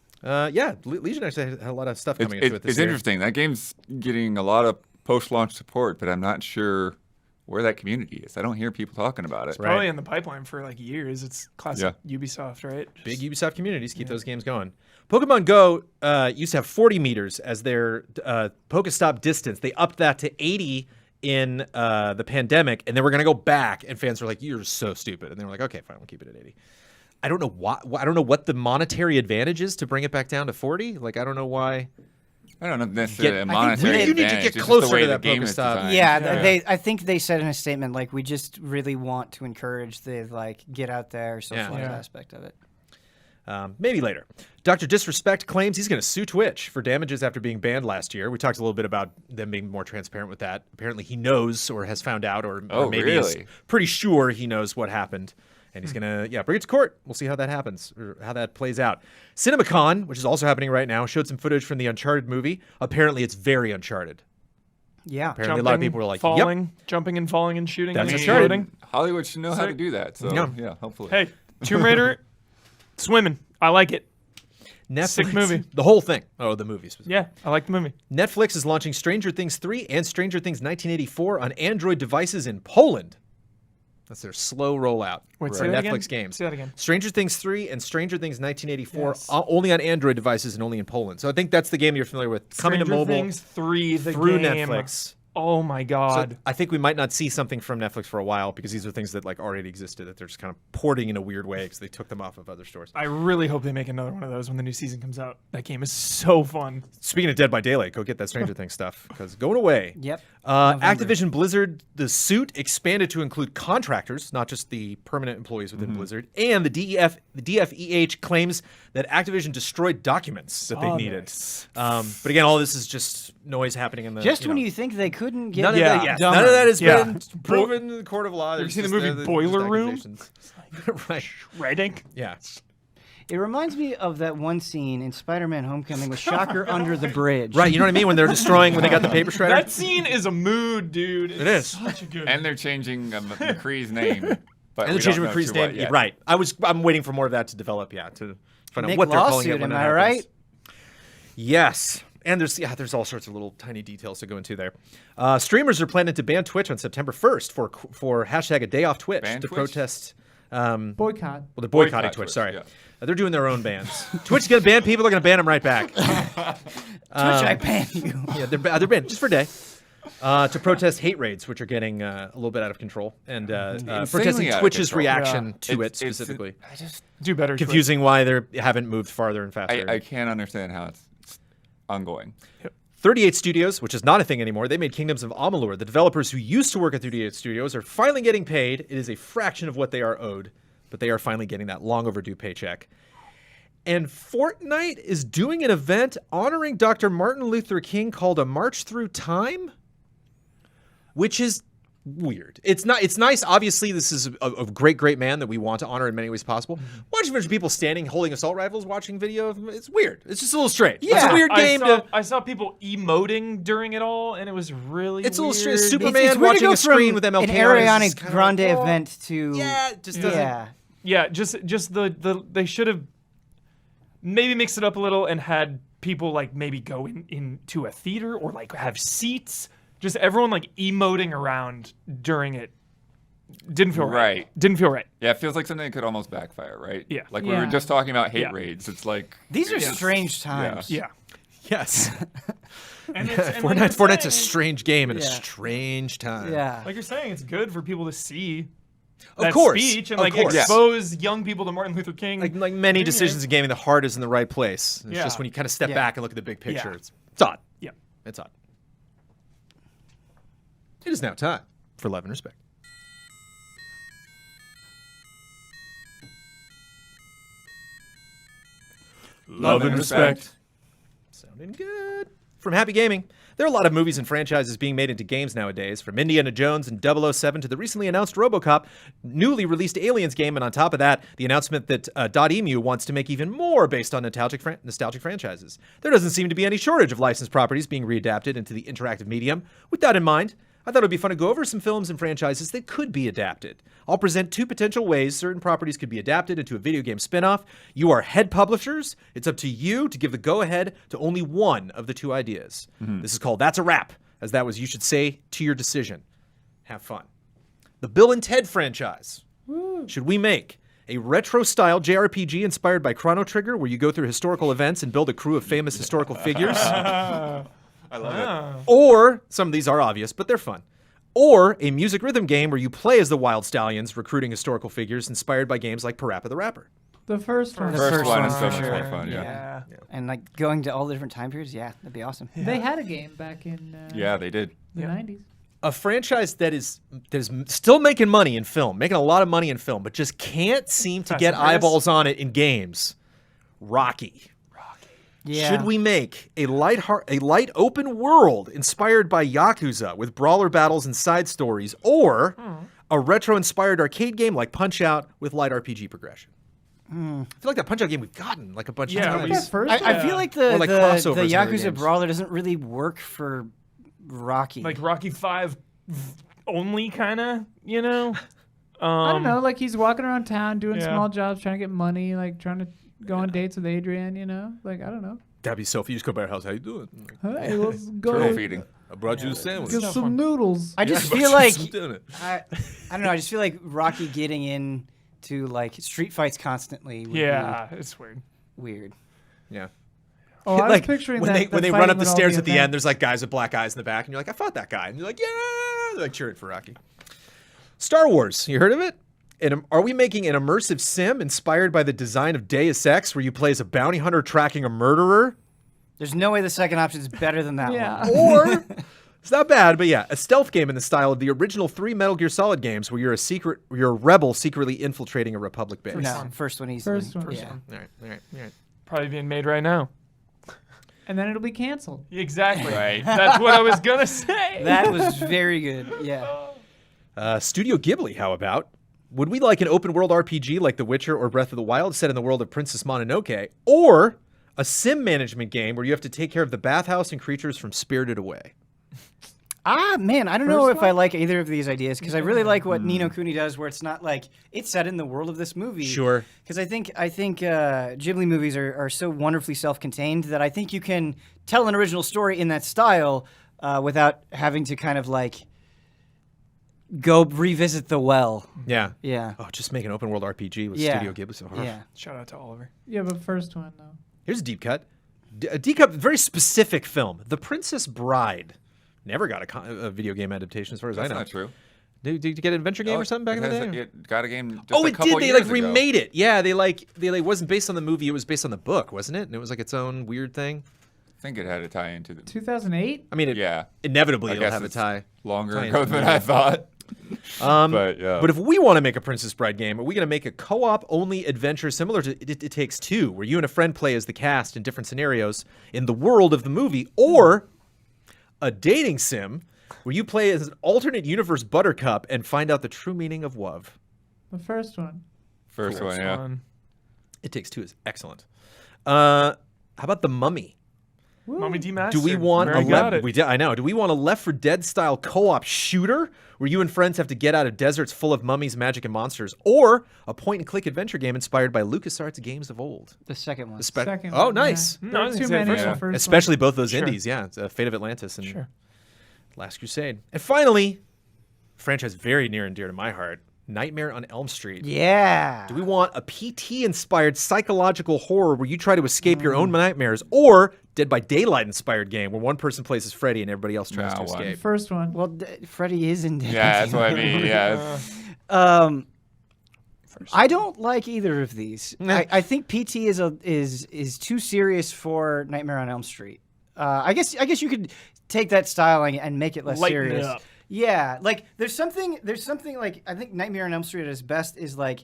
Legion actually had a lot of stuff coming into it this It's year. interesting. That game's getting a lot of post-launch support, but I'm not sure where that community is. I don't hear people talking about it. Right. Probably in the pipeline for like years. It's classic Ubisoft, right? Big Ubisoft communities keep those games going. Pokemon Go used to have 40 meters as their Pokestop distance. They upped that to 80 in the pandemic, and then we're going to go back. And fans were like, "You're so stupid," and they were like, "Okay, fine, we'll keep it at 80." I don't know why. I don't know what the monetary advantage is to bring it back down to 40. Like, I don't know why. I don't know necessarily a I think monetary you need to advantage. get It's just closer the way to the that game is Pokestop. designed. Yeah, I think they said in a statement like we just really want to encourage the like get out there socialize Yeah. aspect of it. Maybe later. Dr. Disrespect claims he's going to sue Twitch for damages after being banned last year. We talked a little bit about them being more transparent with that. Apparently he knows or has found out or maybe is really? pretty sure he knows what happened. And he's going to, bring it to court. We'll see how that happens or how that plays out. CinemaCon, which is also happening right now, showed some footage from the Uncharted movie. Apparently it's very Uncharted. Yeah. Apparently a lot of people were like, falling, jumping and falling and shooting That's and Uncharted. exploding. Hollywood should know how to Sick. do that. So Yeah. yeah, hopefully. Hey, Tomb Raider, swimming. I like it. Netflix, Sick movie. The whole thing. Oh, the movie specifically. Yeah, I like the movie. Netflix is launching Stranger Things 3 and Stranger Things 1984 on Android devices in Poland. That's their slow rollout Wait, for say that Netflix again? games. Say that again. Stranger Things 3 and Stranger Things 1984 Yes. only on Android devices and only in Poland. So I think that's the game you're familiar with. Coming to Stranger mobile Things 3, the through game. Netflix. Oh my So god. I think we might not see something from Netflix for a while because these are things that like already existed that they're just kind of porting in a weird way because they took them off of other stores. I really hope they make another one of those when the new season comes out. That game is so fun. Speaking of Dead by Daylight, go get that Stranger Things stuff because going away. Yep. Activision Blizzard, the suit expanded to include contractors, not just the permanent employees within Blizzard, and the DFEH claims that Activision destroyed documents that they needed. Nice. But again, all this is just noise happening in the Just you when know, you think they couldn't get none of Yeah. that, yes, dumber. none of that has Yeah. been proven in the court of law. Have you There's seen the just, movie Boiler just Room? accusations. Right. Redding. Yeah. It reminds me of that one scene in Spider-Man: Homecoming with Shocker under the bridge. Right. You know what I mean? When they're destroying, when they got the paper shredder. That scene is a mood, dude. It is. Such a good. And they're changing McCree's name. But And we the change of don't know McCree's to what name. yet. Right. I'm waiting for more of that to develop. Yeah. To find out Nick what they're calling it Lawsuit, when am it I happens. right? Yes. And there's all sorts of little tiny details to go into there. Streamers are planning to ban Twitch on September 1st for hashtag a day off Twitch Ban to Twitch? protest. Boycott. Well, they're boycotting Boycott Twitch. Twitch, Sorry, yeah. They're doing their own bans. Twitch is gonna ban people. They're gonna ban them right back. Twitch, I ban you. Yeah, they're banned just for a day. To protest hate raids, which are getting a little bit out of control, and protesting out of Twitch's control. reaction Yeah. to it It's- specifically. I just Do better. Twitch. Confusing why they haven't moved farther and faster. I can't understand how it's ongoing. 38 Studios, which is not a thing anymore, they made Kingdoms of Amalur. The developers who used to work at 38 Studios are finally getting paid. It is a fraction of what they are owed, but they are finally getting that long overdue paycheck. And Fortnite is doing an event honoring Dr. Martin Luther King called A March Through Time, which is weird. It's nice. Obviously, this is a great man that we want to honor in many ways possible. Watching a bunch of people standing holding assault rifles watching video of him, it's weird. It's just a little strange. It's a weird game I saw people emoting during it all, and it was really. It's a little strange. weird. Superman It's weird to watching go a screen from with MLK an on it is Ariana just kinda Grande like, event to yeah, it just doesn't. yeah. Yeah, just the they should have maybe mixed it up a little and had people like maybe go into a theater or like have seats. Just everyone like emoting around during it didn't feel right. Right. Didn't feel right. Yeah, it feels like something that could almost backfire, right? Yeah. Like we Yeah. were just talking about hate Yeah. raids. It's like These are strange times. Yeah. Yes. And it's, and like you're Fortnite's a saying- strange game at a Yeah. strange time. Yeah. Like you're saying, it's good for people to see Of that course. speech and Of like course. expose young people to Martin Luther King. Like many Jr. decisions in gaming, the heart is in the right place. It's Yeah. just when you kind of step Yeah. back and look at the big picture, Yeah. it's odd. Yeah. It's odd. It is now time for Love and Respect. Love and respect. Sounding good. From Happy Gaming. There are a lot of movies and franchises being made into games nowadays, from Indiana Jones and 007 to the recently announced RoboCop, newly released Aliens game, and on top of that, the announcement that .emu wants to make even more based on nostalgic franchises. There doesn't seem to be any shortage of licensed properties being readapted into the interactive medium. With that in mind, I thought it would be fun to go over some films and franchises that could be adapted. I'll present two potential ways certain properties could be adapted into a video game spin-off. You are head publishers. It's up to you to give the go-ahead to only one of the two ideas. This is called That's a Wrap, as that was you should say to your decision. Have fun. The Bill and Ted franchise. Should we make a retro-style JRPG inspired by Chrono Trigger, where you go through historical events and build a crew of famous historical figures? I love it. Or, some of these are obvious, but they're fun. Or a music rhythm game where you play as the Wild Stallions, recruiting historical figures inspired by games like Parappa the Rapper. The first one. The First first one one is so for much sure. more fun. Yeah. yeah. And like going to all the different time periods, yeah, that'd be awesome. They had a game back in Yeah, they did. the 90s. A franchise that is still making money in film, making a lot of money in film, but just can't seem to Fast get and Furious? eyeballs on it in games. Rocky. Yeah. Should we make a light open world inspired by Yakuza with brawler battles and side stories, or a retro-inspired arcade game like Punch-Out with light RPG progression? I feel like that Punch-Out game we've gotten like a bunch of Yeah, times. That first I one? feel like the Or like the crossovers in other Yakuza games. brawler doesn't really work for Rocky. Like Rocky 5 only kind of, you know? I don't know. Like he's walking around town doing Yeah. small jobs, trying to get money, like trying to go on dates with Adrian. You know, like I don't know. That'd be so. If you just go by our house, how you doing? Hey, let's Turtle go feeding. I brought you a sandwich. get some noodles. I just Yeah, feel but like some dinner. I don't know. I just feel like Rocky getting in to like street fights constantly. Would Yeah, it's weird. be weird. Yeah. Oh, I was picturing when that. they run up the stairs at the end, there's like guys with black eyes in the back, and you're like, I fought that guy, and you're like, yeah, they're like cheering for Rocky. Star Wars, you heard of it? Are we making an immersive sim inspired by the design of Deus Ex, where you play as a bounty hunter tracking a murderer? There's no way the second option is better than that Yeah. one. Or it's not bad, but yeah, a stealth game in the style of the original 3 Metal Gear Solid games, where you're a rebel secretly infiltrating a Republic base. No, first one easily. First one. Yeah. All right. Probably being made right now. And then it'll be canceled. Exactly. Right. That's what I was gonna say. That was very good. Yeah. Studio Ghibli, how about? Would we like an open world RPG like The Witcher or Breath of the Wild set in the world of Princess Mononoke, or a sim management game where you have to take care of the bathhouse and creatures from Spirited Away? Man, I don't know First if I like either of these ideas because I really like what Ni no Kuni does, where it's not like it's set in the world of this movie. Sure. Because I think Ghibli movies are so wonderfully self-contained that I think you can tell an original story in that style without having to kind of like go revisit the well. Yeah. Yeah. Oh, just make an open world RPG with Yeah. Studio Ghibli. So, Yeah. Shout out to Oliver. Yeah, but first one though. Here's a deep cut. A deep cut, very specific film. The Princess Bride. Never got a video game adaptation, as far as That's I know. not true. Did you get an adventure game or something back in the day? It got a game. Just Oh, a it couple did. They years like ago. remade it. Yeah, they wasn't based on the movie. It was based on the book, wasn't it? And it was like its own weird thing. I think it had a tie into the. 2008. I mean, Yeah. inevitably I it'll guess have a it's tie. Longer tie ago into than the I thought. But yeah. But if we want to make a Princess Bride game, are we going to make a co-op only adventure similar to It Takes Two, where you and a friend play as the cast in different scenarios in the world of the movie, or a dating sim where you play as an alternate universe Buttercup and find out the true meaning of love? The first one. First one, yeah. Fun. It Takes Two is excellent. How about The Mummy? Woo. Mummy Demastered. Do we want Mary got it. I know. Do we want a Left 4 Dead style co-op shooter where you and friends have to get out of deserts full of mummies, magic, and monsters, or a point-and-click adventure game inspired by LucasArts games of old? The second one. Second Oh, one, nice. Yeah. No, I There were think too it's the many first in the one. first Especially both those Sure. indies, yeah. It's, Fate of Atlantis and Sure. Last Crusade. And finally, a franchise very near and dear to my heart, Nightmare on Elm Street. Yeah. Do we want a PT-inspired psychological horror where you try to escape your own nightmares, or Dead by Daylight-inspired game where one person plays as Freddy and everybody else tries to Nah, one. escape? First one. Well, Freddy is in. Yeah, that's what I mean. Yeah. I don't like either of these. Nah. I think PT is too serious for Nightmare on Elm Street. I guess you could take that styling and make it less Lighten it serious. up. Yeah, like there's something like I think Nightmare on Elm Street at its best is like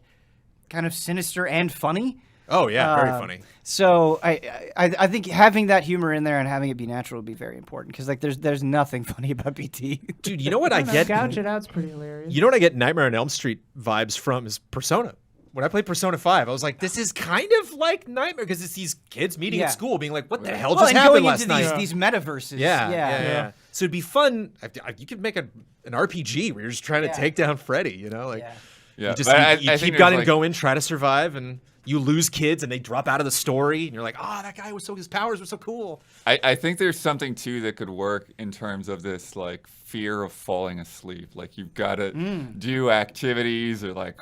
kind of sinister and funny. Oh, yeah, very funny. So I think having that humor in there and having it be natural would be very important because like there's nothing funny about PT. Dude, you know what I get? Gouge It Out's pretty hilarious. You know what I get Nightmare on Elm Street vibes from is Persona. When I played Persona 5, I was like, this is kind of like Nightmare because it's these kids meeting Yeah. at school being like, what the hell Well, just and happened going last into night? these metaverses. Yeah. So it'd be fun. You could make an RPG where you're just trying to Yeah. take down Freddy, you know? Like, Yeah. Yeah. you just But you I keep think got to there's, go in, try to survive, and you lose kids and they drop out of the story, and you're like, oh, that guy was his powers were so cool. I think there's something too that could work in terms of this like fear of falling asleep. Like you've got to do activities or like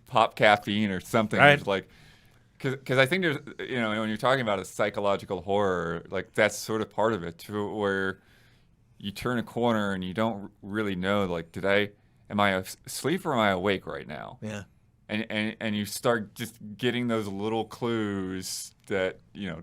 pop caffeine or something. Right. It's like because I think there's when you're talking about a psychological horror, like that's sort of part of it too, where you turn a corner and you don't really know like am I asleep or am I awake right now? Yeah. And you start just getting those little clues that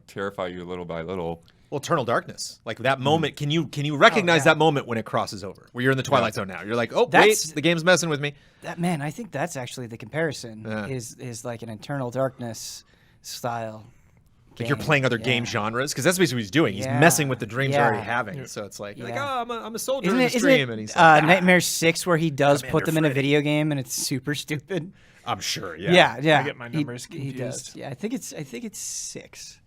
terrify you little by little. Well, Eternal Darkness, like that moment. Can you recognize yeah. that moment when it crosses over? Where you're in the Twilight Zone now. You're like, oh, That's- wait, the game's messing with me. I think that's actually the comparison is like an Eternal Darkness style. Like you're game. playing other game Yeah. genres because that's basically what he's doing. He's Yeah. messing with the dreams you're already Yeah. having. So it's like, you're like, Yeah. oh, I'm a soldier Isn't in it, this isn't dream, it and he's like, Nightmare 6 where he does Commander put them in a Freddy. video game and it's super stupid? I'm sure, yeah. Yeah. I get my numbers He does. confused. Yeah, I think it's 6.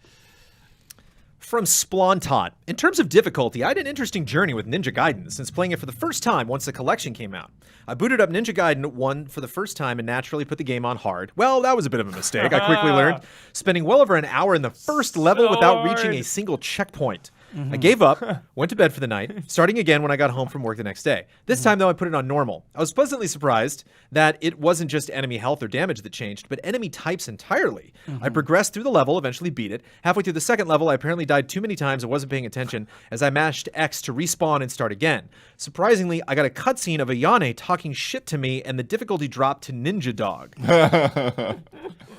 From Splontot. In terms of difficulty, I had an interesting journey with Ninja Gaiden since playing it for the first time once the collection came out. I booted up Ninja Gaiden 1 for the first time and naturally put the game on hard. Well, that was a bit of a mistake, I quickly learned, spending well over an hour in the first level So without reaching hard. a single checkpoint. I gave up, went to bed for the night, starting again when I got home from work the next day. This time, though, I put it on normal. I was pleasantly surprised that it wasn't just enemy health or damage that changed, but enemy types entirely. I progressed through the level, eventually beat it. Halfway through the second level, I apparently died too many times and wasn't paying attention as I mashed X to respawn and start again. Surprisingly, I got a cutscene of Ayane talking shit to me, and the difficulty dropped to Ninja Dog.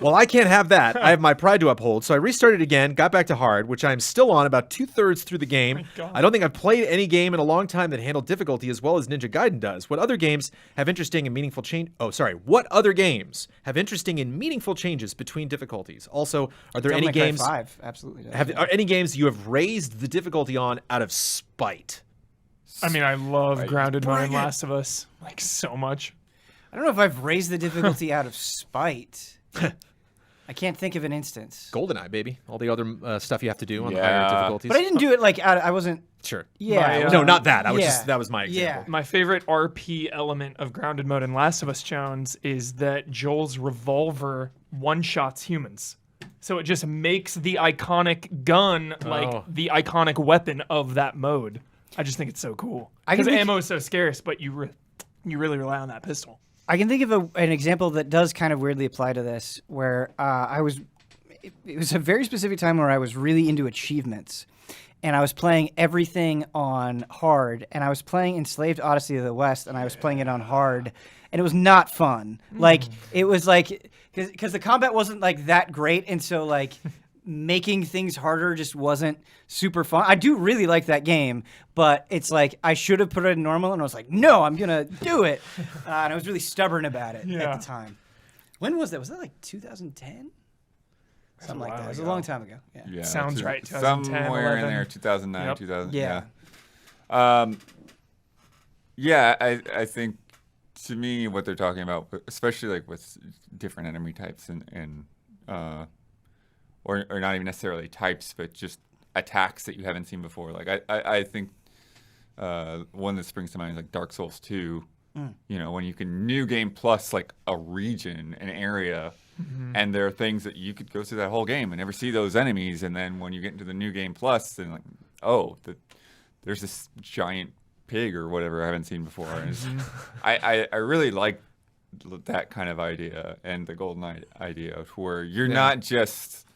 Well, I can't have that. I have my pride to uphold, so I restarted again, got back to hard, which I'm still on about 2/3 through the game. I don't think I've played any game in a long time that handled difficulty as well as Ninja Gaiden does. What other games have interesting and meaningful What other games have interesting and meaningful changes between difficulties? Also, are there any Devil May Cry games 5 absolutely does. are any games you have raised the difficulty on out of spite? I mean, I love Right. Grounded Mode and Last of Us like so much. I don't know if I've raised the difficulty out of spite. I can't think of an instance. GoldenEye, baby. All the other stuff you have to do on the Yeah. higher difficulties. But I didn't do it like I wasn't. Sure. Yeah. My, I uh, wasn't- No, not that. I was yeah. just that was my example. My favorite RP element of Grounded Mode and Last of Us, Jones, is that Joel's revolver one-shots humans. So it just makes the iconic gun like the iconic weapon of that mode. I just think it's so cool. I can Because think- ammo is so scarce, but you really rely on that pistol. I can think of an example that does kind of weirdly apply to this, where it was a very specific time where I was really into achievements, and I was playing everything on hard, and I was playing Enslaved Odyssey of the West, and I was playing it on hard, and it was not fun. Like it was like because the combat wasn't like that great, and so like making things harder just wasn't super fun. I do really like that game, but it's like I should have put it in normal, and I was like, no, I'm gonna do it, and I was really stubborn about it Yeah. at the time. When was that? Was that like 2010? Something like that. It was a long time ago. Yeah. Yeah, Sounds right, 2010, Somewhere in 11. there, 2009, Yep. 2000. Yeah. Yeah, I think to me what they're talking about, especially like with different enemy types and or not even necessarily types, but just attacks that you haven't seen before. Like I think one that springs to mind is like Dark Souls 2. You know, when you can new game plus like a region, an area, and there are things that you could go through that whole game and never see those enemies, and then when you get into the new game plus, then like, oh, there's this giant pig or whatever I haven't seen before. And I really like that kind of idea and the GoldenEye idea, where you're not just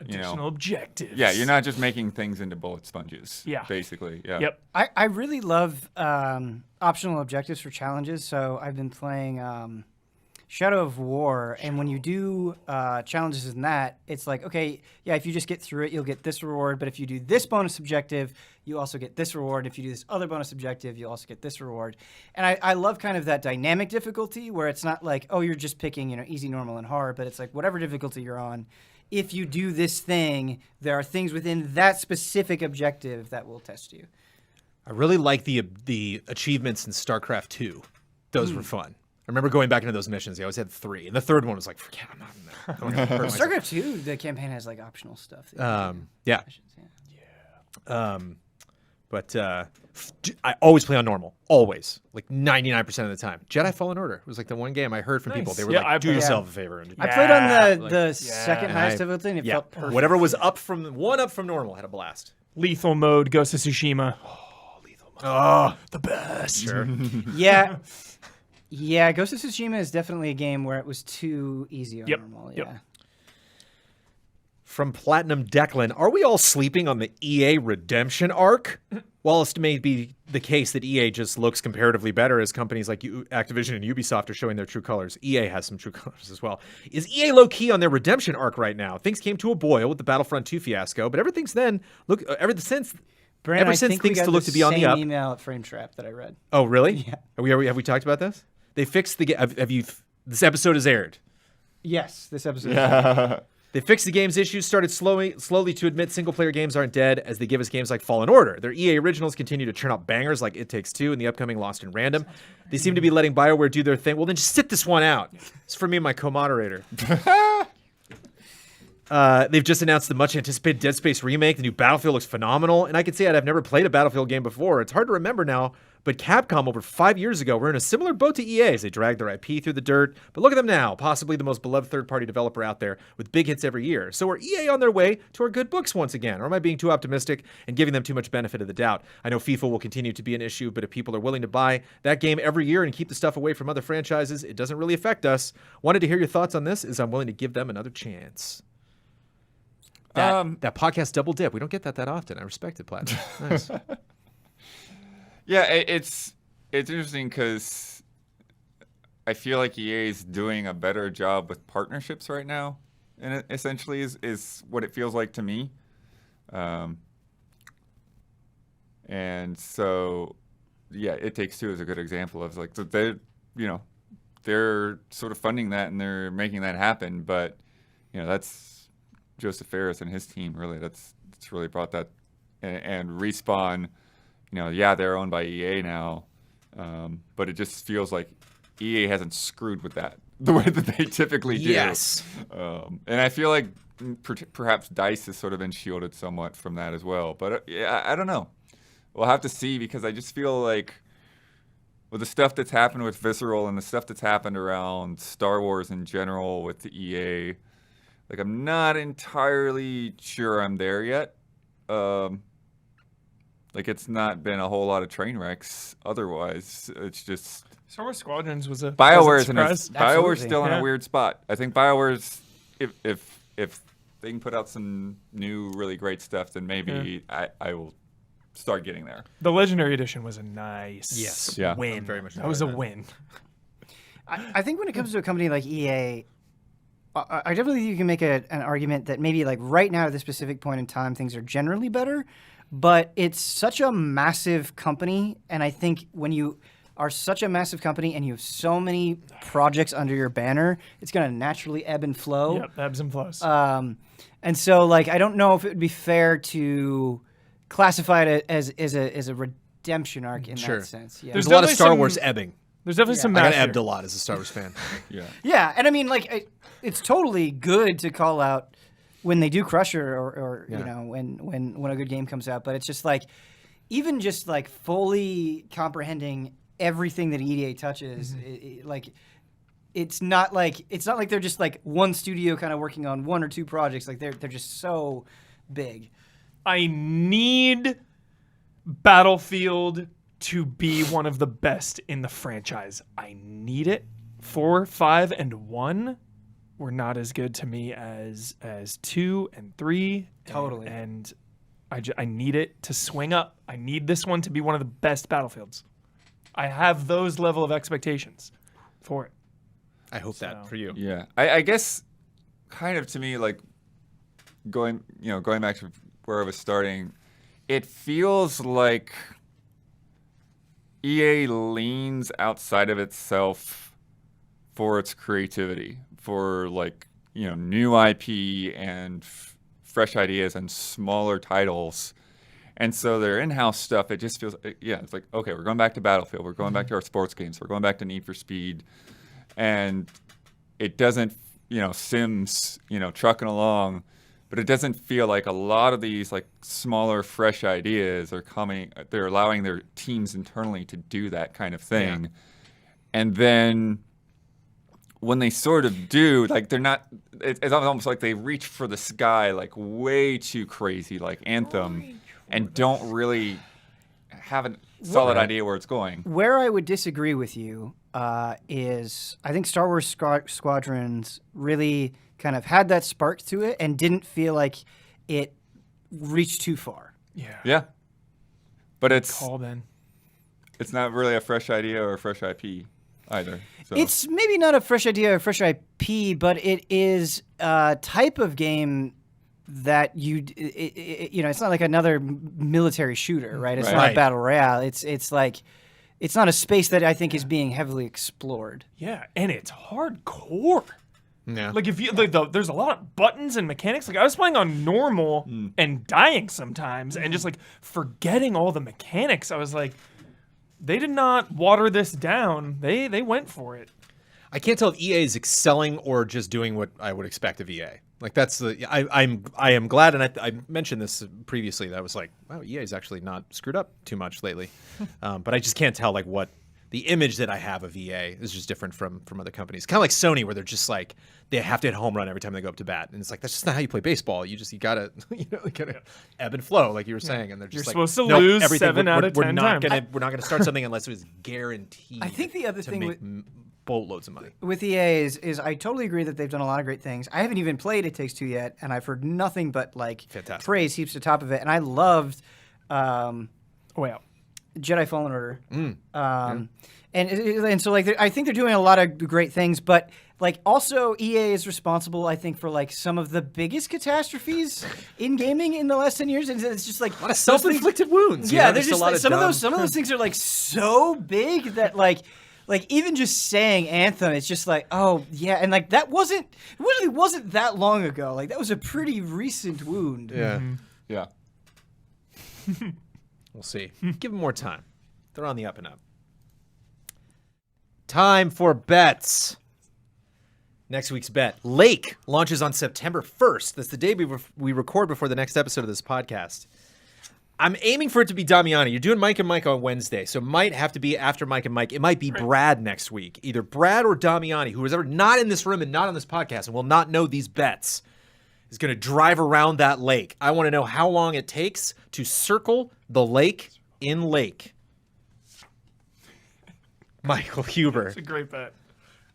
Additional objectives. yeah, you're not just making things into bullet sponges. Yeah. Basically. Yeah. Yep. I really love optional objectives for challenges. So I've been playing Shadow of War, and when you do challenges in that, it's like, okay, yeah, if you just get through it, you'll get this reward. But if you do this bonus objective, you also get this reward. If you do this other bonus objective, you'll also get this reward. And I love kind of that dynamic difficulty where it's not like, oh, you're just picking, easy, normal, and hard, but it's like whatever difficulty you're on, if you do this thing, there are things within that specific objective that will test you. I really like the achievements in StarCraft 2. Those were fun. I remember going back into those missions. I always had 3, and the third one was like, forget, I'm not in there. I don't wanna hurt myself. StarCraft 2, the campaign has like optional stuff. that you can Yeah. do missions, yeah. But I always play on normal. Always. Like 99% of the time. Jedi Fallen Order was like the one game I heard from people. Nice. They were Yeah, like, I do played- yourself a favor. And I played on like, the second highest difficulty, and it felt perfect. Whatever was up from normal had a blast. Lethal Mode, Ghost of Tsushima. Oh, Lethal Mode. Oh, The best. sure. Yeah. Yeah, Ghost of Tsushima is definitely a game where it was too easy on Yep, normal. yep. Yeah. From Platinum Declan, are we all sleeping on the EA redemption arc? While it may be the case that EA just looks comparatively better as companies like Activision and Ubisoft are showing their true colors, EA has some true colors as well. Is EA low-key on their redemption arc right now? Things came to a boil with the Battlefront 2 fiasco, but ever since Brandon, I since think we things got still look the to be on the same up. email at Frame Trap that I read. Oh, really? Yeah. Have we talked about this? They fixed the game. This episode is aired. Yes, this episode. Yeah. They fixed the game's issues, started slowly to admit single-player games aren't dead as they give us games like Fallen Order. Their EA originals continue to churn out bangers like It Takes Two and the upcoming Lost in Random. They seem to be letting BioWare do their thing. Well, then just sit this one out. It's for me and my co-moderator. They've just announced the much-anticipated Dead Space remake. The new Battlefield looks phenomenal, and I can say I've never played a Battlefield game before. It's hard to remember now, But Capcom over 5 years ago were in a similar boat to EA as they dragged their IP through the dirt. But look at them now, possibly the most beloved third-party developer out there with big hits every year. So are EA on their way to our good books once again? Or am I being too optimistic and giving them too much benefit of the doubt? I know FIFA will continue to be an issue, but if people are willing to buy that game every year and keep the stuff away from other franchises, it doesn't really affect us. Wanted to hear your thoughts on this, as I'm willing to give them another chance. That podcast double dip. We don't get that often. I respect it, Platinum. Nice. Yeah, it's interesting because I feel like EA is doing a better job with partnerships right now, and it essentially is what it feels like to me. And so, yeah, It Takes Two is a good example of like they're sort of funding that and they're making that happen, but that's Joseph Ferris and his team really that's really brought that, and Respawn, they're owned by EA now, but it just feels like EA hasn't screwed with that the way that they typically do. Yes. And I feel like perhaps DICE has sort of been shielded somewhat from that as well, but I don't know. We'll have to see, because I just feel like with the stuff that's happened with Visceral and the stuff that's happened around Star Wars in general with the EA, like I'm not entirely sure I'm there yet. Like it's not been a whole lot of train wrecks otherwise. It's just Star Wars Squadrons was a BioWare's surprise. BioWare's still in Yeah. a weird spot. I think BioWare's if they can put out some new really great stuff, then maybe I will start getting there. The Legendary Edition was a nice Yes. Yeah. win. I'm very much that was a that. win. I think when it comes to a company like EA, I definitely think you can make an argument that maybe like right now at this specific point in time, things are generally better, but it's such a massive company. And I think when you are such a massive company and you have so many projects under your banner, it's going to naturally ebb and flow. Yep, ebbs and flows. And so like, I don't know if it would be fair to classify it as a redemption arc in Sure. that sense. Yeah. There's a There's lot of definitely Star some- Wars ebbing. There's definitely some I got math ebbed here. a lot as a Star Wars fan. Yeah. Yeah, and I mean, like, it's totally good to call out when they do crush her, or Yeah. when a good game comes out. But it's just like, even just like fully comprehending everything that EDA touches, it's not like they're just like one studio kind of working on one or two projects. Like they're just so big. I need Battlefield to be one of the best in the franchise. I need it. 4, 5, and 1 were not as good to me as 2 and 3. Totally. And I need it to swing up. I need this one to be one of the best Battlefields. I have those level of expectations for it. I hope that for you. Yeah, I guess kind of to me, like going back to where I was starting, it feels like EA leans outside of itself for its creativity, for like new IP and fresh ideas and smaller titles. And so their in-house stuff, it just feels, it's like, okay, we're going back to Battlefield, we're going back to our sports games, we're going back to Need for Speed, and it doesn't, Sims, trucking along, but it doesn't feel like a lot of these like smaller, fresh ideas are coming. They're allowing their teams internally to do that kind of thing. Yeah. And then when they sort of do, like they're not, it's almost like they reach for the sky like way too crazy, like Anthem, and don't really have a solid idea where it's going. Where I would disagree with you is I think Star Wars Squadrons really kind of had that spark to it and didn't feel like it reached too far. Yeah. But it's not really a fresh idea or a fresh IP either. So. It's maybe not a fresh idea or fresh IP, but it is a type of game that it's not like another military shooter, right? It's not a battle royale. It's like, it's not a space that I think is being heavily explored. Yeah, and it's hardcore. Yeah. Like if you there's a lot of buttons and mechanics. Like I was playing on normal and dying sometimes and just like forgetting all the mechanics. I was like, they did not water this down. They went for it. I can't tell if EA is excelling or just doing what I would expect of EA. Like that's the I am glad, and I mentioned this previously. That I was like, wow, EA's actually not screwed up too much lately. But I just can't tell like what the image that I have of EA is just different from other companies. Kind of like Sony, where they're just like they have to hit a home run every time they go up to bat, and it's like that's just not how you play baseball. You gotta ebb and flow, like you were saying. And they're just You're supposed to nope, lose everything, 7 out of 10 times. We're not gonna start something unless it was guaranteed. I think the other to thing make with- boatloads of money. With EA is I totally agree that they've done a lot of great things. I haven't even played It Takes Two yet, and I've heard nothing but like Fantastic. praise heaps to the top of it. And I loved Way out. Jedi Fallen Order. And so like I think they're doing a lot of great things, but like also EA is responsible, I think, for like some of the biggest catastrophes in gaming in the last 10 years. And it's just like A lot of self-inflicted wounds. Yeah, you know? there's just a lot like, of some of those things are like so big that like even just saying Anthem, it's just like, oh yeah, and like it really wasn't that long ago. Like that was a pretty recent wound. Yeah. Yeah. We'll see. Give them more time. They're on the up and up. Time for bets. Next week's bet. Lake launches on September 1st. That's the day we record before the next episode of this podcast. I'm aiming for it to be Damiani. You're doing Mike and Mike on Wednesday, so it might have to be after Mike and Mike. It might be Brad next week. Either Brad or Damiani, who is ever not in this room and not on this podcast and will not know these bets, is going to drive around that lake. I want to know how long it takes to circle the lake in Lake. Michael Huber. It's a great bet.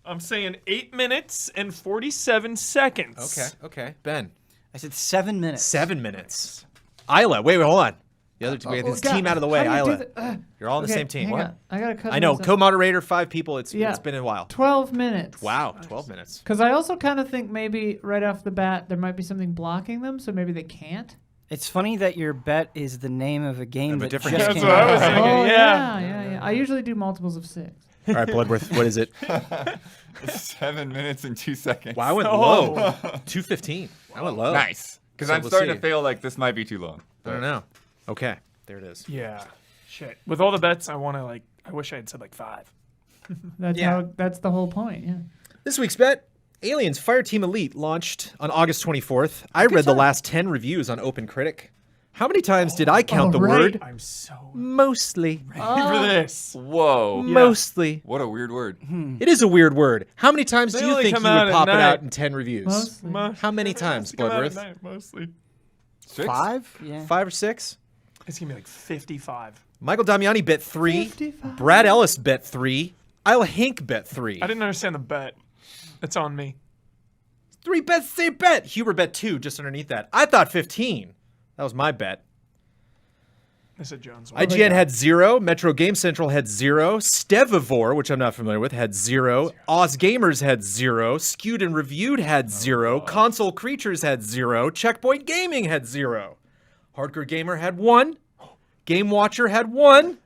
I'm saying 8 minutes and 47 seconds. Okay. Ben. I said 7 minutes. 7 minutes. Isla, wait, hold on. The other two, we have this God, team out of the way. how do you Isla, do that? you're all on the Okay, same team. hang What? on. I gotta cut. I know, this out. co-moderator, 5 people. It's Yeah. been a while. 12 minutes. Wow, 12 minutes. Because I also kind of think maybe right off the bat there might be something blocking them, so maybe they can't. It's funny that your bet is the name of a game Of a that different just game. came That's what I was out. thinking. Oh Yeah. yeah. I usually do multiples of 6. All right, Bloodworth, what is it? 7 minutes and 2 seconds. Wow, I went Oh. low. 2:15. I went low. Nice. Because So I'm we'll starting see. to feel like this might be too long. I don't know. Okay, there it is. Yeah. Shit. With all the bets, I wish I had said like 5. That's the whole point. Yeah. This week's bet, Aliens Fireteam Elite launched on August 24th. I read the last 10 reviews on OpenCritic. How many times did I count the right. word I'm so mostly? ready for this. Whoa. Mostly. What a weird word. It is a weird word. How many times They do you only think come you out would at pop it night. out in 10 reviews? Mostly. How many times, Come out at Bloodworth? night, mostly. 6? 5? Yeah. 5 or 6? It's gonna be like 55. Michael Damiani bet 3. 55. Brad Ellis bet 3. Isla Hink bet 3. I didn't understand the bet. It's on me. 3 bets, same bet. Huber bet 2 just underneath that. I thought 15. That was my bet. I said Jones. IGN had 0. Metro Game Central had 0. Stevivore, which I'm not familiar with, had 0. Oz Gamers had 0. Skewed and Reviewed had 0. Console Creatures had 0. Checkpoint Gaming had 0. Hardcore Gamer had 1. Game Watcher had 1.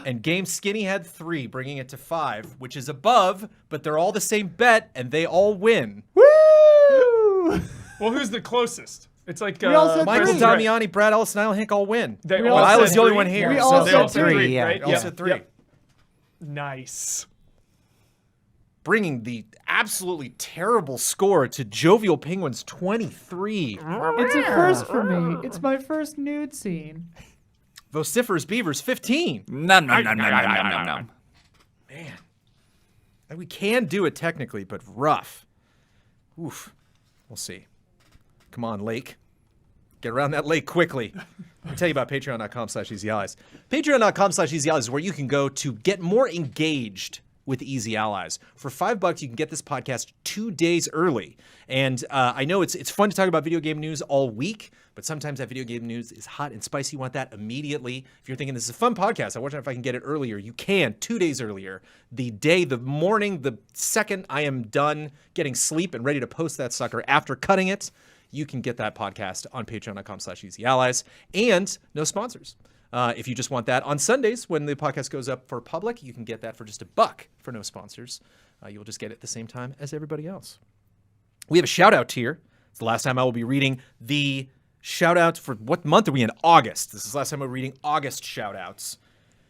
And Game Skinny had 3, bringing it to 5, which is above, but they're all the same bet, and they all win. Woo! Well, who's the closest? It's like We all said Michael three. Damiani, Brad Ellis, and Isla Hink all win. They We all all said Isla's the only 3. one here. We so all they said three, 3, yeah. right? They all said 3. Yep. Nice. Bringing the absolutely terrible score to Jovial Penguins 23. It's a first for me. It's my first nude scene. Vociferous Beavers 15. Nom, nom, nom, nom, nom, nom, nom, nom. Man. And we can do it technically, but rough. Oof. We'll see. Come on, Lake. Get around that lake quickly. Let me tell you about patreon.com/EZAllies. Patreon.com/EZAllies is where you can go to get more engaged with Easy Allies. For $5, you can get this podcast 2 days early. And I know it's fun to talk about video game news all week, but sometimes that video game news is hot and spicy. You want that immediately. If you're thinking this is a fun podcast, I wonder if I can get it earlier. You can, 2 days earlier. The morning, the second I am done getting sleep and ready to post that sucker after cutting it, you can get that podcast on patreon.com/EasyAllies. And no sponsors. If you just want that on Sundays when the podcast goes up for public, you can get that for just $1 for no sponsors. You'll just get it at the same time as everybody else. We have a shout out tier. It's the last time I will be reading the shout out for what month are we in? August. This is the last time I'm reading August shout outs.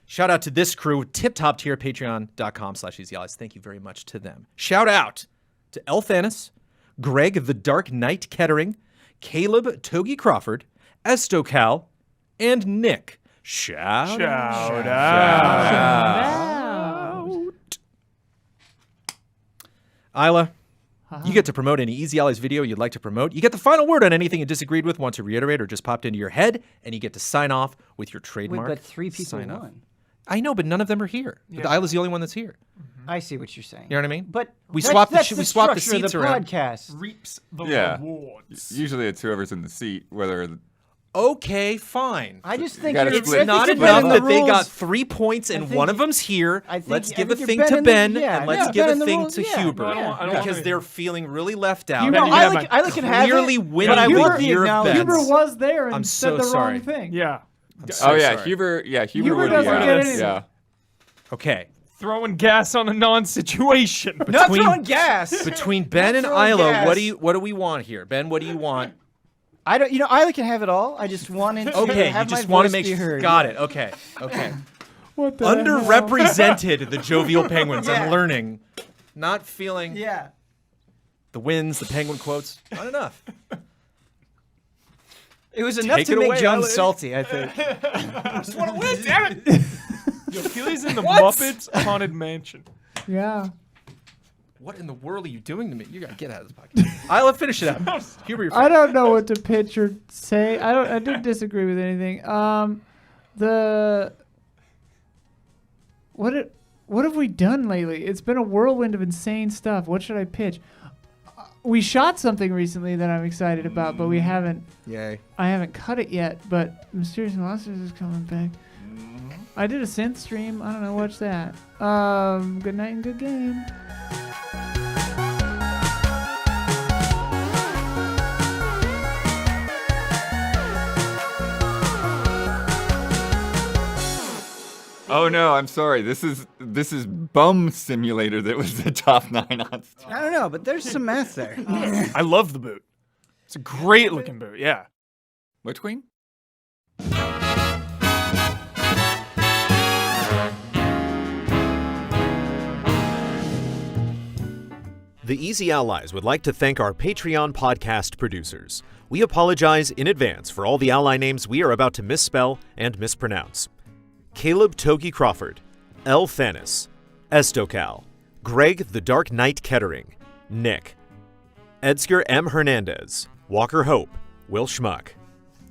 Shout out to this crew, tip top tier, patreon.com/EasyAllies. Thank you very much to them. Shout out to Elthanis, Greg the Dark Knight Kettering, Caleb Togi Crawford, Estocal, and Nick. Shout Shout out. Isla, you get to promote any Easy Allies video you'd like to promote. You get the final word on anything you disagreed with, want to reiterate, or just popped into your head, and you get to sign off with your Wait, trademark. but 3 people sign off. won. I know, but none of them are here. Yeah. Isla's the only one that's here. I see what you're saying. You know what I mean? But We that's- swapped the that's sh- we swapped the structure of seats around. podcast. Reaps the Yeah. rewards. Usually it's whoever's in the seat, whether Okay, fine. I just think gotta you're, It's split- I think not you're enough bending the that they got rules. 3 points and think- one of them's here. I think- Let's I give think a you're thing to bending Ben, the- yeah, and let's yeah, give a bending the thing rules, to yeah. Huber. No, I don't want Because anything. they're feeling really left out. No, Ben, you can have I can have clearly it, winning but I the want the year of acknowledgement. bets. Huber was there and I'm said so the sorry. wrong thing. Yeah. I'm so oh yeah, sorry. Huber Huber would doesn't be get out. anything. Yeah. Okay. Throwing gas on a non-situation. Not Between- throwing gas. Between Ben and throwing Isla, gas. what do we want here? Ben, what do you want? I don't. You know, Isla can have it all. I just wanted to Okay, have you just my want to voice make be heard. Got it. Okay. Okay. What the hell? Underrepresented the jovial penguins. Yeah. I'm learning. Not feeling Yeah. the wins, the penguin quotes. Not enough. It was enough Take to it make away, John Isla. salty, I think. just want to win, damn it! Yo, Keely's in the Muppets Haunted Mansion. Yeah. What in the world are you doing to me? You gotta get out of this podcast. Isla, finish it up. Huber, you're I don't know what to pitch or say. I didn't disagree with anything. What have we done lately? It's been a whirlwind of insane stuff. What should I pitch? We shot something recently that I'm excited about, but I haven't cut it yet. But Mysterious Monsters is coming back. I did a synth stream. I don't know. Watch that. Good night and good game. Oh no, I'm sorry. This is Bum Simulator that was the top 9 on Steam. I don't know, but there's some math there. I love the boot. It's a great looking boot, yeah. Which queen? The Easy Allies would like to thank our Patreon podcast producers. We apologize in advance for all the ally names we are about to misspell and mispronounce. Caleb Togi Crawford, L. Thanis, Estocal, Greg the Dark Knight Kettering, Nick, Edgar M. Hernandez, Walker Hope, Will Schmuck,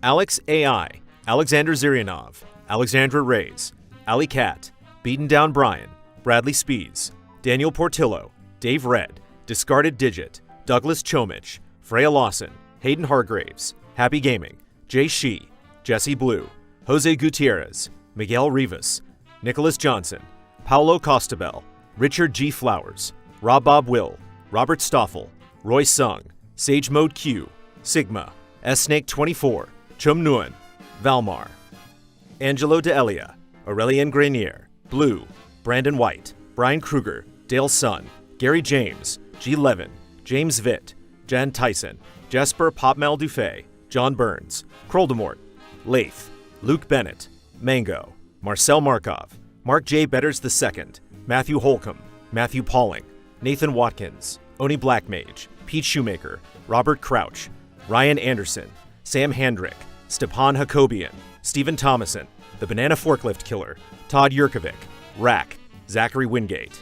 Alex AI, Alexander Zirianov, Alexandra Reyes, Ali Cat, Beaten Down Brian, Bradley Speeds, Daniel Portillo, Dave Red, Discarded Digit, Douglas Chomich, Freya Lawson, Hayden Hargraves, Happy Gaming, Jay Shee, Jesse Blue, Jose Gutierrez, Miguel Rivas, Nicholas Johnson, Paulo Costabel, Richard G. Flowers, Rob Bob Will, Robert Stoffel, Roy Sung, Sage Mode Q, Sigma, S-Snake 24, Chum Nguyen, Valmar, Angelo D'Elia, Aurelien Grenier, Blue, Brandon White, Brian Kruger, Dale Sun, Gary James, G. Levin, James Vitt, Jan Tyson, Jesper Popmel Dufay, John Burns, Kroldemort, Lath, Luke Bennett, Mango, Marcel Markov, Mark J. Betters II, Matthew Holcomb, Matthew Pauling, Nathan Watkins, Oni Blackmage, Pete Shoemaker, Robert Crouch, Ryan Anderson, Sam Handrick, Stepan Hakobian, Stephen Thomason, The Banana Forklift Killer, Todd Yurkovic, Rack, Zachary Wingate.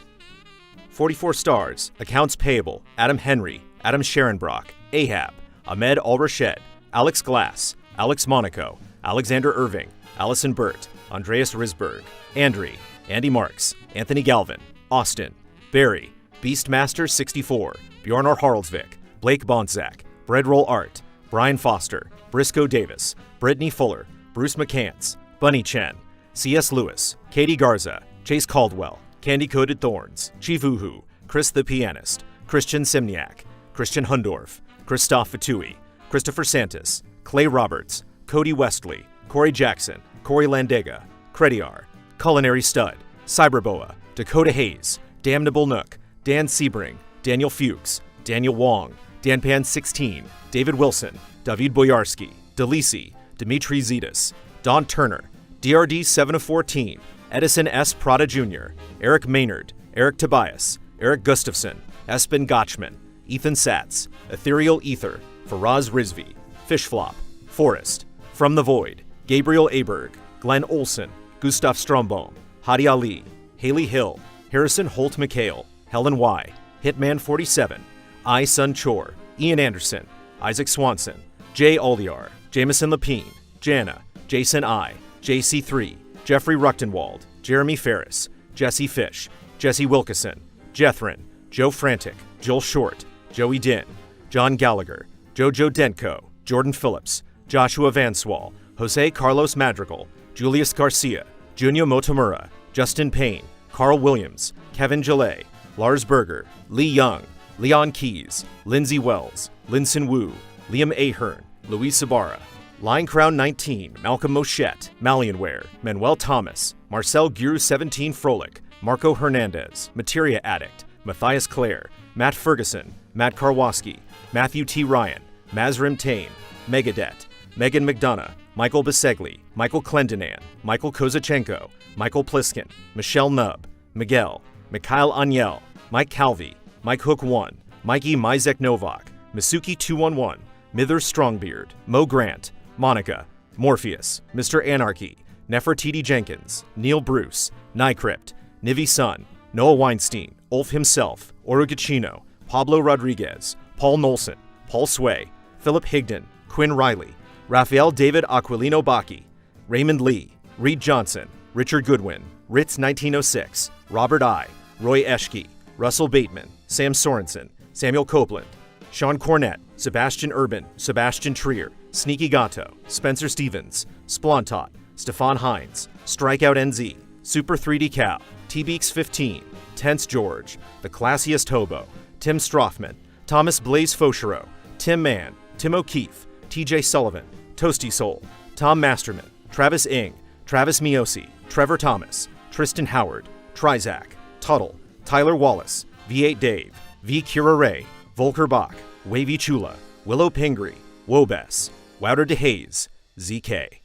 44 stars, accounts payable, Adam Henry, Adam Sharonbrock, Ahab, Ahmed Al-Rashed, Alex Glass, Alex Monaco, Alexander Irving, Allison Burt, Andreas Risberg, Andre, Andy Marks, Anthony Galvin, Austin, Barry, Beastmaster 64, Bjornar Harlsvik, Blake Bontzak, Breadroll Art, Brian Foster, Briscoe Davis, Brittany Fuller, Bruce McCants, Bunny Chen, C.S. Lewis, Katie Garza, Chase Caldwell, Candy Coated Thorns, Chief Uhu, Chris the Pianist, Christian Simniak, Christian Hundorf, Christoph Fatui, Christopher Santis, Clay Roberts, Cody Westley, Corey Jackson, Corey Landega, Crediar, Culinary Stud, Cyberboa, Dakota Hayes, Damnable Nook, Dan Sebring, Daniel Fuchs, Daniel Wong, DanPan16, David Wilson, David Boyarski, Delisi, Dimitri Zetas, Don Turner, DRD 7 of 14, Edison S. Prada Jr., Eric Maynard, Eric Tobias, Eric Gustafson, Espen Gotchman, Ethan Satz, Ethereal Ether, Faraz Rizvi, Fishflop, Forrest, From the Void, Gabriel Aberg, Glenn Olson, Gustav Strombohm, Hadi Ali, Haley Hill, Harrison Holt McHale, Helen Y, Hitman 47, I Sun Chor, Ian Anderson, Isaac Swanson, Jay Aldiar, Jameson Lapine, Jana, Jason I, JC3, Jeffrey Ruchtenwald, Jeremy Ferris, Jesse Fish, Jesse Wilkeson, Jethrin, Joe Frantic, Joel Short, Joey Din, John Gallagher, Jojo Denko, Jordan Phillips, Joshua Vanswall, Jose Carlos Madrigal, Julius Garcia, Junyo Motomura, Justin Payne, Carl Williams, Kevin Gillet, Lars Berger, Lee Young, Leon Keys, Lindsay Wells, Linson Wu, Liam Ahern, Luis Sabara, Line Crown 19, Malcolm Moschette, Malianware, Manuel Thomas, Marcel Guru 17 Froelich, Marco Hernandez, Materia Addict, Matthias Clare, Matt Ferguson, Matt Karwoski, Matthew T. Ryan, Mazrim Tain, Megadet, Megan McDonough, Michael Bisegli, Michael Clendenan, Michael Kozachenko, Michael Pliskin, Michelle Nubb, Miguel, Mikhail Aniel, Mike Calvi, Mike Hook 1, Mikey Mizek Novak, Masuki 211, Mither Strongbeard, Mo Grant, Monica, Morpheus, Mr. Anarchy, Nefertiti Jenkins, Neil Bruce, Nycrypt, Nivi Sun, Noah Weinstein, Ulf himself, Orugachino, Pablo Rodriguez, Paul Nolson, Paul Sway, Philip Higdon, Quinn Riley, Rafael David Aquilino Baki, Raymond Lee, Reed Johnson, Richard Goodwin, Ritz 1906, Robert I, Roy Eschke, Russell Bateman, Sam Sorensen, Samuel Copeland, Sean Cornett, Sebastian Urban, Sebastian Trier, Sneaky Gato, Spencer Stevens, Splontot, Stefan Hines, Strikeout NZ, Super 3D Cow, T-Beaks 15, Tense George, The Classiest Hobo, Tim Strothman, Thomas Blaze Fauchereau, Tim Mann, Tim O'Keefe, TJ Sullivan, Toasty Soul, Tom Masterman, Travis Ing, Travis Miosi, Trevor Thomas, Tristan Howard, Trizac, Tuttle, Tyler Wallace, V8 Dave, V. Curare, Volker Bach, Wavy Chula, Willow Pingree, Wobess, Wouter DeHaze, ZK.